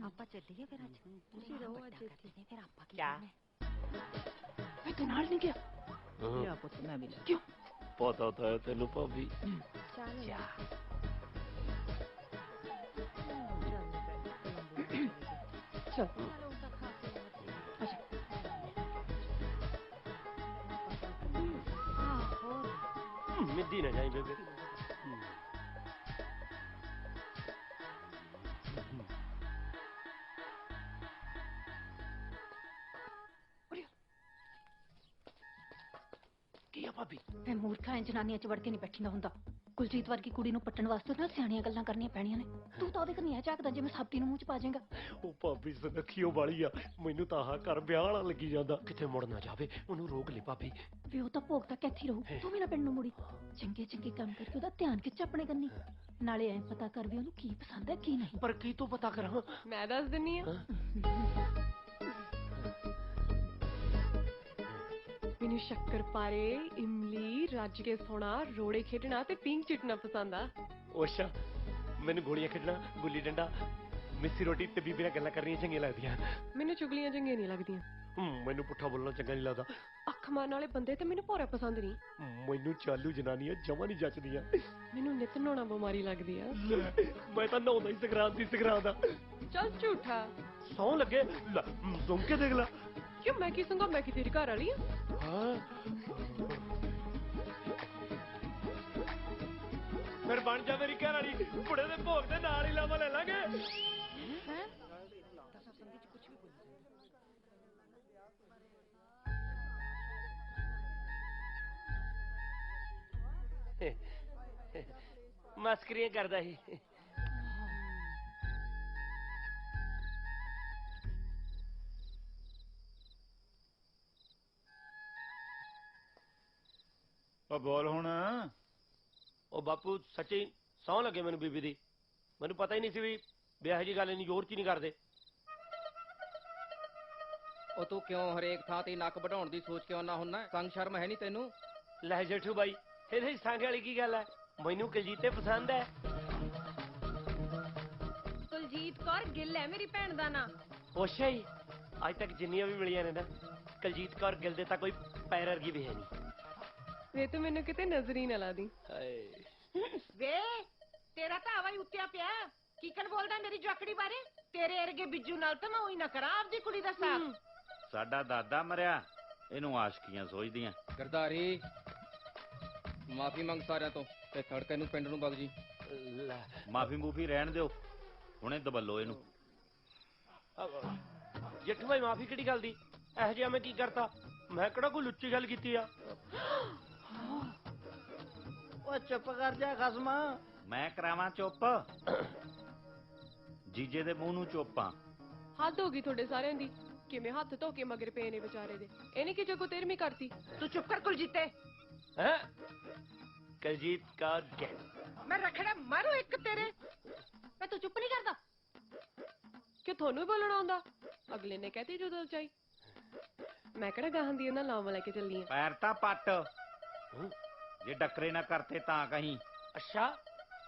ਆਪਾਂ ਚੱਲੀਏ ਫਿਰ ਅੱਜ ਤੁਸੀਂ ਰੋ ਅੱਜ ਇੱਥੇ ਫਿਰ ਆਪਾਂ ਕੀ ਕਿਆ? ਮੈਂ ਤੇ ਨਾਲ ਨਹੀਂ ਗਿਆ ਲਿਆ ਪੁੱਤ ਮੈਂ ਵੀ ਕਿਉਂ ਪਤਾ ਤਾਂ ਹੈ ਤੈਨੂੰ ਭਾਬੀ ਚੱਲ ਚਲ ਮਿੱਦੀ ਨਾ ਜਾਈ ਬੇਬੇ ਕੀ ਆ ਭਾਬੀ ਮੈਂ ਮੂਰਖਾਂ ਜਨਾਨੀਆਂ ਚ ਵੜ ਕੇ ਨਹੀਂ ਬੈਠੀਦਾ ਹੁੰਦਾ ਕੁਲਜੀਤ ਵਰਗੀ ਕੁੜੀ ਨੂੰ ਪੱਟਣ ਵਾਸਤੇ ਨਾ ਸਿਆਣੀਆਂ ਗੱਲਾਂ ਕਰਨੀਆਂ ਪੈਣੀਆਂ ਨੇ ਤੂੰ ਤਾਂ ਉਹਦੇ ਕਨੀਆਂ ਝਾਕਦਾ ਜਿਵੇਂ ਸਾਬਤੀ ਨੂੰ ਮੂੰਹ ਚ ਪਾ ਜਾਏਗਾ ਉਹ ਭਾਬੀ ਸੁਨੱਖੀਓ ਵਾਲੀ ਆ ਮੈਨੂੰ ਤਾਂ ਆਹ ਘਰ ਵਿਆਹ ਵਾਲਾ ਲੱਗੀ ਜਾਂਦਾ ਕਿਤੇ ਮੁੜ ਨਾ ਜਾਵੇ ਉਹਨੂੰ ਰੋਕ ਲੈ ਭਾਬੀ ਵੀ ਉਹ ਤਾਂ ਭੋਗ ਤੱਕ ਇੱਥੇ ਰਹੂ ਤੂੰ ਵੀ ਨਾ ਪਿੰਡ ਨੂੰ ਮੁੜੀ ਚੰਗੇ ਚੰਗੇ ਕੰਮ ਕਰਕੇ ਉਹਦਾ ਧਿਆਨ ਖਿੱਚ ਆਪਣੇ ਕੰਨੀ ਨਾਲੇ ਐਂ ਪਤਾ ਕਰ ਵੀ ਉਹਨੂੰ ਕੀ ਪਸੰਦ ਹੈ ਕੀ ਨਹੀਂ ਪਰ ਕੀ ਤੋਂ ਪਤਾ ਕਰਾਂ ਮੈਂ ਦੱਸ ਦਿੰਨੀ ਆ ਮੈਨੂੰ ਸ਼ੱਕਰ ਪਾਰੇ ਇਮਲੀ ਰੱਜ ਕੇ ਸੋਣਾ ਰੋੜੇ ਖੇਡਣਾ ਤੇ ਪਿੰਕ ਚਿਟਣਾ ਪਸੰਦ ਆ ਅੱਛਾ ਮੈਨੂੰ ਗੋਲੀਆਂ ਖੇਡਣਾ ਗੁੱਲੀ ਡੰਡਾ ਮਿੱਸੀ ਰੋਟੀ ਤੇ ਬੀਬੀ ਨਾਲ ਗੱਲਾਂ ਕਰਨੀਆਂ ਚੰਗੀਆਂ ਲੱਗਦੀਆਂ ਮੈਨੂੰ ਚੁਗਲੀਆਂ ਚੰਗੀਆਂ ਨਹੀਂ ਲੱਗਦੀਆਂ ਮੈਨੂੰ ਪੁੱਠਾ ਬੋਲਣਾ ਚੰਗਾ ਨਹੀਂ ਲੱਗਦਾ ਅੱਖ ਮਾਰਨ ਵਾਲੇ ਬੰਦੇ ਤੇ ਮੈਨੂੰ ਭੋਰਾ ਪਸੰਦ ਨਹੀਂ ਮੈਨੂੰ ਚਾਲੂ ਜਨਾਨੀਆਂ ਜਮਾਂ ਨਹੀਂ ਜੱਚਦੀਆਂ ਮੈਨੂੰ ਨਿਤ ਨਹਾਉਣਾ ਬਿਮਾਰੀ ਲੱਗਦੀ ਆ ਮੈਂ ਤਾਂ ਨਹਾਉਂਦਾ ਹੀ ਸਗਰਾਂਦ ਦਾ ਚੱਲ ਝੂਠਾ ਸੌਂ ਲੱਗੇ ਸੁਣ ਕੇ ਦੇਖ ਲਾ ਕਿਉਂ ਮੈਂ ਕੀ ਸੰਗਾ ਮੈਂ ਕੀ ਤੇਰੀ ਘਰ ਵਾਲੀ ਆ ਹਾਂ ਫਿਰ ਬਣ ਜਾ ਮੇਰੀ ਘਰ ਵਾਲੀ ਬੁੜੇ ਦੇ ਭੋਗ ਦੇ ਨਾਲ ਹੀ ਲਾਵਾ ਲੈ ਲਾਂਗੇ ਮਸਕਰੀਆਂ ਕਰਦਾ ਸੀ ਉਹ ਬੋਲ ਹੁਣ ਉਹ ਬਾਪੂ ਸੱਚੀ ਸੌਂ ਲੱਗੇ ਮੈਨੂੰ ਬੀਬੀ ਦੀ ਮੈਨੂੰ ਪਤਾ ਹੀ ਨਹੀਂ ਸੀ ਵੀ ਵਿਆਹ ਜੀ ਗੱਲ ਇੰਨੀ ਜ਼ੋਰ ਚ ਹੀ ਨਹੀਂ ਕਰਦੇ ਉਹ ਤੂੰ ਕਿਉਂ ਹਰੇਕ ਥਾਂ ਤੇ ਨੱਕ ਵਢਾਉਣ ਦੀ ਸੋਚ ਕਿਉਂ ਨਾ ਹੁੰਨਾ ਸੰਗ ਸ਼ਰਮ ਹੈ ਨਹੀਂ ਤੈਨੂੰ ਲੈ ਜੇਠੂ ਬਾਈ ਇਹਦੇ ਸੰਗ ਵਾਲੀ ਕੀ ਗੱਲ ਹੈ ਮੈਨੂੰ ਕੁਲਜੀਤੇ ਪਸੰਦ ਹੈ। ਕੁਲਜੀਤ ਕੌਰ ਗਿੱਲ ਹੈ ਮੇਰੀ ਭੈਣ ਦਾ ਨਾਂ। ਅੱਛਾ ਜੀ, ਅੱਜ ਤੱਕ ਜਿੰਨੀਆਂ ਵੀ ਮਿਲੀਆਂ ਨੇ ਨਾ, ਕੁਲਜੀਤ ਕੌਰ ਗਿੱਲ ਦੇ ਤਾਂ ਕੋਈ ਪੈਰ ਵਰਗੀ ਵੀ ਹੈ ਨਹੀਂ। ਵੇ ਤੂੰ ਮੈਨੂੰ ਕਿਤੇ ਨਜ਼ਰ ਹੀ ਨਾ ਲਾ ਦੀ। ਵੇ ਤੇਰਾ ਤਾਂ ਹਵਾ ਹੀ ਉੱਤਿਆ ਪਿਆ। ਕੀਕਨ ਬੋਲਦਾ ਮੇਰੀ ਜਵਾਕੜੀ ਬਾਰੇ? ਤੇਰੇ ਵਰਗੇ ਬਿੱਜੂ ਨਾਲ ਤਾਂ ਮੈਂ ਉਹੀ ਨਾ ਕਰਾਂ ਆਪਦੀ ਕੁੜੀ ਦਾ ਸਾਥ। ਸਾਡਾ ਦਾਦਾ ਮਰਿਆ, ਇਹਨੂੰ ਆਸ਼ਕੀਆਂ ਸੋਚਦੀਆਂ। ਗਰਦਾਰੀ ਮਾਫੀ ਮੰਗ ਸਾਰਿਆਂ ਤੋਂ ਤੇ ਥੜਕੇ ਨੂੰ ਪਿੰਡ ਨੂੰ ਬਗ ਜੀ। ਮਾਫੀ ਮੂਫੀ ਰਹਿਣ ਦਿਓ, ਹੁਣੇ ਦਬੱਲੋ ਇਹਨੂੰ। ਜੱਟੂ ਭਾਈ ਮਾਫੀ ਕਿਹੜੀ ਗੱਲ ਦੀ? ਇਹੋ ਜਿਹਾ ਮੈਂ ਕੀ ਕਰਤਾ? ਮੈਂ ਕਿਹੜਾ ਕੋਈ ਲੁੱਚੀ ਗੱਲ ਕੀਤੀ ਆ? ਉਹ ਚੁੱਪ ਕਰ ਜਾ ਖਸਮਾ। ਮੈਂ ਕਰਾਵਾਂ ਚੁੱਪ? ਜੀਜੇ ਦੇ ਮੂੰਹ ਨੂੰ ਚੁੱਪਾਂ। ਹੱਦ ਹੋ ਗਈ ਤੁਹਾਡੇ ਸਾਰਿਆਂ ਦੀ। ਕਿਵੇਂ ਹੱਥ ਧੋ ਕੇ ਮਗਰ ਪਏ ਨੇ ਵਿਚਾਰੇ ਦੇ। ਇਹਨੇ ਕੀ ਜਗੋ ਤੇਰਵੀਂ ਕਰਤੀ। ਤੂੰ ਚੁੱਪ ਕਰ ਕੁਲਜੀਤੇ। ਹੈ ਕੁਲਜੀਤ ਕੌਰ ਗਿੱਲ। ਮੈਂ ਰੱਖਣਾ ਮਾਰੂ ਇੱਕ ਤੇਰੇ। ਮੈਂ ਤੂੰ ਚੁੱਪ ਨਹੀਂ ਕਰਦਾ ਕਿ ਤੁਹਾਨੂੰ ਬੋਲਣਾ ਆਉਂਦਾ? ਅਗਲੇ ਨੇ ਕਹਤੀ ਜਦੋਂ ਚਾਹੀ। ਮੈਂ ਕਿਹੜਾ ਗਾਹਾਂ ਦੀ ਇਹਨਾਂ ਲਾਵਾਂ ਲੈ ਕੇ ਚੱਲੀ ਆ। ਪੈਰ ਤਾਂ ਪੱਟ, ਜੇ ਡੱਕਰੇ ਨਾ ਕਰਤੇ ਤਾਂ ਕਹੀਂ। ਅੱਛਾ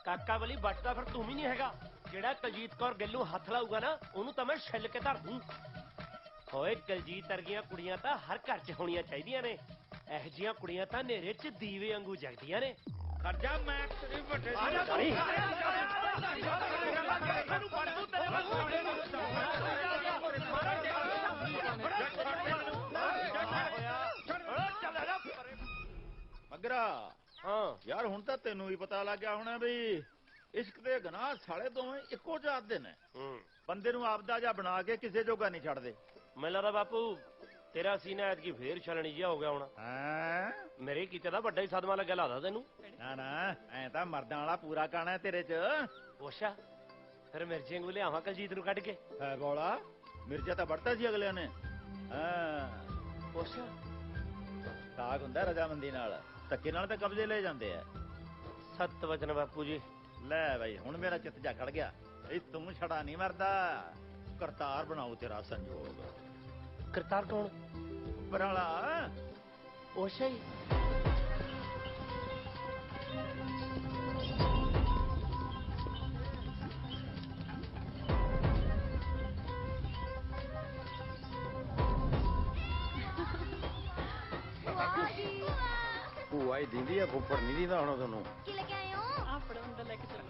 ਕਾਕਾ ਵਾਲੀ ਬੱਟਦਾ ਫਿਰ ਤੂੰ ਵੀ ਨਹੀਂ ਹੈਗਾ। ਜਿਹੜਾ ਕੁਲਜੀਤ ਕੌਰ ਗਿੱਲ ਨੂੰ ਹੱਥ ਲਾਊਗਾ ਨਾ, ਉਹਨੂੰ ਤਾਂ ਮੈਂ ਛਿੱਲ ਕੇ ਧਰ ਦੂੰ। ਹੋਏ ਕੁਲਜੀਤ ਵਰਗੀਆਂ ਕੁੜੀਆਂ ਤਾਂ ਹਰ ਘਰ 'ਚ ਹੋਣੀਆਂ ਚਾਹੀਦੀਆਂ ਨੇ। ਇਹੋ ਜਿਹੀਆਂ ਕੁੜੀਆਂ ਤਾਂ ਹਨੇਰੇ 'ਚ ਦੀਵੇ ਵਾਂਗੂ ਜਗਦੀਆਂ ਨੇ। ਖਰਜਾ ਮੈਂ ਤੇਰੀ ਵੱਡੇ ਮਗਰਾ। ਹਾਂ ਯਾਰ ਹੁਣ ਤਾਂ ਤੈਨੂੰ ਵੀ ਪਤਾ ਲੱਗ ਗਿਆ ਹੋਣਾ ਵੀ ਇਸ਼ਕ ਦੇ ਗੁਨਾਹ ਸਾਲੇ ਦੋਵੇਂ ਇੱਕੋ ਜਾਤ ਦੇ ਨੇ। ਬੰਦੇ ਨੂੰ ਆਪਦਾ ਜਾਂ ਬਣਾ ਕੇ ਕਿਸੇ ਜੋਗਾ ਨਹੀਂ ਛੱਡਦੇ। ਮੈਨੂੰ ਲੱਗਦਾ ਬਾਪੂ ਤੇਰਾ ਸੀਨਾ ਐਤਕੀ ਫੇਰ ਛਲਣੀ ਜਿਹਾ ਹੋ ਗਿਆ ਹੋਣਾ। ਮੇਰੇ ਕੀਤੇ ਦਾ ਵੱਡਾ ਹੀ ਸਦਮਾ ਲੱਗਿਆ ਲੱਗਦਾ ਤੈਨੂੰ। ਨਾ ਨਾ, ਐ ਤਾਂ ਮਰਦਾਂ ਵਾਲਾ ਪੂਰਾ ਕਾਣਾ ਤੇਰੇ 'ਚ। ਅੱਛਾ ਫਿਰ ਮਿਰਚੇ ਨੂੰ ਲਿਆਵਾਂ ਕੁਲਜੀਤ ਨੂੰ ਕੱਢ ਕੇ। ਹੈ ਬੋਲਾ, ਮਿਰਜ਼ਾ ਤਾਂ ਵੜਤਾ ਸੀ ਅਗਲਿਆਂ ਨੇ। ਅੱਛਾ ਸਾਗ ਹੁੰਦਾ ਰਜਾਮੰਦੀ ਨਾਲ, ਧੱਕੇ ਨਾਲ ਤਾਂ ਕਬਜ਼ੇ ਲੈ ਜਾਂਦੇ ਆ। ਸੱਤ ਵਚਨ ਬਾਪੂ ਜੀ। ਲੈ ਬਾਈ ਹੁਣ ਮੇਰਾ ਚਿੱਤ ਜਾ ਖੜ ਗਿਆ। ਇਹ ਤੂੰ ਛੜਾ ਨਹੀਂ ਮਰਦਾ। ਕਰਤਾਰ ਬਣਾਓ ਤੇਰਾ ਸੰਜੋਗ। ਕਰਤਾਰ ਕੌਣ? ਬਰਾਲਾ। ਅੱਛਾ ਜੀ। ਭੂਆ ਹੀ ਦਿੰਦੀ ਆ, ਫੁੱਫੜ ਨਹੀਂ ਦਿੰਦਾ ਹੁਣ ਤੁਹਾਨੂੰ। ਕੀ ਲੈ ਕੇ ਆਏ ਹੋ? ਆ ਫੜੋ ਅੰਦਰ ਲੈ ਕੇ ਚੱਲੋ।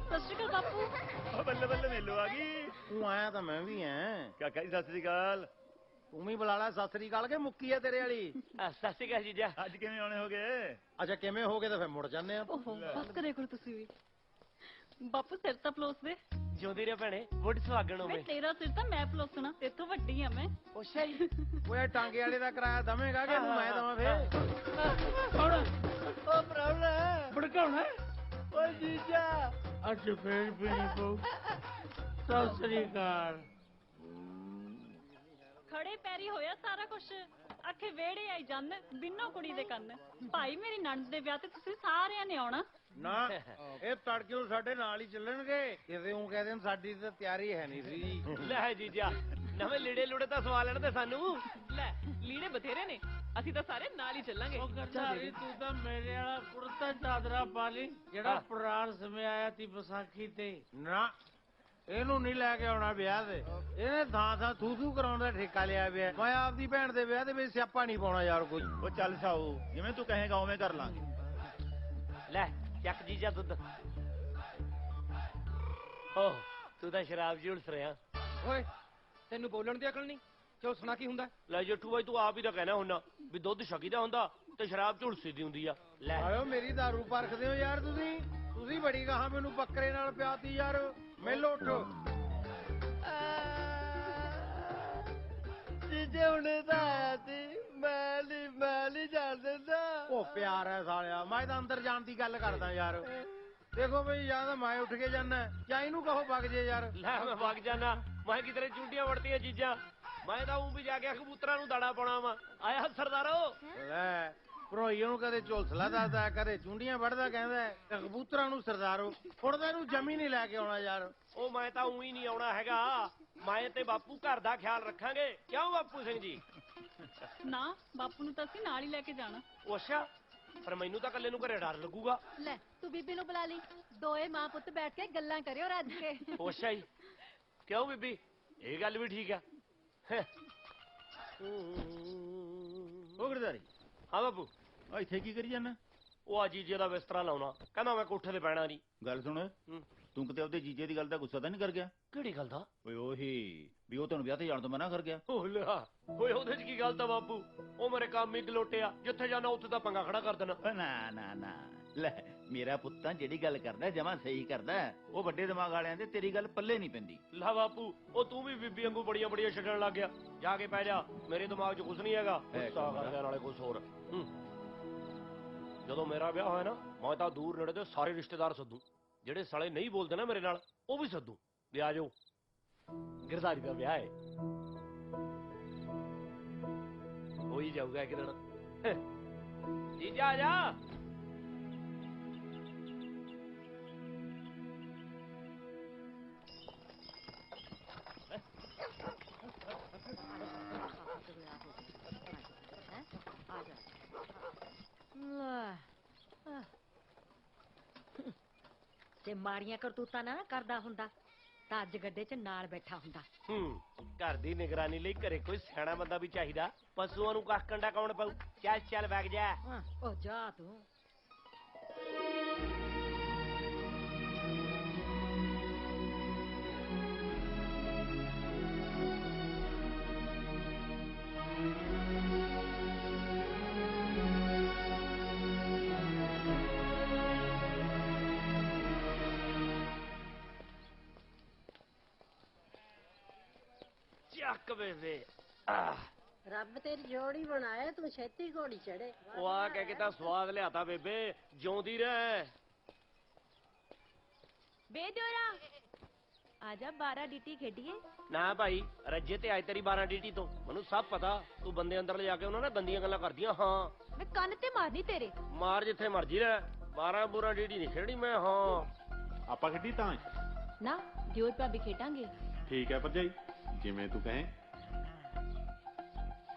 ਸਤਿ ਸ਼੍ਰੀ ਅਕਾਲ ਬਾਪੂ। ਬੱਲੇ ਬੱਲੇ ਮੇਲੋ ਆ ਗਈ। ਤੂੰ ਆਇਆ ਤਾਂ ਮੈਂ ਵੀ ਐ। ਕਾਕਾ ਜੀ ਸਤਿ ਸ੍ਰੀ ਅਕਾਲ। ਤੂੰ ਵੀ ਬੁਲਾ ਲੈ ਸਤਿ ਸ੍ਰੀ ਅਕਾਲ ਕੇ ਮੁੱਕੀ ਆ ਤੇਰੇ ਵਾਲੀ। ਸਤਿ ਸ਼੍ਰੀ ਅਕਾਲ ਜੀਜਾ। ਅੱਜ ਕਿਵੇਂ ਆਉਣੇ ਹੋਗੇ? ਅੱਛਾ ਕਿਵੇਂ ਹੋ ਗਏ ਤਾਂ ਫਿਰ ਮੁੜ ਜਾਂਦੇ ਆ। ਓਹੋ ਬਸ ਕਰੇ ਕਰੋ ਤੁਸੀਂ ਵੀ। ਬਾਪੂ ਸਿਰ ਤਾਂ ਪਲੋਸ ਦੇ। ਜਿਉਂਦੀ ਰਹਿ ਭੈਣੇ, ਵੋਟ ਸੁਹਾਗਣ ਹੋਵੇ। ਤੇਰਾ ਸਿਰ ਤਾਂ ਮੈਂ ਪਲੋਸਣਾ, ਤੇਥੋਂ ਵੱਡੀ ਆ ਮੈਂ। ਅੱਛਾ ਜੀ। ਓਏ ਟਾਂਗੇ ਵਾਲੇ ਦਾ ਕਿਰਾਇਆ ਦਵੇਂਗਾ ਕਿ ਇਹਨੂੰ ਮੈਂ ਦਵਾਂ ਫੇਰ? ਉਹ ਪ੍ਰਾਹੁਣਾ ਭੜਕਾਉਣਾ ਓਏ ਜੀਜਾ। ਅੱਜ ਫੇਰ ਪੀਣੀ ਪਊ। ਸਤਿ ਸ੍ਰੀ ਅਕਾਲ। ਖੜੇ ਪੈਰੀ ਹੋਇਆ ਸਾਰਾ ਕੁਛ। ਆਖੇ ਵੇੜੇ ਆਈ ਜੰਨ, ਬਿੰਨੋ ਕੁੜੀ ਦੇ ਕੰਨ। ਭਾਈ ਮੇਰੀ ਨਣਦ ਦੇ ਵਿਆਹ ਤੇ ਤੁਸੀਂ ਸਾਰਿਆਂ ਨੇ ਆਉਣਾ। ਨਾ ਇਹ ਤੜਕੇ ਨੂੰ ਸਾਡੇ ਨਾਲ ਹੀ ਚੱਲਣਗੇ। ਕਿਸੇ ਨੂੰ ਕਹਦੇ ਸਾਡੀ ਤਾਂ ਤਿਆਰੀ ਹੈ ਨਹੀਂ ਸੀ। ਲੈ ਜੀਜਾ, ਨਵੇਂ ਲੀੜੇ ਲੂੜੇ ਤਾਂ ਸਵਾ ਲੈਣ ਤੇ ਸਾਨੂੰ। ਲੈ ਲੀੜੇ ਬਥੇਰੇ ਨੇ, ਅਸੀਂ ਤਾਂ ਸਾਰੇ ਨਾਲ ਹੀ ਚੱਲਾਂਗੇ। ਉਹ ਗਰਦਾਰੀ ਤੂੰ ਤਾਂ ਮੇਰੇ ਵਾਲਾ ਕੁੜਤਾ ਚਾਦਰਾ ਪਾ ਲਈ ਜਿਹੜਾ ਪ੍ਰਾਣ ਸਮੇਂ ਆਇਆ ਤੀ ਵਿਸਾਖੀ ਤੇ। ਨਾ ਇਹਨੂੰ ਨਹੀਂ ਲੈ ਕੇ ਆਉਣਾ ਵਿਆਹ ਦੇ। ਇਹਨੇ ਥਾਂ ਥਾਂ ਥੂ ਕਰਾਉਣ ਦਾ ਠੇਕਾ ਲਿਆ ਪਿਆ। ਮੈਂ ਆਪਦੀ ਭੈਣ ਦੇ ਵਿਆਹ ਦੇ ਵਿੱਚ ਸਿਆਪਾ ਨਹੀਂ ਪਾਉਣਾ ਯਾਰ ਕੋਈ। ਉਹ ਚੱਲ ਸਾਊ, ਜਿਵੇਂ ਤੂੰ ਕਹੇਗਾ ਉਵੇਂ ਕਰ ਲਾਂਗੇ। ਲੈ ਚੱਕ ਜੀਜਾ ਦੁੱਧ। ਓਹ ਤੂੰ ਤਾਂ ਸ਼ਰਾਬ ਝੁਲਸ ਰਿਹਾ। ਓਏ ਤੈਨੂੰ ਬੋਲਣ ਦੀ ਅਕਲ ਨਹੀਂ? ਝੁਲਸਣਾ ਕੀ ਹੁੰਦਾ? ਲੈ ਜੱਟੂ ਬਾਈ ਤੂੰ ਆਪ ਹੀ ਤਾਂ ਕਹਿਣਾ ਹੁੰਦਾ ਵੀ ਦੁੱਧ ਛਕੀਦਾ ਹੁੰਦਾ ਤੇ ਸ਼ਰਾਬ ਝੁਲਸੀ ਦੀ ਹੁੰਦੀ ਆ। ਲੈ ਆਇਓ ਮੇਰੀ ਦਾਰੂ ਪਰਖਦੇ ਹੋ ਯਾਰ ਤੁਸੀਂ ਬੜੀ ਗਾਹਾਂ ਮੈਨੂੰ ਬੱਕਰੇ ਨਾਲ ਪਿਆਤੀ ਯਾਰ। ਮਿਲ ਉੱਠ। ਜੀਜੇ ਹੁਣੇ ਤਾਂ ਆਇਆ ਸੀ। ਮੈਂ ਨਹੀਂ ਜਾਣ ਦਿੰਦਾ। ਉਹ ਪਿਆਰ ਹੈ ਸਾਲਿਆ, ਮੈਂ ਤਾਂ ਅੰਦਰ ਜਾਣ ਦੀ ਗੱਲ ਕਰਦਾ ਯਾਰ। ਦੇਖੋ ਬਈ ਜਾਂ ਤਾਂ ਮੈਂ ਉੱਠ ਕੇ ਜਾਣਾ ਜਾਂ ਇਹਨੂੰ ਕਹੋ ਵਗ ਜੇ ਯਾਰ। ਲੈ ਮੈਂ ਵਗ ਜਾਣਾ। ਮੈਂ ਕਿਧਰੇ ਚੁੰਡੀਆਂ ਵੜਤੀਆਂ ਜੀਜਾ। ਮੈਂ ਤਾਂ ਉਹ ਵੀ ਜਾ ਕੇ ਕਬੂਤਰਾਂ ਨੂੰ ਦਾਣਾ ਪਾਉਣਾ ਵਾ। ਆਇਆ ਸਰਦਾਰੋ। ਲੈ ਭਰੋਈਏ ਨੂੰ ਕਦੇ ਝੋਲਸਲਾ ਦੱਸਦਾ, ਕਦੇ ਚੁੰਡੀਆਂ ਵੜਦਾ ਕਹਿੰਦਾ, ਕਬੂਤਰਾਂ ਨੂੰ ਸਰਦਾਰੋ। ਹੁਣ ਤਾਂ ਇਹਨੂੰ ਜਮੀ ਨਹੀਂ ਲੈ ਕੇ ਆਉਣਾ ਯਾਰ। ਉਹ ਮੈਂ ਤਾਂ ਉਹੀ ਨਹੀਂ ਆਉਣਾ ਹੈਗਾ। ਮੈਂ ਤੇ ਬਾਪੂ ਘਰ ਦਾ ਖਿਆਲ ਰੱਖਾਂਗੇ। ਕਿਉਂ ਬਾਪੂ ਸਿੰਘ ਜੀ? ਨਾ ਬਾਪੂ ਨੂੰ ਤਾਂ ਅਸੀਂ ਨਾਲ ਹੀ ਲੈ ਕੇ ਜਾਣਾ। ਅੱਛਾ ਪਰ ਮੈਨੂੰ ਤਾਂ ਇਕੱਲੇ ਨੂੰ ਘਰੇ ਡਰ ਲੱਗੂਗਾ। ਲੈ ਤੂੰ ਬੀਬੀ ਨੂੰ ਬੁਲਾ ਲਈ, ਦੋਏ ਮਾਂ ਪੁੱਤ ਬੈਠ ਕੇ ਗੱਲਾਂ ਕਰਿਓ ਰੱਜ ਕੇ। ਅੱਛਾ ਜੀ, ਕਿਉਂ ਬੀਬੀ, ਇਹ ਗੱਲ ਵੀ ਠੀਕ ਆ। ਉਹ ਗਰਦਾਰੀ, ਹਾਂ ਬਾਪੂ। ਆ ਇੱਥੇ ਕੀ ਕਰੀ ਜਾਂਦਾ? ਉਹ ਆ ਜੀਜੇ ਦਾ ਬਿਸਤਰਾ ਲਾਉਣਾ, ਕਹਿੰਦਾ ਮੈਂ ਕੋਠੇ ਤੇ ਪੈਣਾ ਨਹੀਂ। ਗੱਲ ਸੁਣ, ਤੂੰ ਕਿਤੇ ਉਹਦੇ ਜੀਜੇ ਦੀ ਗੱਲ ਦਾ ਗੁੱਸਾ ਤਾਂ ਨਹੀਂ ਕਰ ਗਿਆ? ਕਿਹੜੀ ਗੱਲ ਦਾ? ਓਏ ਉਹੀ ਵੀ ਉਹ ਤੁਹਾਨੂੰ ਵਿਆਹ ਤੇ ਜਾਣ ਤੋਂ ਮਨਾ ਕਰ ਗਿਆ। ਓ ਲਿਆ, ਓਏ ਉਹਦੇ ਚ ਕੀ ਗੱਲ ਤਾਂ ਬਾਪੂ, ਉਹ ਮੇਰੇ ਕੰਮ ਹੀ ਗਲੋਟਿਆ, ਜਿੱਥੇ ਜਾਣਾ ਉੱਥੇ ਤਾਂ ਪੰਗਾ ਖੜਾ ਕਰ ਦੇਣਾ। ਨਾ ਨਾ ਨਾ, ਲੈ ਮੇਰਾ ਪੁੱਤ ਤਾਂ ਜਿਹੜੀ ਗੱਲ ਕਰਦਾ ਜਮਾਂ ਸਹੀ ਕਰਦਾ। ਉਹ ਵੱਡੇ ਦਿਮਾਗ ਵਾਲਿਆਂ ਦੇ ਤੇਰੀ ਗੱਲ ਪੱਲੇ ਨਹੀਂ ਪੈਂਦੀ। ਲਾ ਬਾਪੂ, ਉਹ ਤੂੰ ਵੀ ਬੀਬੀ ਵਾਂਗੂ ਬੜੀਆਂ ਬੜੀਆਂ ਛੱਡਣ ਲੱਗ ਗਿਆ। ਜਾ ਕੇ ਪੈ ਜਾ, ਮੇਰੇ ਦਿਮਾਗ 'ਚ ਕੁਝ ਨਹੀਂ ਹੈਗਾ। ਗੁੱਸਾ ਕਰਦੇ ਨਾਲੇ ਕੁਝ ਹੋਰ। ਜਦੋਂ ਮੇਰਾ ਵਿਆਹ ਹੋਇਆ ਨਾ, ਮੈਂ ਤਾਂ ਦੂਰ ਨੇੜੇ ਦੇ ਸਾਰੇ ਰਿਸ਼ਤੇਦਾਰ ਸੱਦੂ, ਜਿਹੜੇ ਸਾਲੇ ਨਹੀਂ ਬੋਲਦੇ ਨਾ ਮੇਰੇ ਨਾਲ ਉਹ ਵੀ ਸੱਦੂ ਵੀ ਆ ਜਾਓ, ਗਿਰਦਾਰੀ ਦਾ ਵਿਆਹ ਹੈ, ਹੋ ਹੀ ਜਾਊਗਾ ਇੱਕ ਦਿਨ। ਜੀਜਾ ਆ ਜਾ। ਤੇ ਮਾੜੀਆਂ ਕਰਤੂਤਾਂ ਨਾ ਕਰਦਾ ਹੁੰਦਾ ਤਾਂ ਅੱਜ ਗੱਡੇ 'ਚ ਨਾਲ ਬੈਠਾ ਹੁੰਦਾ। ਘਰ ਦੀ ਨਿਗਰਾਨੀ ਲਈ ਘਰੇ ਕੋਈ ਸਿਆਣਾ ਬੰਦਾ ਵੀ ਚਾਹੀਦਾ। ਪਸ਼ੂਆਂ ਨੂੰ ਕੱਖ ਕੰਡਾ ਕੌਣ ਪਾਊ? ਚੱਲ ਚੱਲ ਵਗ ਜਾ। ਉਹ ਜਾ ਤੂੰ। ਚੱਕ ਬੇਬੇ। ਰੱਬ ਤੇਰੀ ਜੋੜੀ ਬਣਾਏ, ਤੂੰ ਛੇਤੀ ਘੋੜੀ ਚੜੇ। ਉਹ ਆ ਕਹਿ ਕੇ ਤਾਂ ਸਵਾਦ ਲਿਆਤਾ ਬੇਬੇ, ਜਿਉਂਦੀ ਰਹਿ। ਬੇ ਦਿਓਰਾ ਆ ਜਾ 12 ਡੀਟੀ ਖੇਡੀਏ। ਨਾ ਭਾਈ, ਰੱਜੇ ਤੇ ਅੱਜ ਤੇਰੀ 12 ਡੀਟੀ ਤੋਂ ਮੈਨੂੰ ਸਭ ਪਤਾ। ਤੂੰ ਬੰਦੇ ਅੰਦਰ ਲਿਜਾ ਕੇ ਉਹਨਾਂ ਨਾਲ ਗੰਦੀਆਂ ਗੱਲਾਂ ਕਰਦੀਆਂ। ਹਾਂ ਮੈਂ ਕੰਨ ਤੇ ਮਾਰਨੀ ਤੇਰੇ। ਮਾਰ ਜਿੱਥੇ ਮਰਜੀ ਰਹਿ, 12 ਡੀਟੀ ਨਹੀਂ ਖੇੜੀ ਮੈਂ। ਹਾਂ ਆਪਾਂ ਖੇਡੀ ਤਾਂ ਨਾ ਦਿਓਰ ਭਾਬੀ ਖੇਡਾਂਗੇ। ਠੀਕ ਹੈ ਭਰਜਾਈ, ਜਿਵੇਂ ਤੂੰ ਕਹੇ।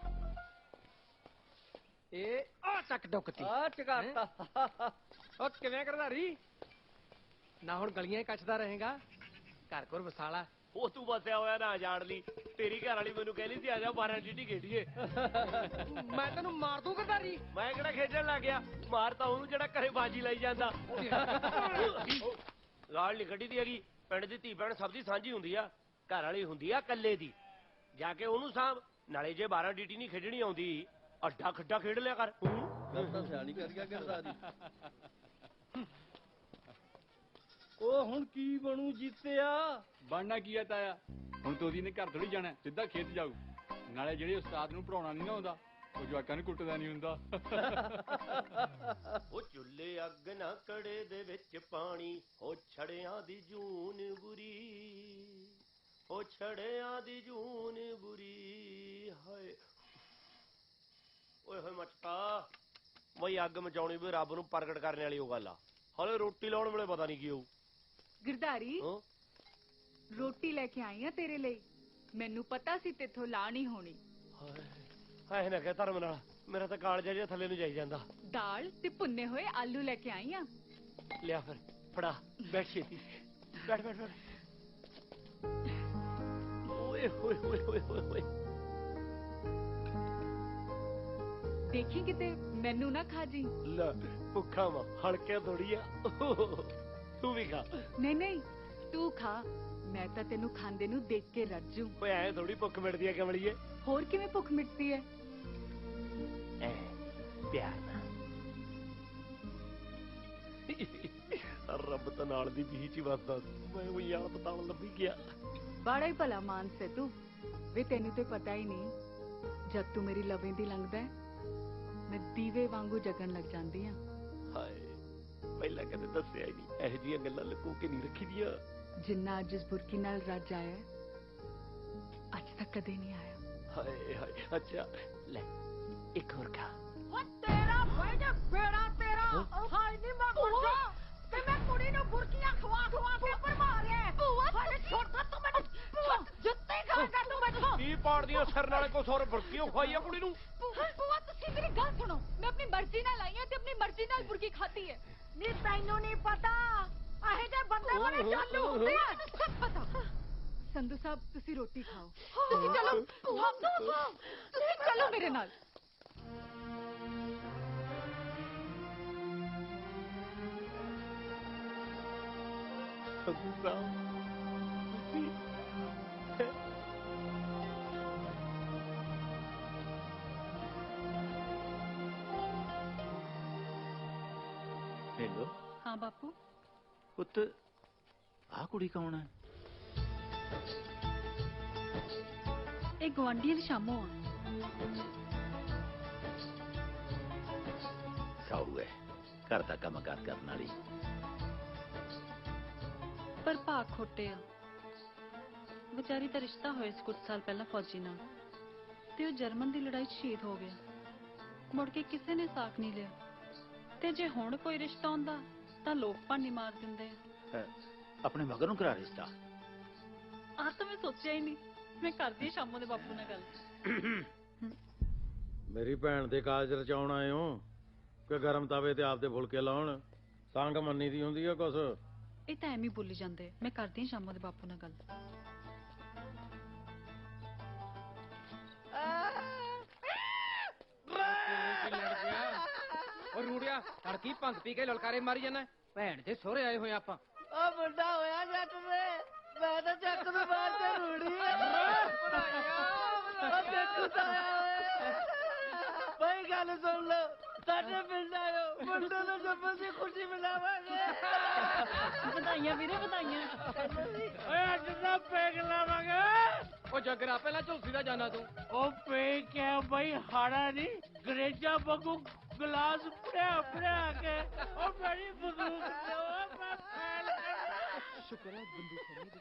ਇਹ ਆ ਚੱਕ ਡੁੱਕਤੀ ਆ ਚਕਾਤਾ। ਉਹ ਕਿਵੇਂ ਕਰਦਾਰੀ ਨਾ, ਹੁਣ ਗਲੀਆਂ ਹੀ ਕੱਚਦਾ ਰਹੇਗਾ, ਘਰ ਘਰ ਵਸਾਲਾ। ਉਹ ਤੂੰ ਬਸਿਆ ਹੋਇਆ ਨਾ ਜਾਣ ਲਈ। ਤੇਰੀ ਘਰ ਵਾਲੀ ਮੈਨੂੰ ਕਹਿੰਦੀ ਸੀ ਆ ਜਾ 12 ਡੀਟੀ ਖੇਡੀਏ। ਮੈਂ ਤੈਨੂੰ ਮਾਰ ਦੂੰ ਕਰਦਾਰੀ। ਮੈਂ ਕਿਹੜਾ ਖੇਡਣ ਲੱਗ ਗਿਆ, ਮਾਰ ਤਾਂ ਉਹਨੂੰ ਜਿਹੜਾ ਘਰੇ ਬਾਜੀ ਲਈ ਜਾਂਦਾ। ਗਾਲ ਨਹੀਂ ਕੱਢੀ ਦੀ ਹੈਗੀ। ਪਿੰਡ ਦੀ ਧੀ ਭੈਣ ਸਭ ਦੀ ਸਾਂਝੀ ਹੁੰਦੀ ਆ, ਘਰ ਵਾਲੀ ਹੁੰਦੀ ਆ ਕੱਲੇ ਦੀ। ਜਾ ਕੇ ਉਹਨੂੰ ਸਾਂਭ। ਨਾਲੇ ਜੇ 12 ਡੀਟੀ ਨਹੀਂ ਖੇਡਣੀ ਆਉਂਦੀ, ਅੱਡਾ ਖੱਡਾ ਖੇਡ ਲਿਆ ਕਰ। ਗੱਲ ਤਾਂ ਸਿਆਣੀ ਕਰ ਗਿਆ ਕਰਦਾਰੀ। ਉਹ ਹੁਣ ਕੀ ਬਣੂ ਜੀਤਿਆ? ਬਣਨਾ ਕੀ ਹੈ ਤਾਇਆ, ਹੁਣ ਤੋਦੀ ਨੇ ਘਰ ਥੋੜੀ ਜਾਣਾ, ਸਿੱਧਾ ਖੇਤ ਜਾਊ। ਨਾਲੇ ਜਿਹੜੇ ਉਸਤਾਦ ਨੂੰ ਪੜਾਉਣਾ ਨਹੀਂ ਨਾ ਆਉਂਦਾ, ਉਹ ਜਵਾਕਾਂ ਨੂੰ ਕੁੱਟਦਾ ਨਹੀਂ ਹੁੰਦਾ। ਉਹ ਚੁੱਲ੍ਹੇ ਅੱਗ ਨਾ ਕੜੇ ਦੇ ਵਿੱਚ ਪਾਣੀ, ਉਹ ਛੜਿਆਂ ਦੀ ਜੂਨ ਬੁਰੀ, ਉਹ ਛੜਿਆਂ ਦੀ ਜੂਨ ਬੁਰੀ। ਹਾਏ ਓਏ ਹੋਏ ਮਚਕਾ। ਬਈ ਅੱਗ ਮਚਾਉਣੀ ਵੀ ਰੱਬ ਨੂੰ ਪ੍ਰਗਟ ਕਰਨ ਵਾਲੀ ਉਹ ਗੱਲ ਆ। ਹਾਲੇ ਰੋਟੀ ਲਾਉਣ ਵੇਲੇ ਪਤਾ ਨਹੀਂ ਕੀ ਹੋਊ। ਗਿਰਧਾਰੀ ਰੋਟੀ ਲੈ ਕੇ ਆਈ ਆ ਤੇਰੇ ਲਈ। ਮੈਨੂੰ ਪਤਾ ਸੀ ਤੇਥੋਂ ਲਾ ਨਹੀਂ ਹੋਣੀ। ਹਾਏ ਨਾ ਕਹਿ ਧਰਮ ਨਾਲ, ਮੇਰਾ ਤਾਂ ਕਾਲਜਾ ਜਿਹਾ ਥੱਲੇ ਨੂੰ ਜਾਈ ਜਾਂਦਾ। ਦਾਲ ਤੇ ਭੁੰਨੇ ਹੋਏ ਆਲੂ ਲੈ ਕੇ ਆਈ ਆ। ਲਿਆ ਫਿਰ ਫੜਾ, ਬੈਠ ਛੇਤੀ, ਬੈਠ ਬੈਠ ਬੈਠ। ਓਏ ਹੋਏ ਹੋਏ ਹੋਏ ਹੋਏ ਹੋਏ। ਦੇਖੀ ਕਿਤੇ ਮੈਨੂੰ ਨਾ ਖਾ ਜੀ। ਲੈ ਭੁੱਖਾ ਵਾ, ਹਲਕੇ ਥੋੜੀ ਆ। ਤੂੰ ਵੀ ਖਾ। ਨਹੀਂ ਨਹੀਂ ਤੂੰ ਖਾ, ਮੈਂ ਤਾਂ ਤੈਨੂੰ ਖਾਂਦੇ ਨੂੰ ਦੇਖ ਕੇ ਰੱਜੂ। ਓਏ ਐ ਥੋੜੀ ਭੁੱਖ ਮਿਟਦੀ ਐ ਕਮਲੀਏ। ਹੋਰ ਕਿਵੇਂ ਭੁੱਖ ਮਿਟਦੀ ਐ? ਐ ਪਿਆਰ ਨਾਲ। ਰੱਬ ਤਾਂ ਨਾਲ ਦੀ ਬੀਚ ਹੀ ਵਸਦਾ, ਮੈਂ ਉਹ ਯਾਰ ਪਤਾਉਣ ਲੱਭੀ ਗਿਆ। ਬੜਾ ਹੀ ਭਲਾ ਮਾਨਸ ਹੈ ਤੂੰ ਵੇ। ਤੈਨੂੰ ਤੇ ਪਤਾ ਹੀ ਨਹੀਂ, ਜਦ ਤੂੰ ਮੇਰੀ ਲਵੇਂ ਦੀ ਲੰਘਦਾ ਮੈਂ ਦੀਵੇ ਵਾਂਗੂ ਜਗਣ ਲੱਗ ਜਾਂਦੀ ਆ। ਹਾਏ ਪਹਿਲਾਂ ਕਦੇ ਦੱਸਿਆ ਹੀ ਨਹੀਂ, ਇਹੋ ਜਿਹੀਆਂ ਗੱਲਾਂ ਲੁਕੋ ਕੇ ਨਹੀਂ ਰੱਖੀ ਦੀਆਂ। ਜਿੰਨਾ ਅੱਜ ਇਸ ਬੁਰਕੀ ਨਾਲ ਰੱਜ ਆਇਆ, ਅੱਜ ਤੱਕ ਕਦੇ ਨਹੀਂ ਆਇਆ। ਹਾਏ ਹਾਏ। ਅੱਛਾ ਲੈ ਇੱਕ ਹੋਰ ਖਾ। ਉਹ ਤੇਰਾ ਭਾਈ ਦਾ ਬੇੜਾ ਤੇਰਾ। ਹਾਏ ਨਹੀਂ ਮੈਂ ਮਰ ਜਾ ਤੇ ਮੈਂ ਕੁੜੀ ਨੂੰ ਬੁਰਕੀਆਂ ਖਵਾ ਖਵਾ ਕੇ ਪਰਮਾਰਿਆ। ਹਾਏ ਛੋਟਾ ਤੂੰ ਮੈਨੂੰ ਜੁੱਤੇ ਖਾਏਗਾ ਤੂੰ ਮੈਨੂੰ। ਕੀ ਪਾੜਦੀਆਂ ਸਿਰ ਨਾਲੇ ਕੁਛ ਹੋਰ ਬੁਰਕੀਆਂ ਖਵਾਈਆਂ ਕੁੜੀ ਨੂੰ। ਬੂਆ ਤੁਸੀਂ ਮੇਰੀ ਗੱਲ ਸੁਣੋ, ਮੈਂ ਆਪਣੀ ਮਰਜ਼ੀ ਨਾਲ ਆਈ ਆ ਤੇ अपनी मर्जी नाल मुर्गी खाती है। ਨੀ ਤੈਨੂੰ ਨਹੀਂ ਪਤਾ ਇਹ ਜੇ ਬੰਦੇ ਬੜੇ ਚਾਲੂ ਹੁੰਦੇ ਆ। सब पता। संधू साहब तुसी रोटी खाओ। तुसी चलो तुसी चलो मेरे नाल। संधू साहब हेलो हाँ बापू पुत आ कुड़ी कौन है? ਇਹ ਗਵਾਂਢੀਆਂ ਦੀ ਸ਼ਾਮੋ ਆ। ਸਾਊ ਹੈ ਘਰ ਦਾ ਕੰਮ ਕਾਰ ਕਰਨ ਵਾਲੀ। ਪਰ ਭਾਗ ਖੋਟੇ ਆ। ਵਿਚਾਰੀ ਦਾ ਰਿਸ਼ਤਾ ਹੋਇਆ ਸੀ ਕੁਝ ਸਾਲ ਪਹਿਲਾਂ ਫੌਜੀ ਨਾਲ, ਤੇ ਉਹ ਜਰਮਨ ਦੀ ਲੜਾਈ 'ਚ ਸ਼ਹੀਦ ਹੋ ਗਿਆ। ਮੁੜ ਕੇ ਕਿਸੇ ਨੇ ਸਾਕ ਨਹੀਂ ਲਿਆ, ਤੇ ਜੇ ਹੁਣ ਕੋਈ ਰਿਸ਼ਤਾ ਆਉਂਦਾ ਤਾਂ ਲੋਕ ਭਾਂਡੀ ਮਾਰ ਦਿੰਦੇ ਆ। ਆਪਣੇ ਮਗਰ ਨੂੰ ਕਰਾ ਰਿਸ਼ਤਾ? ਆਹ ਤਾਂ ਮੈਂ ਸੋਚਿਆ ਹੀ ਨਹੀਂ। ਮੈਂ ਕਰਦੀ ਸ਼ਾਮੋ ਦੇ ਬਾਪੂ ਨਾਲ ਗੱਲ। ਮੇਰੀ ਭੈਣ ਦੇ ਕਾਜ ਰਚਾਉਣ ਆਏ ਹੋ ਕਿ ਗਰਮ ਤਵੇ ਤੇ ਆਪਦੇ ਫੁਲਕੇ ਲਾਉਣ? ਸੰਗ ਮੰਨੀ ਦੀ ਹੁੰਦੀ ਆ ਕੁਛ। ਇਹ ਤਾਂ ਐਵੇਂ ਬੋਲੀ ਜਾਂਦੇ। ਮੈਂ ਕਰਦੀ ਹਾਂ ਸ਼ਾਮੋ ਦੇ ਬਾਪੂ ਨਾਲ ਗੱਲ। ਉਹ ਰੂੜਿਆ ਤੜਕੀ ਭੰਗ ਪੀ ਕੇ ਲਲਕਾਰੇ ਮਾਰੀ ਜਾਣਾ। ਭੈਣ ਦੇ ਸਹੁਰੇ ਆਏ ਹੋਏ ਆਪਾਂ। ਉਹ ਮੁੰਡਾ ਹੋਇਆ ਜੱਟ ਦੇ, ਮੈਂ ਤਾਂ ਚੱਕ ਨੂੰ ਬਾਹਰ ਤੇ ਰੂੜੀ ਦੇਖੂ ਭਾਈ ਗੱਲ ਸੁਣ ਲਓ, ਸਾਡੇ ਪਿੰਡ ਆਇਓ, ਮੁੰਡੇ ਨੂੰ ਜੰਮਣ ਦੀ ਖੁਸ਼ੀ ਮਨਾਵਾਂਗੇ। ਵਧਾਈਆਂ ਵੀਰੇ ਵਧਾਈਆਂ। ਓਏ ਅੱਜ ਤਾਂ ਪੈਗ ਲਾਵਾਂਗੇ। ਉਹ ਜਗਰਾ ਪਹਿਲਾਂ ਝੋਲਸੀ ਦਾ ਜਾਣਾ ਤੂੰ। ਉਹ ਪੈਗ ਕਿਆ ਬਈ ਹਾੜਾ ਨਹੀਂ ਗਰੇਜਾ ਵਾਂਗੂ ਗਲਾਸ ਭਰਿਆ ਕੇ। ਉਹ ਬੜੀ ਬੰਦੂਕ ਤੇ ਉਹ ਮੈਂ ਫੈਲ ਸ਼ੁਕਰ ਹੈ ਬੰਦੂਕ ਖੜੀ ਦੇ।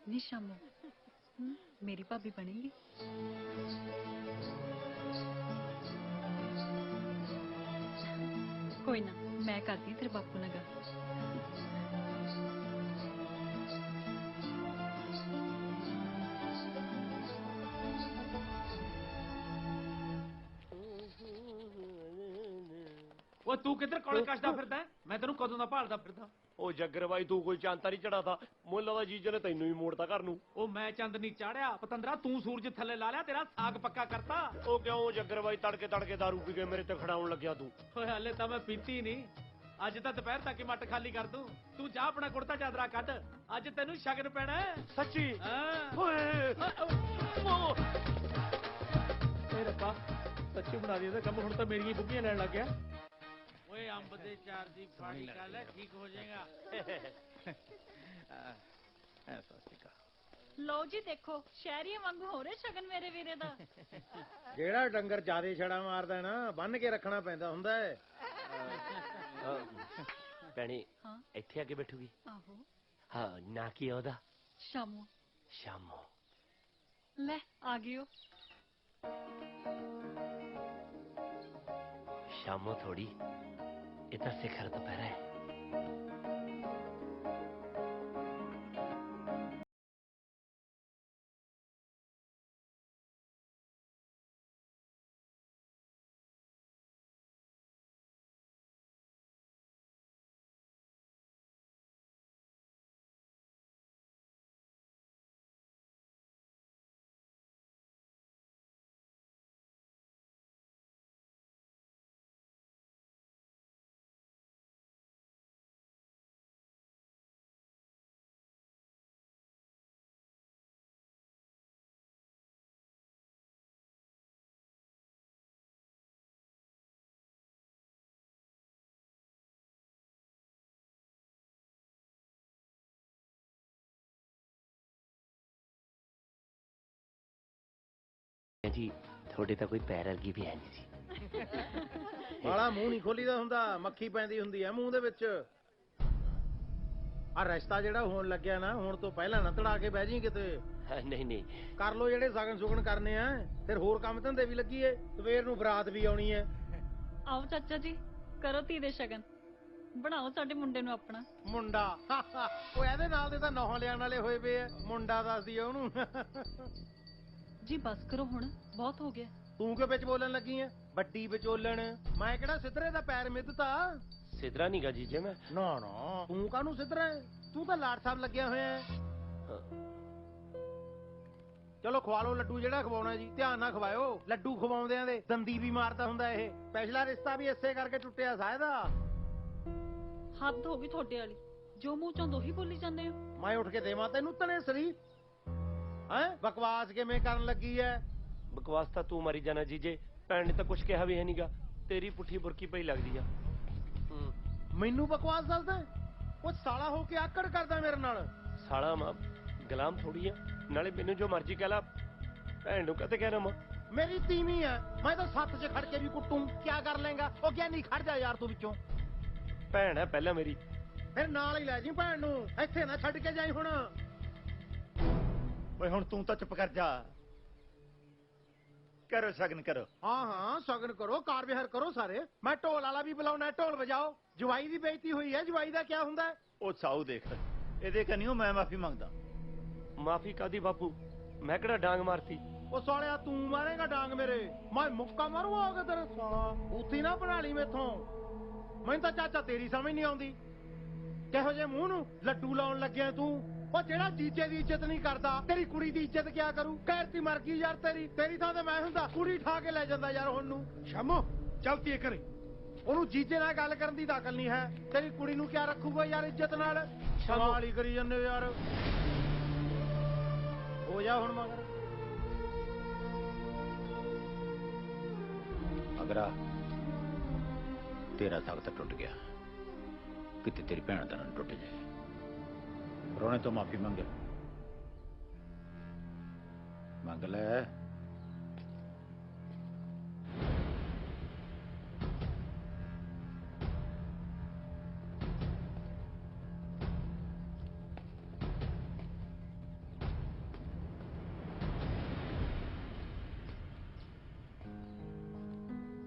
ਨੀ ਸ਼ਾਮੋ ਮੇਰੀ ਭਾਬੀ ਬਣੇਗੀ। ਕੋਈ ਨਾ ਮੈਂ ਕਰਦੀ ਤੇਰੇ ਬਾਪੂ ਨਾਲ ਗੱਲ। ਉਹ ਤੂੰ ਕਿੱਧਰ ਕੋਲੇ ਕੱਢਦਾ ਫਿਰਦਾ? ਮੈਂ ਤੈਨੂੰ ਕਦੋਂ ਦਾ ਭਾਲਦਾ ਫਿਰਦਾ। ਉਹ ਜੱਗਰ ਬਾਈ ਤੂੰ ਕੋਈ ਚਾਂਤਾ ਨਹੀਂ ਚੜਾਤਾ। ਮੁੱਲ ਦਾ ਜੀਜੇ ਨੇ ਤੈਨੂੰ ਹੀ ਮੋੜਤਾ ਘਰ ਨੂੰ। ਉਹ ਮੈਂ ਚੰਦ ਨਹੀਂ ਚਾੜਿਆ ਪਤੰਦਰਾ, ਤੂੰ ਸੂਰਜ ਥੱਲੇ ਲਾ ਲਿਆ, ਤੇਰਾ ਸਾਗ ਪੱਕਾ ਕਰਤਾ। ਉਹ ਕਿਉਂ ਜੱਗਰ ਬਾਈ ਤੜਕੇ ਦਾਰੂ ਪੀ ਕੇ ਮੇਰੇ ਤੇ ਖੜਾਉਣ ਲੱਗਿਆ ਤੂੰ? ਓਏ ਹਾਲੇ ਤਾਂ ਮੈਂ ਪੀਤੀ ਨਹੀਂ। ਅੱਜ ਤਾਂ ਦੁਪਹਿਰ ਤੱਕ ਹੀ ਮੱਟ ਖਾਲੀ ਕਰ ਦੂੰ। ਤੂੰ ਜਾ ਆਪਣਾ ਕੁੜਤਾ ਚਾਦਰਾ ਕੱਢ, ਅੱਜ ਤੈਨੂੰ ਸ਼ਗਨ ਪੈਣਾ। ਸੱਚੀ? ਹਾਂ। ਓਏ ਓਏ ਰੱਬਾ ਸੱਚੀ ਬਣਾ ਦੇ ਇਹਦਾ ਕੰਮ। ਹੁਣ ਤਾਂ ਮੇਰੀਆਂ ਬੁੱਗੀਆਂ ਲੈਣ ਲੱਗ ਗਿਆ। ਓਏ ਅੰਬ ਦੇ ਚਾਰ ਦੀ ਫਾੜੀ ਕਰ ਲੈ, ਠੀਕ ਹੋ ਜਾਏਗਾ। ਲਓ ਜੀ ਦੇਖੋ ਸ਼ਹਿਰੀਆਂ ਵਾਂਗੂ ਹੋ ਰਿਹਾ ਸ਼ਗਨ ਮੇਰੇ ਵੀਰੇ ਦਾ। ਜਿਹੜਾ ਡੰਗਰ ਜਿਆਦੇ ਛੜਾ ਮਾਰਦਾ ਨਾ ਬੰਨ ਕੇ ਰੱਖਣਾ ਪੈਂਦਾ ਹੁੰਦਾ ਹੈ। ਭੈਣੇ ਇੱਥੇ ਆ ਕੇ ਬੈਠੂਗੀ? ਆਹੋ। ਹਾਂ ਨਾ ਕੀ ਆ ਉਹਦਾ? ਸ਼ਾਮੋ। ਸ਼ਾਮੋ ਲੈ ਆ ਗਿਓ। ਸ਼ਾਮੋ ਥੋੜੀ, ਇਹ ਤਾਂ ਸਿਖਰ ਦੁਪਹਿਰਾ ਹੈ। ਜੀ ਤੁਹਾਡੇ ਤਾਂ ਕੋਈ ਪੈਰ ਵਰਗੀ ਵੀ ਹੈ ਨਹੀਂ ਸੀ। ਵਾਲਾ ਮੂੰਹ ਨਹੀਂ ਖੋਲੀਦਾ ਹੁੰਦਾ, ਮੱਖੀ ਪੈਂਦੀ ਹੁੰਦੀ ਹੈ ਮੂੰਹ ਦੇ ਵਿੱਚ। ਆ ਰਿਸ਼ਤਾ ਜਿਹੜਾ ਹੋਣ ਲੱਗਿਆ ਨਾ, ਹੁਣ ਤੋਂ ਪਹਿਲਾਂ ਨਾ ਤੜਾ ਕੇ ਬਹਿ ਜੀ ਕਿਤੇ। ਨਹੀਂ ਨਹੀਂ ਕਰ ਲੋ ਜਿਹੜੇ ਸਗਨ ਸੁਗਨ ਕਰਨੇ ਆ, ਫਿਰ ਹੋਰ ਕੰਮ ਧੰਦੇ ਵੀ ਲੱਗੀਏ। ਸਵੇਰ ਨੂੰ ਬਰਾਤ ਵੀ ਆਉਣੀ ਹੈ। ਆਓ ਚਾਚਾ ਜੀ ਕਰੋ ਧੀ ਦੇ ਸ਼ਗਨ, ਬਣਾਓ ਸਾਡੇ ਮੁੰਡੇ ਨੂੰ ਆਪਣਾ। ਮੁੰਡਾ ਉਹ ਇਹਦੇ ਨਾਲ ਦੇ ਤਾਂ ਨੌਹਾਂ ਲਿਆਣ ਵਾਲੇ ਹੋਏ ਪਏ ਆ। ਮੁੰਡਾ ਦੱਸਦੀ ਆ ਉਹਨੂੰ। ਜੀ ਬਸ ਕਰੋ ਹੁਣ, ਬਹੁਤ ਹੋ ਗਿਆ। ਤੂੰ ਕਿਉਂ ਵਿੱਚ ਬੋਲਣ ਲੱਗੀ ਐ? ਵੱਡੀ ਵਿਚੋਲਣ ਮੈਂ ਕਿਹੜਾ ਸਿੱਧਰੇ ਦਾ ਪੈਰ ਮਿੱਧਤਾ। ਸਿਧਰਾ ਨੀਗਾ ਜੀਜੇ ਮੈਂ। ਨਾ ਨਾ ਤੂੰ ਕਾਹਨੂੰ ਸਿੱਧਰਾ ਹੈ? ਤੂੰ ਤਾਂ ਲਾਟ ਸਾਹਿਬ ਲੱਗਿਆ ਹੋਇਆ ਹੈ। ਚਲੋ ਖਵਾ ਲਓ ਲੱਡੂ ਜਿਹੜਾ ਖਵਾਉਣਾ ਜੀ, ਧਿਆਨ ਨਾਲ ਖਵਾਇਓ। ਲੱਡੂ ਖਵਾਉਂਦਿਆਂ ਦੇ ਦੰਦੀ ਵੀ ਮਾਰਦਾ ਹੁੰਦਾ ਇਹ। ਪਿਛਲਾ ਰਿਸ਼ਤਾ ਵੀ ਇਸੇ ਕਰਕੇ ਟੁੱਟਿਆ ਸਾਇਦਾ। ਹੱਦ ਹੋ ਗਈ ਤੁਹਾਡੇ ਵਾਲੀ, ਜੋ ਮੂੰਹ ਚੋਂ ਦੋਹੀ ਬੋਲੀ ਜਾਂਦੇ ਹੋ। ਮੈਂ ਉੱਠ ਕੇ ਦੇਵਾਂ ਤੈਨੂੰ ਤਣੇ ਸਰੀ? ਹੈਂ ਬਕਵਾਸ ਕਿਵੇਂ ਕਰਨ ਲੱਗੀ ਐ? ਬਕਵਾਸ ਤਾਂ ਤੂੰ ਮਾਰੀ ਜਾਣਾ ਜੀਜੇ, ਭੈਣ ਨੇ ਤਾਂ ਕੁਝ ਕਿਹਾ ਵੀ ਹੈ ਨਹੀਂਗਾ। ਤੇਰੀ ਪੁੱਠੀ ਬੁਰਕੀ ਪਈ ਲੱਗਦੀ ਆ। ਮੈਨੂੰ ਬਕਵਾਸ ਦੱਸਦਾ? ਉਹ ਸਾਲਾ ਹੋ ਕੇ ਆਕੜ ਕਰਦਾ ਮੇਰੇ ਨਾਲ। ਸਾਲਾ ਮਾਂ ਗੁਲਾਮ ਥੋੜੀ ਆ, ਨਾਲੇ ਮੈਨੂੰ ਜੋ ਮਰਜ਼ੀ ਕਹਿ ਲਾ, ਭੈਣ ਨੂੰ ਕਦੇ ਕਹਿਣਾ ਮਾਂ। ਮੇਰੀ ਤੀਵੀਂ ਐ, ਮੈਂ ਤਾਂ ਸੱਤ 'ਚ ਖੜ ਕੇ ਵੀ ਕੁੱਟੂ। ਕਿਆ ਕਰ ਲੇਗਾ? ਉਹ ਗਿਆਨੀ ਖੜ ਜਾ ਯਾਰ ਤੂੰ ਵਿੱਚੋਂ। ਭੈਣ ਹੈ ਪਹਿਲਾਂ ਮੇਰੀ। ਫਿਰ ਨਾਲ ਹੀ ਲੈ ਜੀ ਭੈਣ ਨੂੰ, ਇੱਥੇ ਨਾ ਛੱਡ ਕੇ ਜਾਈ ਹੁਣ। ਓਏ ਹੁਣ ਤੂੰ ਤਾਂ ਚੁੱਪ ਕਰ ਜਾ। ਕਰੋ ਸ਼ਗਨ ਕਰੋ। ਹਾਂ ਹਾਂ ਸ਼ਗਨ ਕਰੋ, ਕਾਰ ਵਿਹਾਰ ਕਰੋ ਸਾਰੇ। ਮੈਂ ਢੋਲ ਵਾਲਾ ਵੀ ਬੁਲਾਉਣਾ, ਢੋਲ ਵਜਾਓ। ਜਵਾਈ ਦੀ ਬੇਇੱਜ਼ਤੀ ਹੋਈ ਹੈ, ਜਵਾਈ ਦਾ ਕੀ ਹੁੰਦਾ? ਉਹ ਸਾਊ ਦੇਖ, ਇਹਦੇ ਕਨੀਓ ਮੈਂ ਮਾਫੀ ਮੰਗਦਾ। ਮਾਫੀ ਕਾਦੀ ਬਾਪੂ, ਮੈਂ ਕਿਹੜਾ ਡਾਂਗ ਮਾਰਤੀ। ਉਹ ਸਾਲਿਆ ਤੂੰ ਮਾਰੇਗਾ ਡਾਂਗ ਮੇਰੇ? ਮੈਂ ਮੁੱਕਾ ਮਾਰੂ ਆ ਕੇ ਤੇਰੇ ਸਾਲਾ। ਉੱਥੀ ਨਾ ਬਣਾ ਲਈ ਮੈਥੋਂ। ਮੈਨੂੰ ਤਾਂ ਚਾਚਾ ਤੇਰੀ ਸਮਝ ਨਹੀਂ ਆਉਂਦੀ। ਕਿਹੋ ਜਿਹੇ ਮੂੰਹ ਨੂੰ ਲੱਡੂ ਲਾਉਣ ਲੱਗਿਆ ਤੂੰ? ਉਹ ਜਿਹੜਾ ਜੀਜੇ ਦੀ ਇੱਜ਼ਤ ਨਹੀਂ ਕਰਦਾ, ਤੇਰੀ ਕੁੜੀ ਦੀ ਇੱਜ਼ਤ ਕਿਆ ਕਰੂ? ਕਹਿਰਤੀ ਮਰ ਗਈ ਯਾਰ ਤੇਰੀ। ਤੇਰੀ ਥਾਂ ਤੇ ਮੈਂ ਹੁੰਦਾ, ਕੁੜੀ ਠਾ ਕੇ ਲੈ ਜਾਂਦਾ ਯਾਰ ਹੁਣ ਨੂੰ। ਸ਼ਮੋ ਚਲਤੀ ਕਰੇ। ਉਹਨੂੰ ਜੀਜੇ ਨਾਲ ਗੱਲ ਕਰਨ ਦੀ ਤਾਂ ਅਕਲ ਨਹੀਂ ਹੈ। ਤੇਰੀ ਕੁੜੀ ਨੂੰ ਕਿਆ ਰੱਖੂਗਾ ਯਾਰ ਇੱਜ਼ਤ ਨਾਲ? ਸਵਾਲ ਹੀ ਕਰੀ ਜਾਂਦੇ ਯਾਰ। ਹੋ ਜਾ ਹੁਣ ਮਗਰ। ਅਗਰਾ ਤੇਰਾ ਸਖਤ ਟੁੱਟ ਗਿਆ, ਕਿਤੇ ਤੇਰੀ ਭੈਣ ਦਾ ਨਾ ਟੁੱਟ ਜਾਏ। ਰੋਣੇ ਤੋਂ ਮਾਫੀ ਮੰਗ ਲੈ।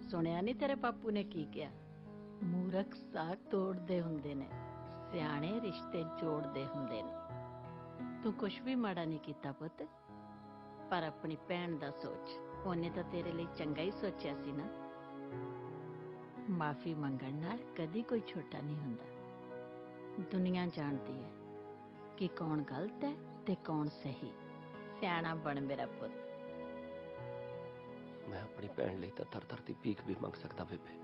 ਸੁਣਿਆ ਨਹੀਂ ਤੇਰੇ ਪਾਪੂ ਨੇ ਕੀ ਕਿਹਾ? ਮੂਰਖ ਸਾਗ ਤੋੜਦੇ ਹੁੰਦੇ ਨੇ, ਸਿਆਣੇ ਰਿਸ਼ਤੇ ਜੋੜਦੇ ਹੁੰਦੇ ਨੇ। ਤੂੰ ਕੁਛ ਵੀ ਮਾੜਾ ਨਹੀਂ ਕੀਤਾ ਪੁੱਤ, ਪਰ ਆਪਣੀ ਭੈਣ ਦਾ ਸੋਚ। ਉਹਨੇ ਤਾਂ ਤੇਰੇ ਲਈ ਚੰਗਾ ਹੀ ਸੋਚਿਆ ਸੀ ਨਾ। ਮਾਫੀ ਮੰਗਣ ਨਾਲ ਕਦੀ ਕੋਈ ਛੋਟਾ ਨਹੀਂ ਹੁੰਦਾ। ਦੁਨੀਆ ਜਾਣਦੀ ਹੈ ਕਿ ਕੌਣ ਗਲਤ ਹੈ ਤੇ ਕੌਣ ਸਹੀ। ਸਿਆਣਾ ਬਣ ਮੇਰਾ ਪੁੱਤ। ਮੈਂ ਆਪਣੀ ਭੈਣ ਲਈ ਤਾਂ ਥਰ ਦੀ ਭੀਖ ਵੀ ਮੰਗ ਸਕਦਾ ਬੇਬੇ।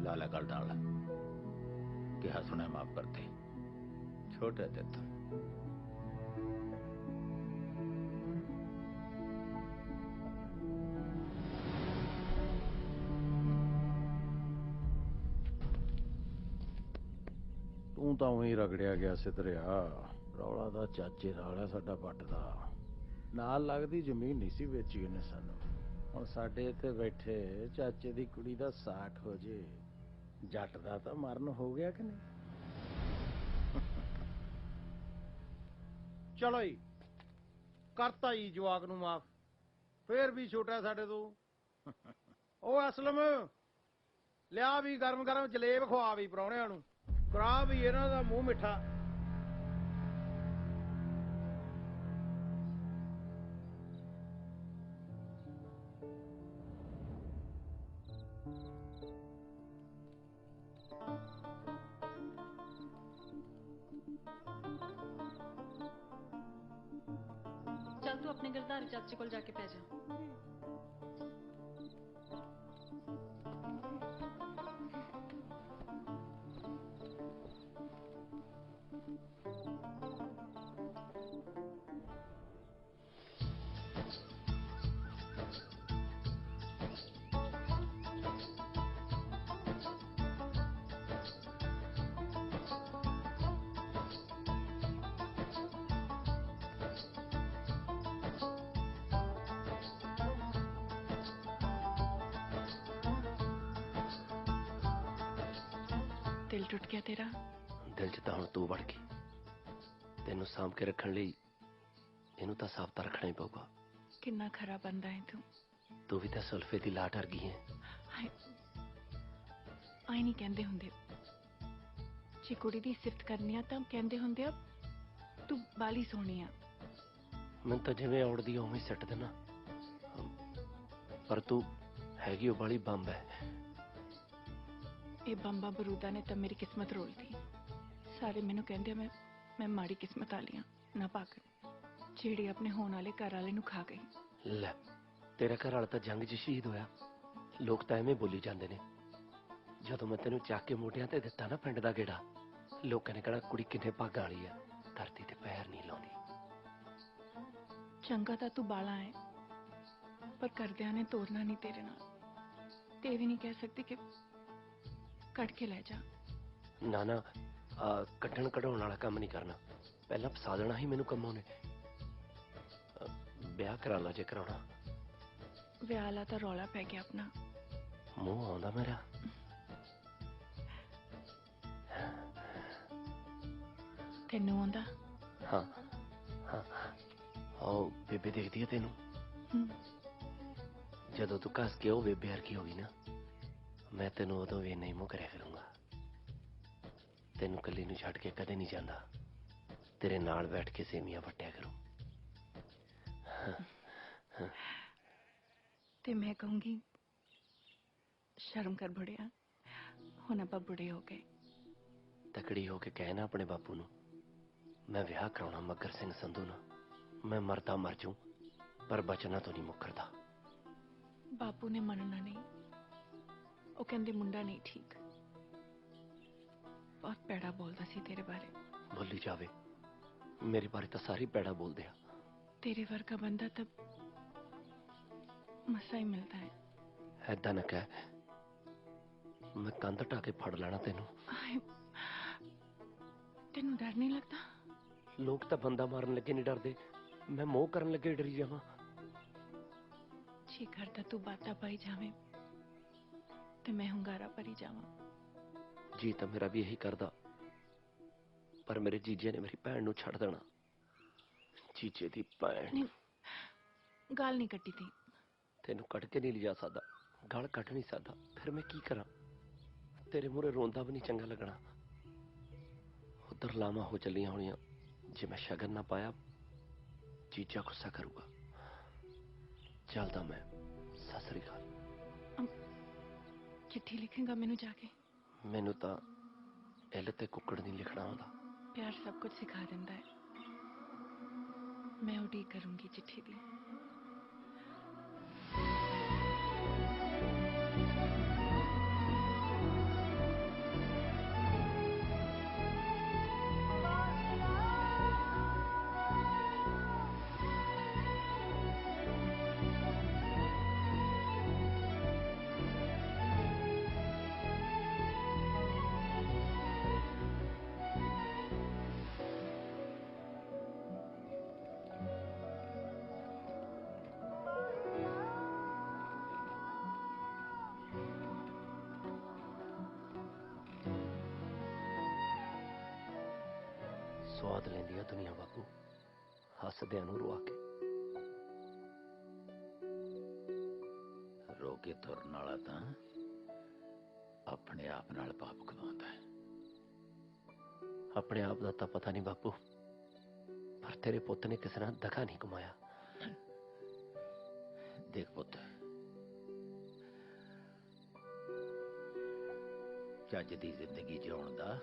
ਲਾਲਾ ਗੱਲ डाल ਕਿਹਾ ਸੁਣਿਆ ਮਾਫ ਕਰਤੇ ਛੋਟੇ ਤੇ ਤੂੰ। ਤੂੰ ਤਾਂ ਉਹੀ ਰਗੜਿਆ ਗਿਆ ਸਿੱਧਰਿਆ। ਰੌਲਾ ਦਾ ਚਾਚੇ ਨਾਲ ਹੈ ਸਾਡਾ ਪੱਟ ਦਾ। ਨਾਲ ਲੱਗਦੀ ਜ਼ਮੀਨ ਨਹੀਂ ਸੀ ਵੇਚੀ ਉਹਨੇ ਸਾਨੂੰ। ਹੁਣ ਸਾਡੇ ਇੱਥੇ ਬੈਠੇ ਚਾਚੇ ਦੀ ਕੁੜੀ ਦਾ ਸਾਕ ਹੋ ਜੇ। ਜੱਟ ਦਾ ਤਾਂ ਮਰਨ ਹੋ ਗਿਆ ਕਿ ਨਹੀਂ? ਚਲੋ ਜੀ ਕਰਤਾ ਜੀ ਜਵਾਕ ਨੂੰ ਮਾਫ। ਫੇਰ ਵੀ ਛੋਟਾ ਸਾਡੇ ਤੋਂ। ਉਹ ਅਸਲਮ ਲਿਆ ਵੀ ਗਰਮ ਗਰਮ ਜਲੇਬ ਖਵਾ ਵੀ ਪ੍ਰਾਹੁਣਿਆਂ ਨੂੰ। ਕਰਾ ਵੀ ਇਹਨਾਂ ਦਾ ਮੂੰਹ ਮਿੱਠਾ। ਤੂੰ ਆਪਣੇ ਗਿਰਧਾਰੀ ਚਾਚੇ ਕੋਲ ਜਾ ਕੇ ਪੈ ਜਾ। ਦਿਲ ਟੁੱਟ ਗਿਆ ਤੇਰਾ? ਦਿਲ 'ਚ ਤਾਂ ਹੁਣ ਤੂੰ ਵੜ ਗਈ। ਤੈਨੂੰ ਸਾਂਭ ਕੇ ਰੱਖਣ ਲਈ ਇਹਨੂੰ ਤਾਂ ਸਾਫ਼ ਤਾਂ ਰੱਖਣਾ ਹੀ ਪਊਗਾ। ਕਿੰਨਾ ਖਰਾ ਬੰਦਾ ਹੈ ਤੂੰ। ਤੂੰ ਵੀ ਤਾਂ ਸੁਲਫੇ ਦੀ ਲਾਟ ਵਰਗੀ ਹੈ। ਆਈ ਨਹੀਂ ਕਹਿੰਦੇ ਹੁੰਦੇ, ਜੇ ਕੁੜੀ ਦੀ ਸਿਫਤ ਕਰਨੀ ਆ ਤਾਂ ਕਹਿੰਦੇ ਹੁੰਦੇ ਆ ਤੂੰ ਬਾਲੀ ਸੋਹਣੀ ਆ। ਮੈਨੂੰ ਤਾਂ ਜਿਵੇਂ ਔੜਦੀ ਉਵੇਂ ਹੀ ਸੱਟ ਦੇਣਾ, ਪਰ ਤੂੰ ਹੈਗੀ ਉਹ ਬਾਲੀ ਬੰਬ ਹੈ। ਇਹ ਬੰਬਾ ਬਰੂਦਾ ਨੇ ਤਾਂ ਮੇਰੀ ਕਿਸਮਤ ਰੋਲਦੀ। ਸਾਰੇ ਮੈਨੂੰ ਕਹਿੰਦੇ ਮੈਂ ਮਾੜੀ ਕਿਸਮਤ ਵਾਲੀ ਆ, ਨਾ ਪਾਕ ਜਿਹੜੀ ਆਪਣੇ ਹੋਣ ਵਾਲੇ ਘਰ ਵਾਲੇ ਨੂੰ ਖਾ ਗਈ। ਲੈ, ਤੇਰਾ ਘਰ ਵਾਲਾ ਤਾਂ ਜੰਗ 'ਚ ਸ਼ਹੀਦ ਹੋਇਆ। ਲੋਕ ਤਾਂ ਐਵੇਂ ਬੋਲੀ ਜਾਂਦੇ ਨੇ। ਜਦੋਂ ਮੈਂ ਤੈਨੂੰ ਚੱਕ ਕੇ ਮੋਢਿਆਂ ਤੇ ਦਿੱਤਾ ਨਾ ਪਿੰਡ ਦਾ ਗੇੜਾ, ਲੋਕਾਂ ਨੇ ਕਹਿਣਾ ਕੁੜੀ ਕਿੰਨੇ ਭਾਗਾਂ ਵਾਲੀ ਆ, ਧਰਤੀ ਤੇ ਪੈਰ ਨਹੀਂ ਲਾਉਂਦੀ। ਚੰਗਾ ਤਾਂ ਤੂੰ ਬਾਲਾ ਹੈ, ਪਰ ਕਰਦਿਆਂ ਨੇ ਤੋਰਨਾ ਨਹੀਂ ਤੇਰੇ ਨਾਲ। ਤੇ ਇਹ ਵੀ ਨਹੀਂ ਕਹਿ ਸਕਦੀ ਕਿ ਕੱਢ ਕੇ ਲੈ ਜਾ। ਨਾ ਨਾ, ਕੱਢਣ ਕਢਾਉਣ ਵਾਲਾ ਕੰਮ ਨਹੀਂ ਕਰਨਾ। ਪਹਿਲਾਂ ਫਸਾ ਦੇਣਾ ਹੀ ਮੈਨੂੰ ਕੰਮੋਂ ਨੇ। ਵਿਆਹ ਕਰਾ ਲਾ ਜੇ ਕਰਾਉਣਾ। ਵਿਆਹ ਵਾਲਾ ਤਾਂ ਰੌਲਾ ਪੈ ਗਿਆ ਆਪਣਾ। ਮੂੰਹ ਆਉਂਦਾ ਮੇਰਾ। ਤੈਨੂੰ ਆਉਂਦਾ? ਹਾਂ ਹਾਂ, ਉਹ ਬੇਬੇ ਦੇਖਦੀ ਹੈ ਤੈਨੂੰ। ਜਦੋਂ ਤੂੰ ਕੱਸ ਕੇ ਉਹ ਬੇਬੇ ਵਰਗੀ ਹੋ ਗਈ ਨਾ, ਮੈਂ ਤੈਨੂੰ ਉਦੋਂ ਵੀ ਨਹੀਂ ਮੂੰਹ ਕਰਿਆ ਕਰੂੰਗਾ। ਤੈਨੂੰ ਇਕੱਲੀ ਨੂੰ ਛੱਡ ਕੇ ਕਦੇ ਨਹੀਂ ਜਾਂਦਾ। ਤੇਰੇ ਨਾਲ ਬੈਠ ਕੇ ਸੇਮੀਆਂ ਵੱਟਿਆ ਕਰੂੰ। ਤੇ ਮੈਂ ਕਹੂੰਗੀ ਸ਼ਰਮ ਕਰ ਬੁੜਿਆ, ਹੁਣ ਆਪਾਂ ਬੁੜੇ ਹੋ ਗਏ। ਤਕੜੀ ਹੋ ਕੇ ਕਹਿਣਾ ਆਪਣੇ ਬਾਪੂ ਨੂੰ, ਮੈਂ ਵਿਆਹ ਕਰਾਉਣਾ ਮੱਘਰ ਸਿੰਘ ਸੰਧੂ ਨਾਲ। ਮੈਂ ਮਰਦਾ ਮਰ ਜਾਊਂ, ਪਰ ਬਚਨਾਂ ਤੋਂ ਨਹੀਂ ਮੁੱਕਰਦਾ। ਬਾਪੂ ਨੇ ਮੰਨਣਾ ਨਹੀਂ। ਉਹ ਕਹਿੰਦੇ ਮੁੰਡਾ ਨਹੀਂ ਠੀਕ। ਬਹੁਤ ਪੈੜਾ ਬੋਲਦਾ ਸੀ ਤੇਰੇ ਬਾਰੇ। ਬੋਲੀ ਜਾਵੇ, ਮੇਰੇ ਬਾਰੇ ਤਾਂ ਸਾਰੇ ਪੈੜਾ ਬੋਲਦੇ ਆ। ਤੇਰੇ ਵਰਗਾ ਬੰਦਾ ਤਾਂ ਮਸਾ ਹੀ ਮਿਲਦਾ ਹੈ। ਐਦਾਂ ਨਾ ਕਹਿ, ਮੈਂ ਕੰਧ ਢਾ ਕੇ ਫੜ ਲੈਣਾ ਤੈਨੂੰ। ਤੈਨੂੰ ਡਰ ਨਹੀਂ ਲੱਗਦਾ? ਲੋਕ ਤਾਂ ਬੰਦਾ ਮਾਰਨ ਲੱਗੇ ਨਹੀਂ ਡਰਦੇ, ਮੈਂ ਮੋਹ ਕਰਨ ਲੱਗੇ ਡਰੀ ਜਾਵਾਂ। ਜੀ ਕਰਦਾ ਤੂੰ ਬਾਤਾਂ ਪਾਈ ਜਾਵੇਂ ਤੇ ਮੈਂ ਹੁੰਗਾਰਾ ਭਰੀ ਜਾਵਾਂ। ਜੀ ਤਾਂ ਮੇਰਾ ਵੀ ਇਹੀ ਕਰਦਾ, ਪਰ ਮੇਰੇ ਜੀਜੇ ਨੇ ਮੇਰੀ ਭੈਣ ਨੂੰ ਛੱਡ ਦੇਣਾ। ਜੀਜੇ ਦੀ ਭੈਣ। ਗਾਲ ਨਹੀਂ ਕੱਟੀ ਤੀ। ਤੈਨੂੰ ਕੱਢ ਕੇ ਨਹੀਂ ਲਿਜਾ ਸਕਦਾ, ਗਾਲ ਕੱਢ ਨਹੀਂ ਸਕਦਾ। ਫਿਰ ਮੈਂ ਕੀ ਕਰਾਂ? ਤੇਰੇ ਮੂਹਰੇ ਰੋਂਦਾ ਵੀ ਨਹੀਂ ਚੰਗਾ ਲੱਗਣਾ। ਉਧਰ ਲਾਵਾਂ ਹੋ ਚੱਲੀਆਂ ਹੋਣੀਆਂ। ਜੇ ਮੈਂ ਸ਼ਗਨ ਨਾ ਪਾਇਆ, ਜੀਜਾ ਗੁੱਸਾ ਕਰੂਗਾ। ਚੱਲਦਾ ਮੈਂ। ਸਤਿ ਸ੍ਰੀ ਅਕਾਲ। ਚਿੱਠੀ ਲਿਖੇਗਾ ਮੈਨੂੰ ਜਾ ਕੇ? ਮੈਨੂੰ ਤਾਂ ਇੱਲ ਤੇ ਕੁੱਕੜ ਨਹੀਂ ਲਿਖਣਾ ਆਉਂਦਾ। ਪਿਆਰ ਸਭ ਕੁਝ ਸਿਖਾ ਦਿੰਦਾ ਹੈ। ਮੈਂ ਉਡੀਕ ਕਰੂੰਗੀ ਚਿੱਠੀ ਦੀ। ਸਵਾਦ ਲੈਂਦੀ ਆ ਦੁਨੀਆ ਬਾਪੂ, ਹੱਸਦਿਆਂ ਨੂੰ ਰਵਾ ਕੇ। ਰੋ ਕੇ ਤੁਰਨ ਵਾਲਾ ਤਾਂ ਆਪਣੇ ਆਪ ਨਾਲ ਪਾਪ ਕਮਾਉਂਦਾ ਹੈ। ਆਪਣੇ ਆਪ ਦਾ ਤਾਂ ਪਤਾ ਨਹੀਂ ਬਾਪੂ, ਪਰ ਤੇਰੇ ਪੁੱਤ ਨੇ ਕਿਸੇ ਨਾਲ ਦਗਾ ਨਹੀਂ ਕਮਾਇਆ। ਦੇਖ ਪੁੱਤ, ਚੱਜ ਦੀ ਜ਼ਿੰਦਗੀ ਜਿਉਣ ਦਾ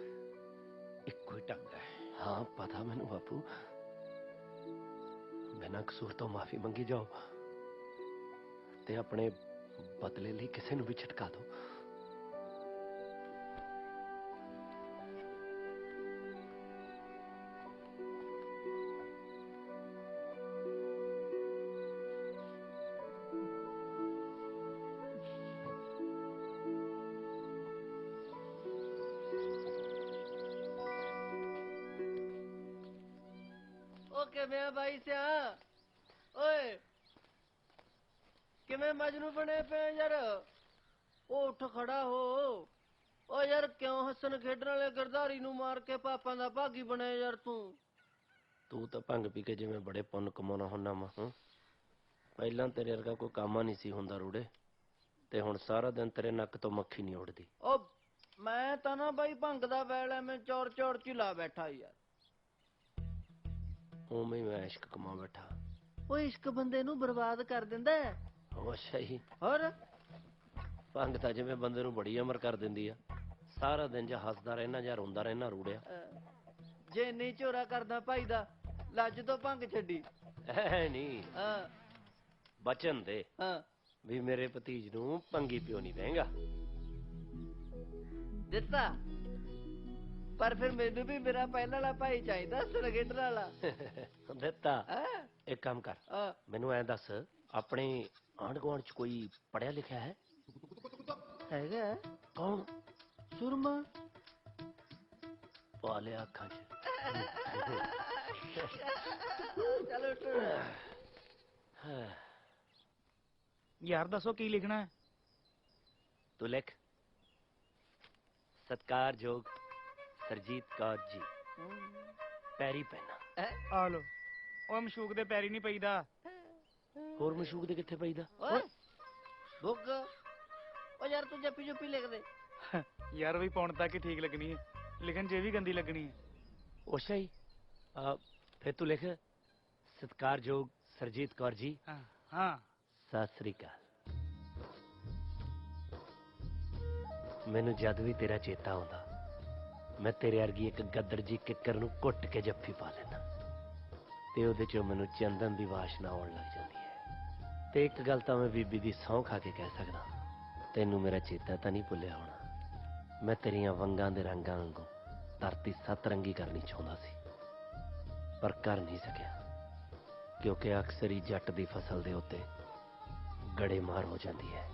ਇੱਕੋ ਹੀ ਢੰਗ ਹੈ। ਹਾਂ ਪਤਾ ਮੈਨੂੰ ਬਾਪੂ, बिना कसूर तो माफी मंगी जाओ ते अपने बदले लिए किसी भी झटका दो। ਕਿਵੇਂ ਬਾਈ ਸਿਆ ਓਏ ਕਿਵੇਂ ਮਜਨੂ ਬਣੇ ਪਏ ਯਾਰ ਉਹ ਉੱਠ ਖੜਾ ਹੋ ਓ ਯਾਰ ਕਿਉਂ ਹੱਸਣ ਖੇਡਣ ਵਾਲੇ ਗਿਰਧਾਰੀ ਨੂੰ ਮਾਰ ਕੇ ਪਾਪਾਂ ਦਾ ਭਾਗੀ ਬਣੇ ਯਾਰ ਤੂੰ ਤਾਂ ਭੰਗ ਪੀ ਕੇ ਜਿਵੇਂ ਬੜੇ ਪੁੰਨ ਕਮਾਉਣਾ ਹੁੰਦਾ ਵਾ ਪਹਿਲਾਂ ਤੇਰੇ ਵਰਗਾ ਕੋਈ ਕੰਮ ਨਹੀਂ ਸੀ ਹੁੰਦਾ ਰੂੜੇ ਤੇ ਹੁਣ ਸਾਰਾ ਦਿਨ ਤੇਰੇ ਨੱਕ ਤੋਂ ਮੱਖੀ ਨਹੀਂ ਉੱਡਦੀ। ਓ ਮੈਂ ਤਾਂ ਨਾ ਬਾਈ ਭੰਗ ਦਾ ਵੈਲ ਐਵੇਂ ਚੌੜ ਚੌੜ ਚ ਲਾ ਬੈਠਾ ਯਾਰ ਉਵੇਂ ਮੈਂ ਇਸ਼ਕ ਕਮਾ ਬੈਠਾ। ਉਹ ਇਸ਼ਕ ਬੰਦੇ ਨੂੰ ਬਰਬਾਦ ਕਰ ਦਿੰਦਾ ਉਹ ਸਹੀ ਹੋਰ ਭੰਗ ਤਾਂ ਜਿਵੇਂ ਬੰਦੇ ਨੂੰ ਬੜੀ ਅਮਰ ਕਰ ਦਿੰਦੀ ਆ ਸਾਰਾ ਦਿਨ ਜਾਂ ਹੱਸਦਾ ਰਹਿਣਾ ਜਾਂ ਰੋਂਦਾ ਰਹਿਣਾ ਰੂੜਿਆ। ਜੇ ਨਹੀਂ ਝੋਰਾ ਕਰਦਾ ਭਾਈ ਦਾ ਲੱਜ ਤੋਂ ਭੰਗ ਛੱਡੀ ਐ ਨਹੀਂ ਬਚਨ ਦੇ ਵੀ ਮੇਰੇ ਭਤੀਜ ਨੂੰ ਭੰਗੀ ਪਿਓ ਨਹੀਂ ਦੇਂਗਾ ਦਿੱਤਾ ਪਰ ਫਿਰ ਮੈਨੂੰ ਵੀ ਮੇਰਾ ਪਹਿਲਾਂ ਵਾਲਾ ਭਾਈ ਚਾਹੀਦਾ ਸਰਗੇਟਰ ਵਾਲਾ ਦਿੱਤਾ। ਇੱਕ ਕੰਮ ਕਰ ਮੈਨੂੰ ਐਂ ਦੱਸ ਆਪਣੇ ਆਂਢ ਗੁਆਂਢ ਚ ਕੋਈ ਪੜਿਆ ਲਿਖਿਆ ਹੈ ਹੈਗਾ ਕੌਣ ਸੁਰਮਾ ਪਾ ਲਿਆ ਅੱਖਾਂ ਚ ਚਲੋ ਯਾਰ ਦੱਸੋ ਕੀ ਲਿਖਣਾ ਹੈ ਤੂੰ ਲਿਖ ਸਤਿਕਾਰਯੋਗ ਸਰਜੀਤ ਕੌਰ ਜੀ ਪੈਰੀ ਪੈਣਾ ਆ ਲੋ ਉਹ ਮਸ਼ੂਕ ਦੇ ਪੈਰੀ ਨਹੀਂ ਪਈਦਾ ਹੋਰ ਮਸ਼ੂਕ ਦੇ ਕਿੱਥੇ ਪਈਦਾ ਬੁੱਕ ਉਹ ਯਾਰ ਤੂੰ ਜੱਪੀ ਜੁੱਪੀ ਲਿਖ ਦੇ ਯਾਰ ਵੀ ਪਾਉਣ ਤੱਕ ਹੀ ਠੀਕ ਲੱਗਣੀ ਹੈ ਲਿਖਣ ਜੇ ਵੀ ਗੰਦੀ ਲੱਗਣੀ ਹੈ ਉਸ਼ਾ ਹੀ ਫਿਰ ਤੂੰ ਲਿਖ ਸਤਿਕਾਰਯੋਗ ਸਰਜੀਤ ਕੌਰ ਜੀ ਹਾਂ ਸਤਿ ਸ੍ਰੀ ਅਕਾਲ। ਮੈਨੂੰ ਜਦ ਵੀ ਤੇਰਾ ਚੇਤਾ ਆਉਂਦਾ ਮੈਂ ਤੇਰੇ ਵਰਗੀ ਇੱਕ ਗੱਦਰ ਜੀ ਕਿੱਕਰ ਨੂੰ ਘੁੱਟ ਕੇ ਜੱਫੀ ਪਾ ਲੈਂਦਾ ਤੇ ਉਹਦੇ ਚੋਂ ਮੈਨੂੰ ਚੰਦਨ ਦੀ ਵਾਸ਼ਨਾ ਆਉਣ ਲੱਗ ਜਾਂਦੀ ਹੈ। ਤੇ ਇੱਕ ਗੱਲ ਤਾਂ ਮੈਂ ਬੀਬੀ ਦੀ ਸਹੁੰ ਖਾ ਕੇ ਕਹਿ ਸਕਦਾ ਤੈਨੂੰ ਮੇਰਾ ਚੇਤਾ ਤਾਂ ਨਹੀਂ ਭੁੱਲਿਆ ਹੋਣਾ। ਮੈਂ ਤੇਰੀਆਂ ਵੰਗਾਂ ਦੇ ਰੰਗਾਂ ਵਾਂਗੂ ਧਰਤੀ ਸੱਤ ਰੰਗੀ ਕਰਨੀ ਚਾਹੁੰਦਾ ਸੀ ਪਰ ਕਰ ਨਹੀਂ ਸਕਿਆ ਕਿਉਂਕਿ ਅਕਸਰ ਹੀ ਜੱਟ ਦੀ ਫਸਲ ਦੇ ਉੱਤੇ ਗੜੇ ਮਾਰ ਹੋ ਜਾਂਦੀ ਹੈ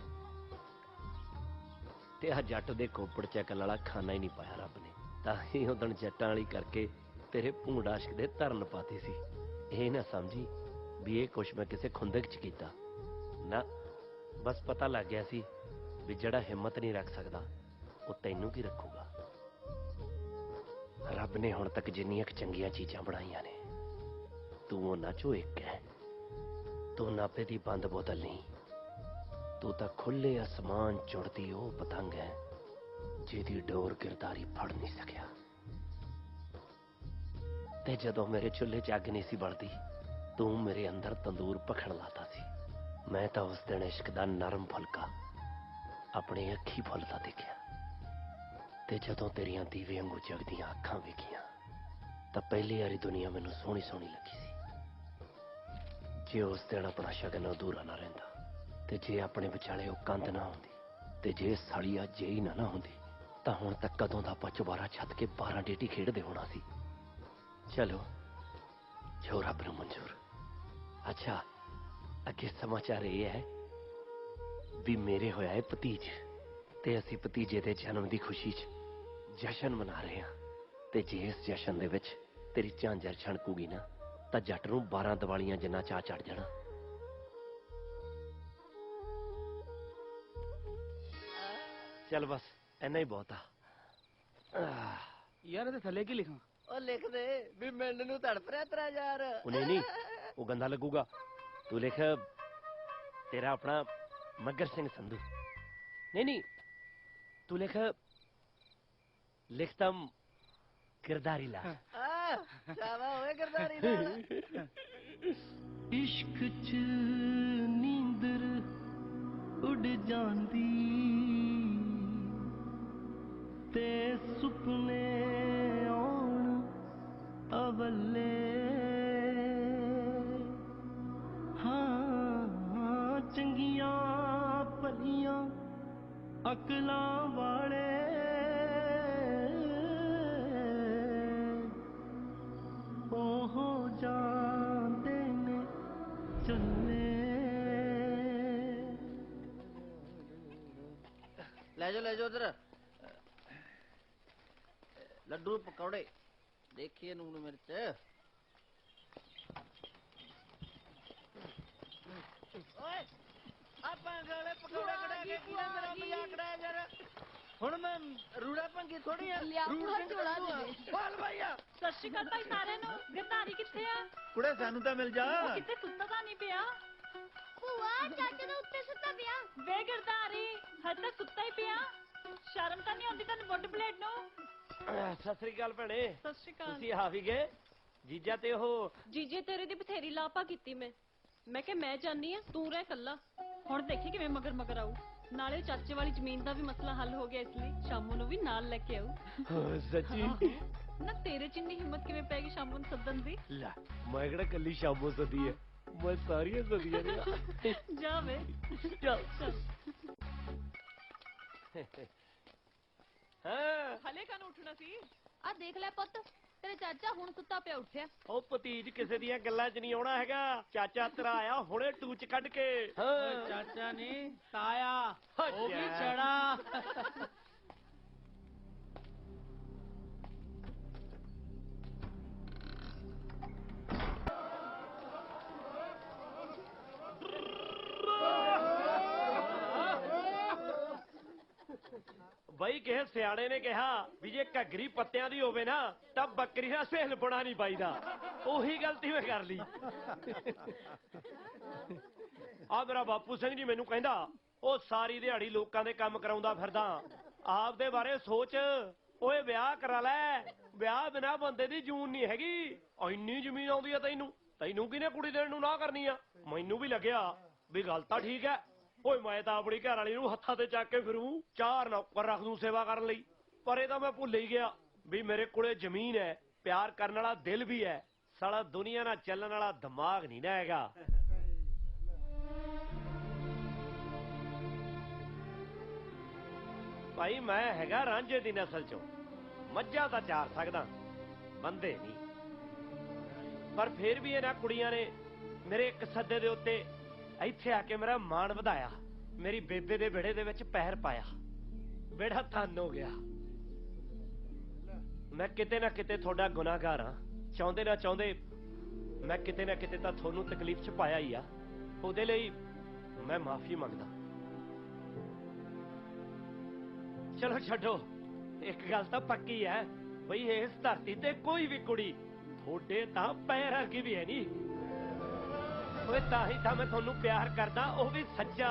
ਤੇ ਆ ਜੱਟ ਦੇ ਖੋਪੜ ਚੱਕਣ ਵਾਲਾ ਖਾਨਾ ਹੀ ਨਹੀਂ ਪਾਇਆ ਰੱਬ ਨੇ ਤਾਂ ਹੀ ਉਦਣ ਜੱਟਾਂ ਵਾਲੀ ਕਰਕੇ ਤੇਰੇ ਭੂੰਡ ਆਸ਼ਕ ਦੇ ਧਰਨ ਪਾਤੀ ਸੀ। ਇਹ ਨਾ ਸਮਝੀ ਵੀ ਇਹ ਕੁਛ ਮੈਂ ਕਿਸੇ ਖੁੰਦਕ ਚ ਕੀਤਾ ਨਾ ਬਸ ਪਤਾ ਲੱਗ ਗਿਆ ਸੀ ਵੀ ਜਿਹੜਾ ਹਿੰਮਤ ਨਹੀਂ ਰੱਖ ਸਕਦਾ ਉਹ ਤੈਨੂੰ ਕੀ ਰੱਖੂਗਾ। ਰੱਬ ਨੇ ਹੁਣ ਤੱਕ ਜਿੰਨੀਆਂ ਚੰਗੀਆਂ ਚੀਜ਼ਾਂ ਬਣਾਈਆਂ ਨੇ ਤੂੰ ਉਹਨਾਂ ਚੋਂ ਇੱਕ ਹੈ। ਤੂੰ ਨਾਪੇ ਦੀ ਬੰਦ ਬੋਤਲ ਨਹੀਂ ਤੂੰ ਤਾਂ ਖੁੱਲੇ ਅਸਮਾਨ ਚੁੜਦੀ ਉਹ ਪਤੰਗ ਹੈ ਜਿਹਦੀ ਡੋਰ ਗਿਰਦਾਰੀ ਫੜ ਨਹੀਂ ਸਕਿਆ। ਤੇ ਜਦੋਂ ਮੇਰੇ ਚੁੱਲ੍ਹੇ 'ਚ ਅੱਗ ਨਹੀਂ ਸੀ ਬਲਦੀ ਤੂੰ ਮੇਰੇ ਅੰਦਰ ਤੰਦੂਰ ਭਖਣ ਲਾਤਾ ਸੀ। ਮੈਂ ਤਾਂ ਉਸ ਦਿਨ ਇਸ਼ਕ ਦਾ ਨਰਮ ਫੁਲਕਾ ਆਪਣੇ ਅੱਖੀ ਫੁੱਲਦਾ ਦੇਖਿਆ ਤੇ ਜਦੋਂ ਤੇਰੀਆਂ ਦੀਵੇ ਵਾਂਗੂ ਜਗਦੀਆਂ ਅੱਖਾਂ ਵੇਖੀਆਂ ਤਾਂ ਪਹਿਲੀ ਵਾਰੀ ਦੁਨੀਆ ਮੈਨੂੰ ਸੋਹਣੀ ਸੋਹਣੀ ਲੱਗੀ ਸੀ। ਜੇ ਉਸ ਦਿਨ ਆਪਣਾ ਸ਼ਗਨ ਅਧੂਰਾ ਨਾ ਰਹਿੰਦਾ ਤੇ ਜੇ ਆਪਣੇ ਵਿਚਾਲੇ ਉਹ ਕੰਧ ਨਾ ਹੁੰਦੀ ਤੇ ਜੇ ਸਾਲੀਆ ਜੇਈ ਨਾ ਹੁੰਦੀ ਤਾਂ ਹੁਣ ਤੱਕ ਕਦੋਂ ਦਾ ਆਪਾਂ ਚੁਬਾਰਾ ਛੱਤ ਕੇ 12 ਡੇਟੀ ਖੇਡਦੇ ਹੋਣਾ ਸੀ। ਚਲੋ ਜੋ ਰੱਬ ਨੂੰ ਮਨਜ਼ੂਰ। ਅੱਛਾ ਅੱਗੇ ਸਮਾਚਾਰ ਇਹ ਹੈ ਵੀ ਮੇਰੇ ਹੋਇਆ ਹੈ ਭਤੀਜ ਤੇ ਅਸੀਂ ਭਤੀਜੇ ਦੇ ਜਨਮ ਦੀ ਖੁਸ਼ੀ 'ਚ ਜਸ਼ਨ ਮਨਾ ਰਹੇ ਹਾਂ ਤੇ ਜੇ ਇਸ ਜਸ਼ਨ ਦੇ ਵਿੱਚ ਤੇਰੀ ਝਾਂਜਰ ਛਣਕੂਗੀ ਨਾ ਤਾਂ ਜੱਟ ਨੂੰ 12 ਦੀਵਾਲੀਆਂ ਜਿੰਨਾ ਚਾਅ ਚੜ ਜਾਣਾ। ਚੱਲ ਬਸ ਇੰਨਾ ਹੀ ਬਹੁਤ ਆ। ਯਾਰ ਇਹਦੇ ਥੱਲੇ ਕੀ ਲਿਖਾਂ? ਉਹ ਲਿਖ ਦੇ ਵੀ ਮੈਨੂੰ ਤੜਪ ਰਿਹਾ ਤੇਰਾ ਯਾਰ। ਉਹਨੇ ਨਹੀਂ ਉਹ ਗੰਦਾ ਲੱਗੂਗਾ। ਤੂੰ ਲਿਖ ਤੇਰਾ ਆਪਣਾ ਮੱਗਰ ਸਿੰਘ ਸੰਧੂ। ਨਹੀਂ ਤੂੰ ਲਿਖਤਾ ਗਿਰਦਾਰੀ ਲਾ। ਸ਼ਾਬਾ ਹੋਏ ਗਿਰਦਾਰੀ ਲਾ। ਇਸ਼ਕ ਚ ਨੀਂਦਰ ਉੱਡ ਜਾਂਦੀ ਤੇ ਸੁਪਨੇ ਆਉਣ ਅਵੱਲੇ ਅਕਲਾਂ ਵਾਲੇ ਉਹ ਜਾਂਦੇ ਨੇ ਚੱਲੇ। ਲੈ ਜਾਓ ਉਧਰ ਲੱਡੂ ਪਕੌੜੇ ਦੇਖੀਏ ਨੂਣ ਮਿਰਚ। ਓਏ ਆਪਾਂ ਗਾਲੇ ਪਕੌੜੇ ਕਢਾ ਕੇ ਕਿਹਨੇ ਮੇਰਾ ਮਜ਼ਾਕ ਕਢਾਇਆ ਯਾਰ। ਹੁਣ ਮੈਂ ਰੂੜਾ ਭੰਗੀ ਥੋੜੀ ਆ। ਫਾਲ ਭਾਈਆ ਸਤਿ ਸ਼੍ਰੀ ਅਕਾਲ ਭਾਈ ਸਾਰਿਆਂ ਨੂੰ। ਗਰਦਾਰੀ ਕਿੱਥੇ ਆ? ਕੁੜੇ ਸਾਨੂੰ ਤਾਂ ਮਿਲ ਜਾ। ਉਹ ਕਿਤੇ ਸੁੱਤਾ ਤਾਂ ਨਹੀਂ ਪਿਆ? ਭੂਆ ਚਾਚੇ ਦੇ ਉੱਤੇ ਸੁੱਤਾ ਪਿਆ। ਵੇ ਗਰਦਾਰੀ ਹਜੇ ਤੱਕ ਸੁੱਤਾ ਹੀ ਪਿਆ। ਸ਼ਰਮ ਤਾਂ ਨਹੀਂ ਆਉਂਦੀ ਤੈਨੂੰ ਬੁੱਢ ਬਲੇਡ ਨੂੰ? ਸਤਿ ਸ੍ਰੀ ਅਕਾਲ ਭੈਣੇ। ਸਤਿ ਸ਼੍ਰੀ ਅਕਾਲ। ਤੁਸੀਂ ਆ ਵੀ ਗਏ? ਜੀਜਾ ਤੇ ਉਹ ਜੀਜੇ ਤੇਰੇ ਦੀ ਬਥੇਰੀ ਲਾਪਾ ਕੀਤੀ ਮੈਂ ਕਿਹਾ ਮੈਂ ਜਾਨੀ ਆ, ਤੂੰ ਰਹਿ ਕੱਲਾ। ਹੁਣ ਦੇਖੀ ਕਿਵੇਂ ਮਗਰ ਮਗਰ ਆਊ। ਨਾਲੇ ਚਾਚੇ ਵਾਲੀ ਜ਼ਮੀਨ ਦਾ ਵੀ ਮਸਲਾ ਹੱਲ ਹੋ ਗਿਆ, ਇਸ ਲਈ ਸ਼ਾਮੂ ਨੂੰ ਵੀ ਨਾਲ ਲੈ ਕੇ ਆਊ। ਸੱਚੀ? ਨਾ ਤੇਰੇ ਚ ਇੰਨੀ ਹਿੰਮਤ ਕਿਵੇਂ ਪੈ ਗਈ ਸ਼ਾਮੂ ਨੂੰ ਸੱਦਣ ਦੀ? ਲੈ ਮੈਂ ਕਿਹੜਾ ਕੱਲੀ ਸ਼ਾਮੋ ਸਦੀ ਹੈ, ਮੈਂ ਸਾਰੀਆਂ ਸਦੀਆਂ ਨੇ। ਜਾ ਵੇ ਚੱਲ। ਹਾਂ ਹਲੇ ਕਾਹਨੂੰ ਉੱਠਣਾ ਸੀ? ਆ ਦੇਖ ਲੈ ਪੁੱਤ, ਤੇਰੇ ਚਾਚਾ ਹੁਣ ਸੁੱਤਾ ਪਿਆ ਉੱਠਿਆ। ਉਹ ਭਤੀਜ ਕਿਸੇ ਦੀਆਂ ਗੱਲਾਂ 'ਚ ਨਹੀਂ ਆਉਣਾ ਹੈਗਾ। ਚਾਚਾ ਤੇਰਾ ਆਇਆ ਹੁਣੇ ਟੂਚ ਕੱਢ ਕੇ। ਚਾਚਾ ਨਹੀਂ ਤਾਇਆ, ਉਹ ਵੀ ਛੜਾ। ਬਈ ਕਿਸੇ ਸਿਆਣੇ ਨੇ ਕਿਹਾ ਵੀ ਜੇ ਘੱਗਰੀ ਪੱਤਿਆਂ ਦੀ ਹੋਵੇ ਨਾ ਤਾਂ ਬੱਕਰੀ ਦਾ ਸੇਲ ਬਣਾ ਨਹੀਂ ਪਾਈਦਾ। ਉਹੀ ਗਲਤੀ ਮੈਂ ਕਰ ਲਈ। ਆ ਮੇਰਾ ਬਾਪੂ ਸਿੰਘ ਜੀ ਮੈਨੂੰ ਕਹਿੰਦਾ ਉਹ ਸਾਰੀ ਦਿਹਾੜੀ ਲੋਕਾਂ ਦੇ ਕੰਮ ਕਰਾਉਂਦਾ ਫਿਰਦਾ, ਆਪਦੇ ਬਾਰੇ ਸੋਚ। ਓਏ ਵਿਆਹ ਕਰਾ ਲੈ, ਵਿਆਹ ਬਿਨਾ ਬੰਦੇ ਦੀ ਜੂਨ ਨਹੀਂ ਹੈਗੀ। ਇੰਨੀ ਜ਼ਮੀਨ ਆਉਂਦੀ ਆ ਤੈਨੂੰ ਕਿਹਨੇ ਕੁੜੀ ਦੇਣ ਨੂੰ ਨਾ ਕਰਨੀ ਆ? ਮੈਨੂੰ ਵੀ ਲੱਗਿਆ ਵੀ ਗੱਲ ਤਾਂ ਠੀਕ ਹੈ। ਓਏ ਮੈਂ ਤਾਂ ਆਪਣੀ ਘਰ ਵਾਲੀ ਨੂੰ ਹੱਥਾਂ ਤੇ ਚੱਕ ਕੇ ਫਿਰੂ, 4 ਨੌਕਰ ਰੱਖ ਦੂੰ ਸੇਵਾ ਕਰਨ ਲਈ। ਪਰ ਇਹ ਤਾਂ ਮੈਂ ਭੁੱਲ ਹੀ ਗਿਆ ਵੀ ਮੇਰੇ ਕੋਲੇ ਜ਼ਮੀਨ ਹੈ, ਪਿਆਰ ਕਰਨ ਵਾਲਾ ਦਿਲ ਵੀ ਹੈ, ਸਾਲਾ ਦੁਨੀਆ ਨਾਲ ਚੱਲਣ ਵਾਲਾ ਦਿਮਾਗ ਨਹੀਂ ਨਾ ਹੈਗਾ। ਭਾਈ ਮੈਂ ਹੈਗਾ ਰਾਂਝੇ ਦੀ ਨਸਲ ਚੋਂ, ਮੱਝਾਂ ਤਾਂ ਚਾਰ ਸਕਦਾ, ਬੰਦੇ ਨਹੀਂ। ਪਰ ਫਿਰ ਵੀ ਇਹਨਾਂ ਕੁੜੀਆਂ ਨੇ ਮੇਰੇ ਇੱਕ ਸੱਦੇ ਦੇ ਉੱਤੇ ਇੱਥੇ ਆ ਕੇ ਮੇਰਾ ਮਾਣ ਵਧਾਇਆ, ਮੇਰੀ ਬੇਬੇ ਦੇ ਵਿਹੜੇ ਦੇ ਵਿੱਚ ਪੈਰ ਪਾਇਆ, ਵਿਹੜਾ ਧੰਨ ਹੋ ਗਿਆ। ਮੈਂ ਕਿਤੇ ਨਾ ਕਿਤੇ ਤੁਹਾਡਾ ਗੁਨਾਹਗਾਰ ਹਾਂ, ਚਾਹੁੰਦੇ ਨਾ ਚਾਹੁੰਦੇ ਮੈਂ ਕਿਤੇ ਨਾ ਕਿਤੇ ਤਾਂ ਤੁਹਾਨੂੰ ਤਕਲੀਫ 'ਚ ਪਾਇਆ ਹੀ ਆ। ਉਹਦੇ ਲਈ ਮੈਂ ਮਾਫੀ ਮੰਗਦਾ। ਚਲੋ ਛੱਡੋ, ਇੱਕ ਗੱਲ ਤਾਂ ਪੱਕੀ ਹੈ ਬਈ ਇਸ ਧਰਤੀ ਤੇ ਕੋਈ ਵੀ ਕੁੜੀ ਤੁਹਾਡੇ ਤਾਂ ਪੈਰ ਅੱਗੇ ਵੀ ਹੈ ਨਹੀਂ। ਓਏ ਤਾਂ ਹੀ ਤਾਂ ਮੈਂ ਤੁਹਾਨੂੰ ਪਿਆਰ ਕਰਦਾ, ਉਹ ਵੀ ਸੱਚਾ।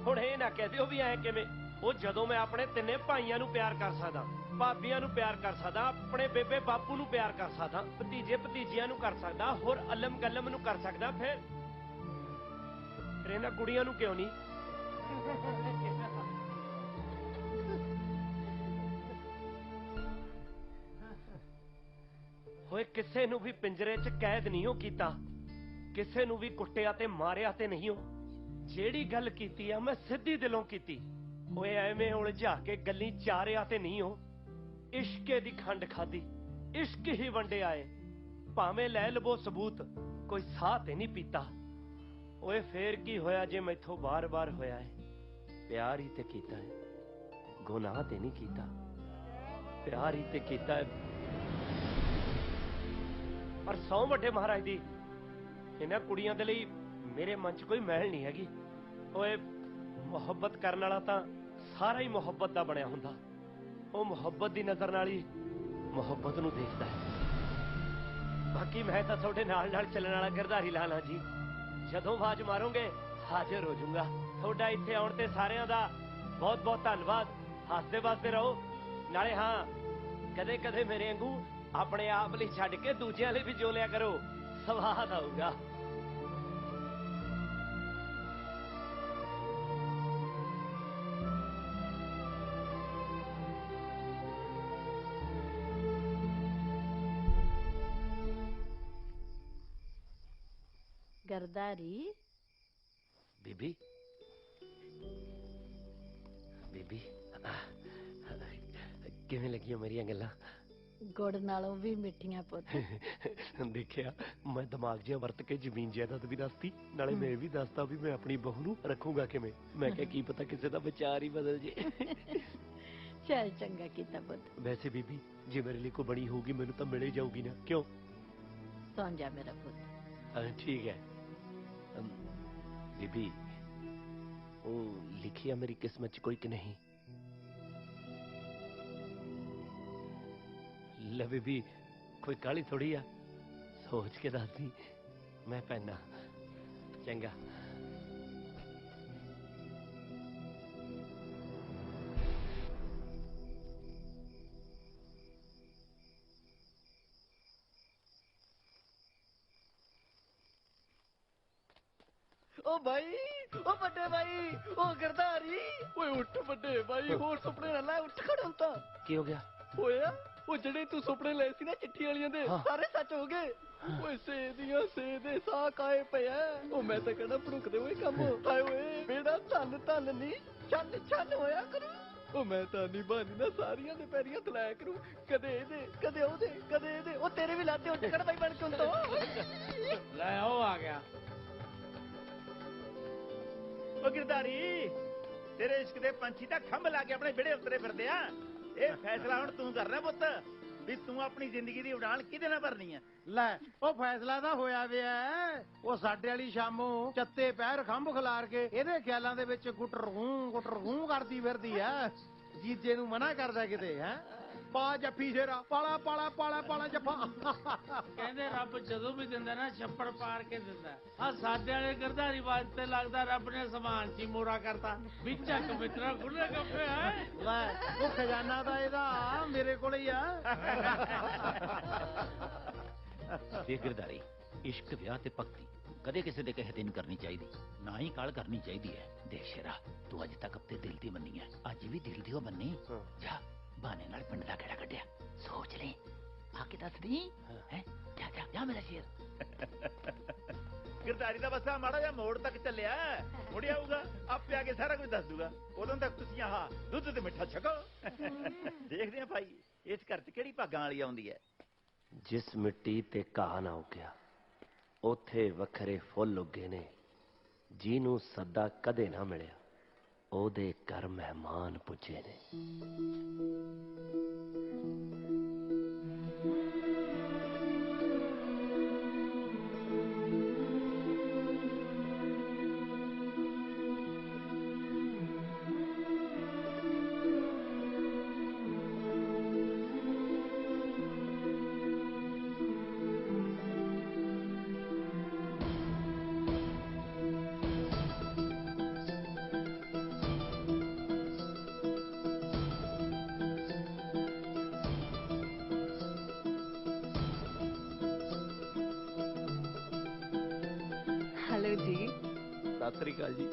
ਹੁਣ ਇਹ ਨਾ ਕਹਿ ਦਿਓ ਵੀ ਐ ਕਿਵੇਂ। ਉਹ ਜਦੋਂ ਮੈਂ ਆਪਣੇ ਤਿੰਨੇ ਭਾਈਆਂ ਨੂੰ ਪਿਆਰ ਕਰ ਸਕਦਾ, ਭਾਬੀਆਂ ਨੂੰ ਪਿਆਰ ਕਰ ਸਕਦਾ, ਆਪਣੇ ਬੇਬੇ ਬਾਪੂ ਨੂੰ ਪਿਆਰ ਕਰ ਸਕਦਾ, ਭਤੀਜੇ ਭਤੀਜੀਆਂ ਨੂੰ ਕਰ ਸਕਦਾ, ਹੋਰ ਅਲਮ ਗਲਮ ਨੂੰ ਕਰ ਸਕਦਾ, ਫਿਰ ਇਹਨਾਂ ਕੁੜੀਆਂ ਨੂੰ ਕਿਉਂ ਨਹੀਂ? ਹੋਏ ਕਿਸੇ ਨੂੰ ਵੀ ਪਿੰਜਰੇ 'ਚ ਕੈਦ ਨਹੀਂ ਹੋ ਕੀਤਾ, ਕਿਸੇ ਨੂੰ ਵੀ ਕੁੱਟਿਆ ਤੇ ਮਾਰਿਆ ਤੇ ਨਹੀਂ ਹੋ। ਜਿਹੜੀ ਗੱਲ ਕੀਤੀ ਆ ਮੈਂ ਸਿੱਧੀ ਦਿਲੋਂ ਕੀਤੀ। ਓਏ ਐਵੇਂ ਉਲਝਾ ਕੇ ਗੱਲੀ ਚਾਰਿਆ ਤੇ ਨਹੀਂ ਹੋ। ਇਸ਼ਕੇ ਦੀ ਖੰਡ ਖਾਦੀ, ਇਸ਼ਕ ਹੀ ਵੰਡੇ ਆਏ, ਭਾਵੇਂ ਲੈ ਲਵੋ ਸਬੂਤ, ਕੋਈ ਸਾਹ ਤੇ ਨਹੀਂ ਪੀਤਾ। ਓਏ ਫੇਰ ਕੀ ਹੋਇਆ ਜੇ ਮੈਥੋਂ ਬਾਰ-ਬਾਰ ਹੋਇਆ ਹੈ? ਪਿਆਰ ਹੀ ਤੇ ਕੀਤਾ ਹੈ, ਗੁਨਾਹ ਤੇ ਨਹੀਂ ਕੀਤਾ। ਪਿਆਰ ਹੀ ਤੇ ਕੀਤਾ ਹੈ। ਪਰ ਸੌ ਵੱਡੇ ਮਹਾਰਾਜ ਦੀ, ਇਹਨਾਂ ਕੁੜੀਆਂ ਦੇ ਲਈ ਮੇਰੇ ਮਨ 'ਚ ਕੋਈ ਮੈਲ ਨਹੀਂ ਹੈਗੀ। ਓਏ ਮੁਹੱਬਤ ਕਰਨ ਵਾਲਾ ਤਾਂ ਸਾਰਾ ਹੀ ਮੁਹੱਬਤ ਦਾ ਬਣਿਆ ਹੁੰਦਾ। ਉਹ ਮੁਹੱਬਤ ਦੀ ਨਜ਼ਰ ਨਾਲ ਹੀ ਮੁਹੱਬਤ ਨੂੰ ਦੇਖਦਾ ਹੈ। ਬਾਕੀ ਮੈਂ ਤਾਂ ਤੁਹਾਡੇ ਨਾਲ ਨਾਲ ਚੱਲਣ ਵਾਲਾ ਗਿਰਧਾਰੀ ਲਾਲ ਹਾਂ ਜੀ। ਜਦੋਂ ਆਵਾਜ਼ ਮਾਰੋਗੇ ਹਾਜ਼ਰ ਹੋ ਜਾਊਂਗਾ। ਤੁਹਾਡਾ ਇੱਥੇ ਆਉਣ ਤੇ ਸਾਰਿਆਂ ਦਾ ਬਹੁਤ ਬਹੁਤ ਧੰਨਵਾਦ। ਹੱਸਦੇ ਵੱਸਦੇ ਰਹੋ। ਨਾਲੇ ਹਾਂ, ਕਦੇ ਕਦੇ ਮੇਰੇ ਵਾਂਗੂ ਆਪਣੇ ਆਪ ਲਈ ਛੱਡ ਕੇ ਦੂਜਿਆਂ ਲਈ ਵੀ ਜੋ ਲਿਆ ਕਰੋ, ਸਵਾਦ ਆਊਗਾ। ਗਰਦਾਰੀ ਬੀਬੀ ਬੀਬੀ ਕਿਵੇਂ ਲੱਗੀਆਂ ਮੇਰੀਆਂ ਗੱਲਾਂ? ਗੁੜ ਨਾਲੋਂ ਵੀ ਮਿੱਠੀਆਂ ਪੁੱਤ। ਦੇਖਿਆ, ਮੈਂ ਦਿਮਾਗ ਜਿਹਾ ਵਰਤ ਕੇ ਜ਼ਮੀਨ ਜਾਇਦਾਦ ਵੀ ਦੱਸਤੀ, ਨਾਲੇ ਮੈਂ ਵੀ ਦੱਸਤਾ ਵੀ ਮੈਂ ਆਪਣੀ ਬਹੂ ਨੂੰ ਰੱਖੂਗਾ ਕਿਵੇਂ। ਮੈਂ ਕਿਹਾ ਕੀ ਪਤਾ ਕਿਸੇ ਦਾ ਵਿਚਾਰ ਹੀ ਬਦਲ ਜੇ। ਚੱਲ ਚੰਗਾ ਕੀਤਾ ਪੁੱਤ। ਵੈਸੇ ਬੀਬੀ ਜੇ ਮੇਰੇ ਲਈ ਕੋਈ ਬਣੀ ਹੋਊਗੀ ਮੈਨੂੰ ਤਾਂ ਮਿਲੇ ਜਾਊਗੀ ਨਾ, ਕਿਉਂ? ਸੌਂ ਜਾ ਮੇਰਾ ਪੁੱਤ। ਠੀਕ ਹੈ ਬੀਬੀ, ਉਹ ਲਿਖੀ ਆ ਮੇਰੀ ਕਿਸਮਤ ਚ ਕੋਈ ਕਿ ਨਹੀਂ? ਲੈ ਬੀਬੀ ਕੋਈ ਕਾਹਲੀ ਥੋੜੀ ਆ, ਸੋਚ ਕੇ ਦੱਸਦੀ, ਮੈਂ ਪੈਣਾ। ਚੰਗਾ। ਓ ਭਾਈ, ਓ ਵੱਡੇ ਭਾਈ, ਓ ਗਰਦਾਰੀ, ਓਏ ਉੱਠ ਵੱਡੇ ਭਾਈ, ਹੋਰ ਸੁਪਨੇ ਨਾ ਲੈ, ਉੱਠ ਖੜੋ ਤਾਂ। ਕੀ ਹੋ ਗਿਆ? ਹੋਇਆ ਉਹ ਜਿਹੜੇ ਤੂੰ ਸੁਪਨੇ ਲਏ ਸੀ ਨਾ ਚਿੱਠੀ ਵਾਲੀਆਂ ਦੇ, ਸਾਰੇ ਸੱਚ ਹੋ ਗਏ। ਓਏ ਸੇ ਦੀਆਂ ਸੇ ਦੇ ਸਾਹ ਕਾਏ ਪਿਆ। ਉਹ ਮੈਂ ਤਾਂ ਕਹਿੰਦਾ ਭੜੁਕਦੇ ਹੋਏ ਕੰਮ। ਹਾਏ ਓਏ ਮੇਰਾ ਧੰਨ ਧੰਨ ਨਹੀਂ ਛੰਨ ਛੰਨ ਹੋਇਆ ਕਰੂ। ਉਹ ਮੈਂ ਤਾਂ ਨਹੀਂ ਬਾਨੀ ਨਾ ਸਾਰੀਆਂ ਦੇ ਪੈਰੀਆਂ ਤਲਾਇਆ ਕਰੂ, ਕਦੇ ਇਹਦੇ ਕਦੇ ਉਹਦੇ ਕਦੇ ਇਹਦੇ। ਉਹ ਤੇਰੇ ਵੀ ਲਾਤੇ ਉੱਠ ਖੜ ਬਾਈ ਬਣ ਕੇ ਤੋਂ। ਲੈ ਉਹ ਆ ਗਿਆ। ਉਹ ਗਿਰਦਾਰੀ, ਤੇਰੇ ਇਸ਼ਕ ਦੇ ਪੰਛੀ ਤਾਂ ਖੰਭ ਲਾ ਕੇ ਆਪਣੇ ਵਿੜੇ ਉਤਰੇ ਫਿਰਦੇ ਆ। ਇਹ ਫੈਸਲਾ ਹੁਣ ਤੂੰ ਕਰਨਾ ਪੁੱਤ, ਵੀ ਤੂੰ ਆਪਣੀ ਜ਼ਿੰਦਗੀ ਦੀ ਉਡਾਨ ਕਿਹਦੇ ਨਾਲ ਭਰਨੀ ਆ। ਲੈ ਉਹ ਫੈਸਲਾ ਤਾਂ ਹੋਇਆ ਵਿਆ। ਉਹ ਸਾਡੇ ਵਾਲੀ ਸ਼ਾਮੋਂ ਚੱਤੇ ਪੈਰ ਖੰਭ ਖਿਲਾਰ ਕੇ ਇਹਦੇ ਖਿਆਲਾਂ ਦੇ ਵਿੱਚ ਗੁੱਟਰਗੂੰ ਕਰਦੀ ਫਿਰਦੀ ਆ। ਜੀਜੇ ਨੂੰ ਮਨਾ ਕਰਦਾ ਕਿਤੇ ਹੈ। ਪਾ ਜੱਫੀ ਸ਼ੇਰਾ, ਪਾਲਾ ਪਾਲਾ ਪਾਲਾ ਪਾਲਾ ਜੱਫਾ। ਕਹਿੰਦੇ ਰੱਬ ਜਦੋਂ ਵੀ ਦਿੰਦਾ ਨਾ ਛੱਪੜ ਪਾਰ ਕੇ ਦਿੰਦਾ। ਆ ਸਾਡੇ ਵਾਲੇ ਗਰਦਾਰੀ ਵਾਸਤੇ ਲੱਗਦਾ ਰੱਬ ਨੇ ਸਮਾਨ ਚ ਮੋੜਾ ਕਰਤਾ ਵੀ ਚੱਕ ਮਿੱਤਰਾ ਖੁੱਲੇ ਕੱਪੇ ਹੈ। ਲੈ ਉਹ ਖਜ਼ਾਨਾ ਤਾਂ ਇਹਦਾ ਮੇਰੇ ਕੋਲ ਹੀ ਆ। ਇਹ ਗਿਰਦਾਰੀ, ਇਸ਼ਕ ਵਿਆਹ ਤੇ ਭਗਤੀ ਕਦੇ ਕਿਸੇ ਦੇ ਕਹੇ ਤੇ ਨਹੀਂ ਕਰਨੀ ਚਾਹੀਦੀ, ਨਾ ਹੀ ਕਾਲ ਕਰਨੀ ਚਾਹੀਦੀ ਹੈ। ਦੇਖ ਸ਼ੇਰਾ, ਤੂੰ ਅੱਜ ਤੱਕ ਆਪਣੇ ਦਿਲ ਦੀ ਮੰਨੀ ਹੈ, ਅੱਜ ਵੀ ਦਿਲ ਦੀ ਉਹ ਮੰਨੀ। ਜਾ ਬਹਾਨੇ ਨਾਲ ਪਿੰਡ ਦਾ ਕਿਹੜਾ ਕੱਢਿਆ, ਸੋਚ ਲੈ ਆ ਕੇ ਦੱਸ ਦੀ ਹੈ। ਜਾ ਜਾ ਜਾ ਮੇਰਾ ਸ਼ੇਰ। ਗਿਰਦਾਰੀ ਦਾ ਬਸ ਮਾੜਾ ਜਿਹਾ ਮੋੜ ਤੱਕ ਚੱਲਿਆ, ਮੁੜਿਆ ਆਊਗਾ ਆਪੇ ਆ ਕੇ ਸਾਰਾ ਕੁਝ ਦੱਸ ਦੂਗਾ। ਉਦੋਂ ਤੱਕ ਤੁਸੀਂ ਆਹ ਦੁੱਧ ਤੇ ਮਿੱਠਾ ਛਕੋ। ਦੇਖਦੇ ਆ ਭਾਈ ਇਸ ਘਰ 'ਚ ਕਿਹੜੀ ਭਾਗਾਂ ਵਾਲੀ ਆਉਂਦੀ ਹੈ। ਜਿਸ ਮਿੱਟੀ ਤੇ ਘਾਹ ਨਾ ਉੱਗਿਆ ਉੱਥੇ ਵੱਖਰੇ ਫੁੱਲ ਉੱਗੇ ਨੇ। ਜਿਹਨੂੰ ਸੱਦਾ ਕਦੇ ਨਾ ਮਿਲਿਆ ਉਹਦੇ ਘਰ ਮਹਿਮਾਨ ਪੁੱਜੇ ਨੇ। हेलो जी। सत श्री अकाल जी।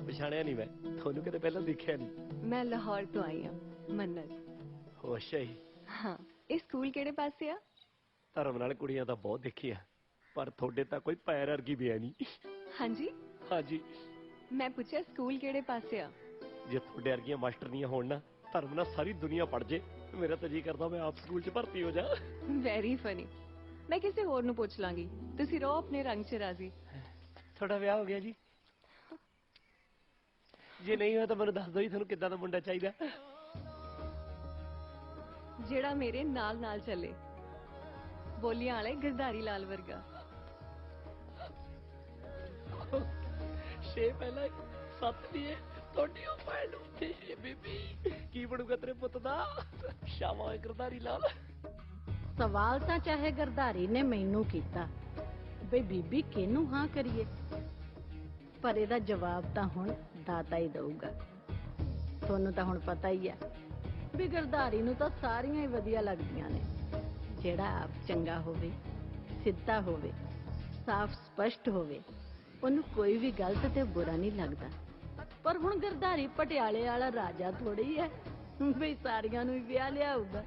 पछाणिया नहीं मैं ਤੁਹਾਨੂੰ ਕਦੇ ਪਹਿਲਾਂ ਦੇਖਿਆ ਨਹੀਂ। मैं लाहौर तो आई हूँ, मन्नत। ਅੱਛਾ ਜੀ। हाँ, ये स्कूल केड़े पासे आ? ਧਰਮ ਨਾਲ ਕੁੜੀਆਂ ਤਾਂ ਬਹੁਤ ਦੇਖੀਆਂ, ਪਰ ਤੁਹਾਡੇ ਤਾਂ ਕੋਈ ਪੈਰ ਵਰਗੀ ਵੀ ਹੈ ਨਹੀਂ। हाँ जी, हाँ जी। मैं पूछा स्कूल केड़े पासे आ? ਜੇ ਤੁਹਾਡੇ ਵਰਗੀਆਂ ਮਾਸਟਰਨੀਆਂ ਹੋਣ ਨਾ, ਧਰਮ ਨਾਲ ਸਾਰੀ ਦੁਨੀਆ ਪੜ ਜੇ। ਮੇਰਾ ਤਾਂ ਜੀ ਕਰਦਾ ਮੈਂ ਆਪ ਸਕੂਲ 'ਚ ਭਰਤੀ ਹੋ ਜਾ। Very funny. मैं किसी होर नू पूछ लांगी, तुसी रहो अपने रंग च राजी। ਤੁਹਾਡਾ ਵਿਆਹ ਹੋ ਗਿਆ ਜੀ? ਜੇ ਨਹੀਂ ਹੋਇਆ ਤਾਂ ਮੈਨੂੰ ਦੱਸ ਦਿਓ ਜੀ, ਤੁਹਾਨੂੰ ਕਿੱਦਾਂ ਦਾ ਮੁੰਡਾ ਚਾਹੀਦਾ। जेड़ा मेरे नाल नाल चले, बोलियां वाले गरदारी लाल वर्गा। ਛੇ ਪਹਿਲਾਂ 7 ਦੀ ਤੁਹਾਡੀ ਉਹ ਭੈਣ ਨੂੰ ਬੀਬੀ ਕੀ ਬਣੂਗਾ ਤੇਰੇ ਪੁੱਤ ਦਾ? ਸ਼ਾਮਾ ਹੋਏ ਗਰਦਾਰੀ ਲਾਲ। ਸਵਾਲ ਤਾਂ ਚਾਹੇ ਗਰਦਾਰੀ ਨੇ ਮੈਨੂੰ ਕੀਤਾ ਬਈ ਬੀਬੀ ਕਿਹਨੂੰ ਹਾਂ ਕਰੀਏ, ਪਰ ਇਹਦਾ ਜਵਾਬ ਤਾਂ ਹੁਣ ਦਾਤਾ ਹੀ ਦਊਗਾ। ਤੁਹਾਨੂੰ ਤਾਂ ਹੁਣ ਪਤਾ ਹੀ ਆ ਵੀ ਗਰਦਾਰੀ ਨੂੰ ਤਾਂ ਸਾਰੀਆਂ ਹੀ ਵਧੀਆ ਲੱਗਦੀਆਂ ਨੇ। ਜਿਹੜਾ ਆਪ ਚੰਗਾ ਹੋਵੇ, ਸਿੱਧਾ ਹੋਵੇ, ਸਾਫ਼ ਸਪਸ਼ਟ ਹੋਵੇ, ਉਹਨੂੰ ਕੋਈ ਵੀ ਗਲਤ ਤੇ ਬੁਰਾ ਨਹੀਂ ਲੱਗਦਾ। ਪਰ ਹੁਣ ਗਰਦਾਰੀ ਪਟਿਆਲੇ ਵਾਲਾ ਰਾਜਾ ਥੋੜੀ ਹੈ ਵੀ ਸਾਰੀਆਂ ਨੂੰ ਹੀ ਵਿਆਹ ਲਿਆਊਗਾ।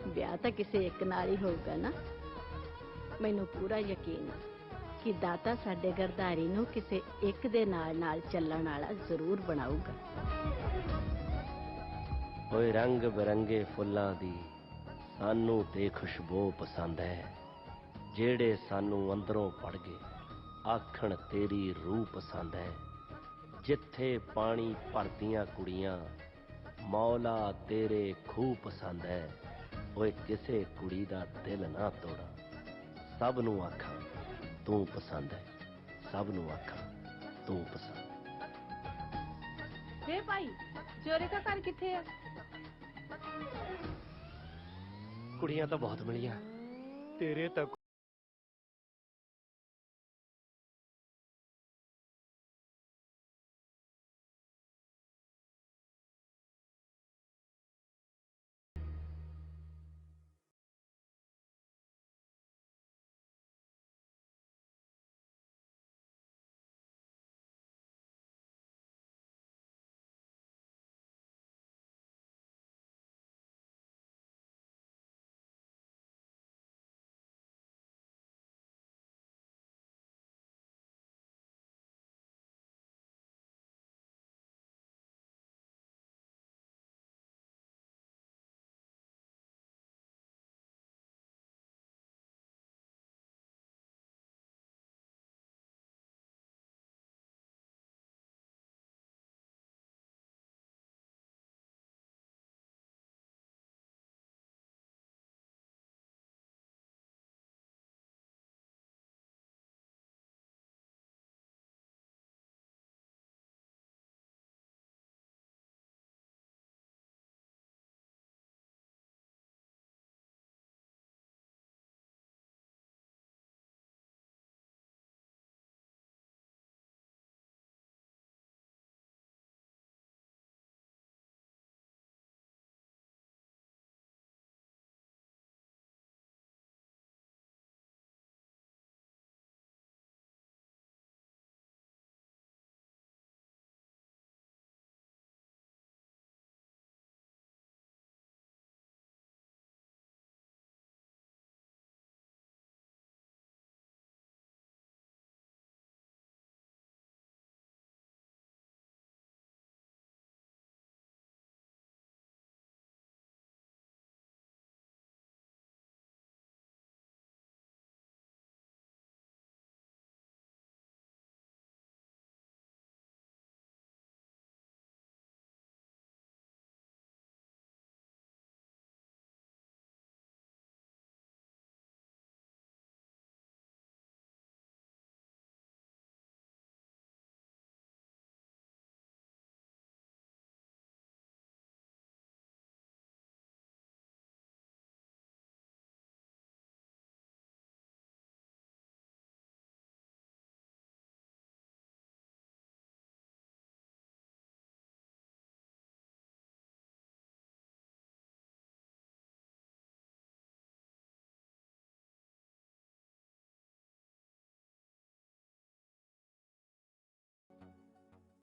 ਵਿਆਹ ਤਾਂ ਕਿਸੇ ਇੱਕ ਨਾਲ ਹੀ ਹੋਊਗਾ ਨਾ। ਮੈਨੂੰ ਪੂਰਾ ਯਕੀਨ ਹੈ ਕਿ ਦਾਤਾ ਸਾਡੇ ਗਰਦਾਰੀ ਨੂੰ ਕਿਸੇ ਇੱਕ ਦੇ ਨਾਲ ਚੱਲਣ ਵਾਲਾ ਜ਼ਰੂਰ ਬਣਾਊਗਾ। ਓਏ ਰੰਗ ਬਿਰੰਗੇ ਫੁੱਲਾਂ ਦੀ ਸਾਨੂੰ ਤੇ ਖੁਸ਼ਬੂ ਪਸੰਦ ਹੈ, ਜਿਹੜੇ ਸਾਨੂੰ ਅੰਦਰੋਂ ਪੜ ਗਏ ਆਖਣ ਤੇਰੀ ਰੂਹ ਪਸੰਦ ਹੈ। ਜਿੱਥੇ ਪਾਣੀ ਭਰਦੀਆਂ ਕੁੜੀਆਂ ਮੌਲਾ ਤੇਰੇ ਖੂਹ ਪਸੰਦ ਹੈ। ਓਏ ਕਿਸੇ ਕੁੜੀ ਦਾ ਦਿਲ ਨਾ ਤੋੜਾ, ਸਭ ਨੂੰ ਆਖਾਂ ਤੂੰ ਪਸੰਦ ਹੈ, ਸਭ ਨੂੰ ਆਖਾਂ ਤੂੰ ਪਸੰਦ। ਵੇ ਭਾਈ ਜੋਰੇ ਦਾ ਘਰ ਕਿੱਥੇ ਆ? ਕੁੜੀਆਂ ਤਾਂ ਬਹੁਤ ਮਿਲੀਆਂ, ਤੇਰੇ ਤਾਂ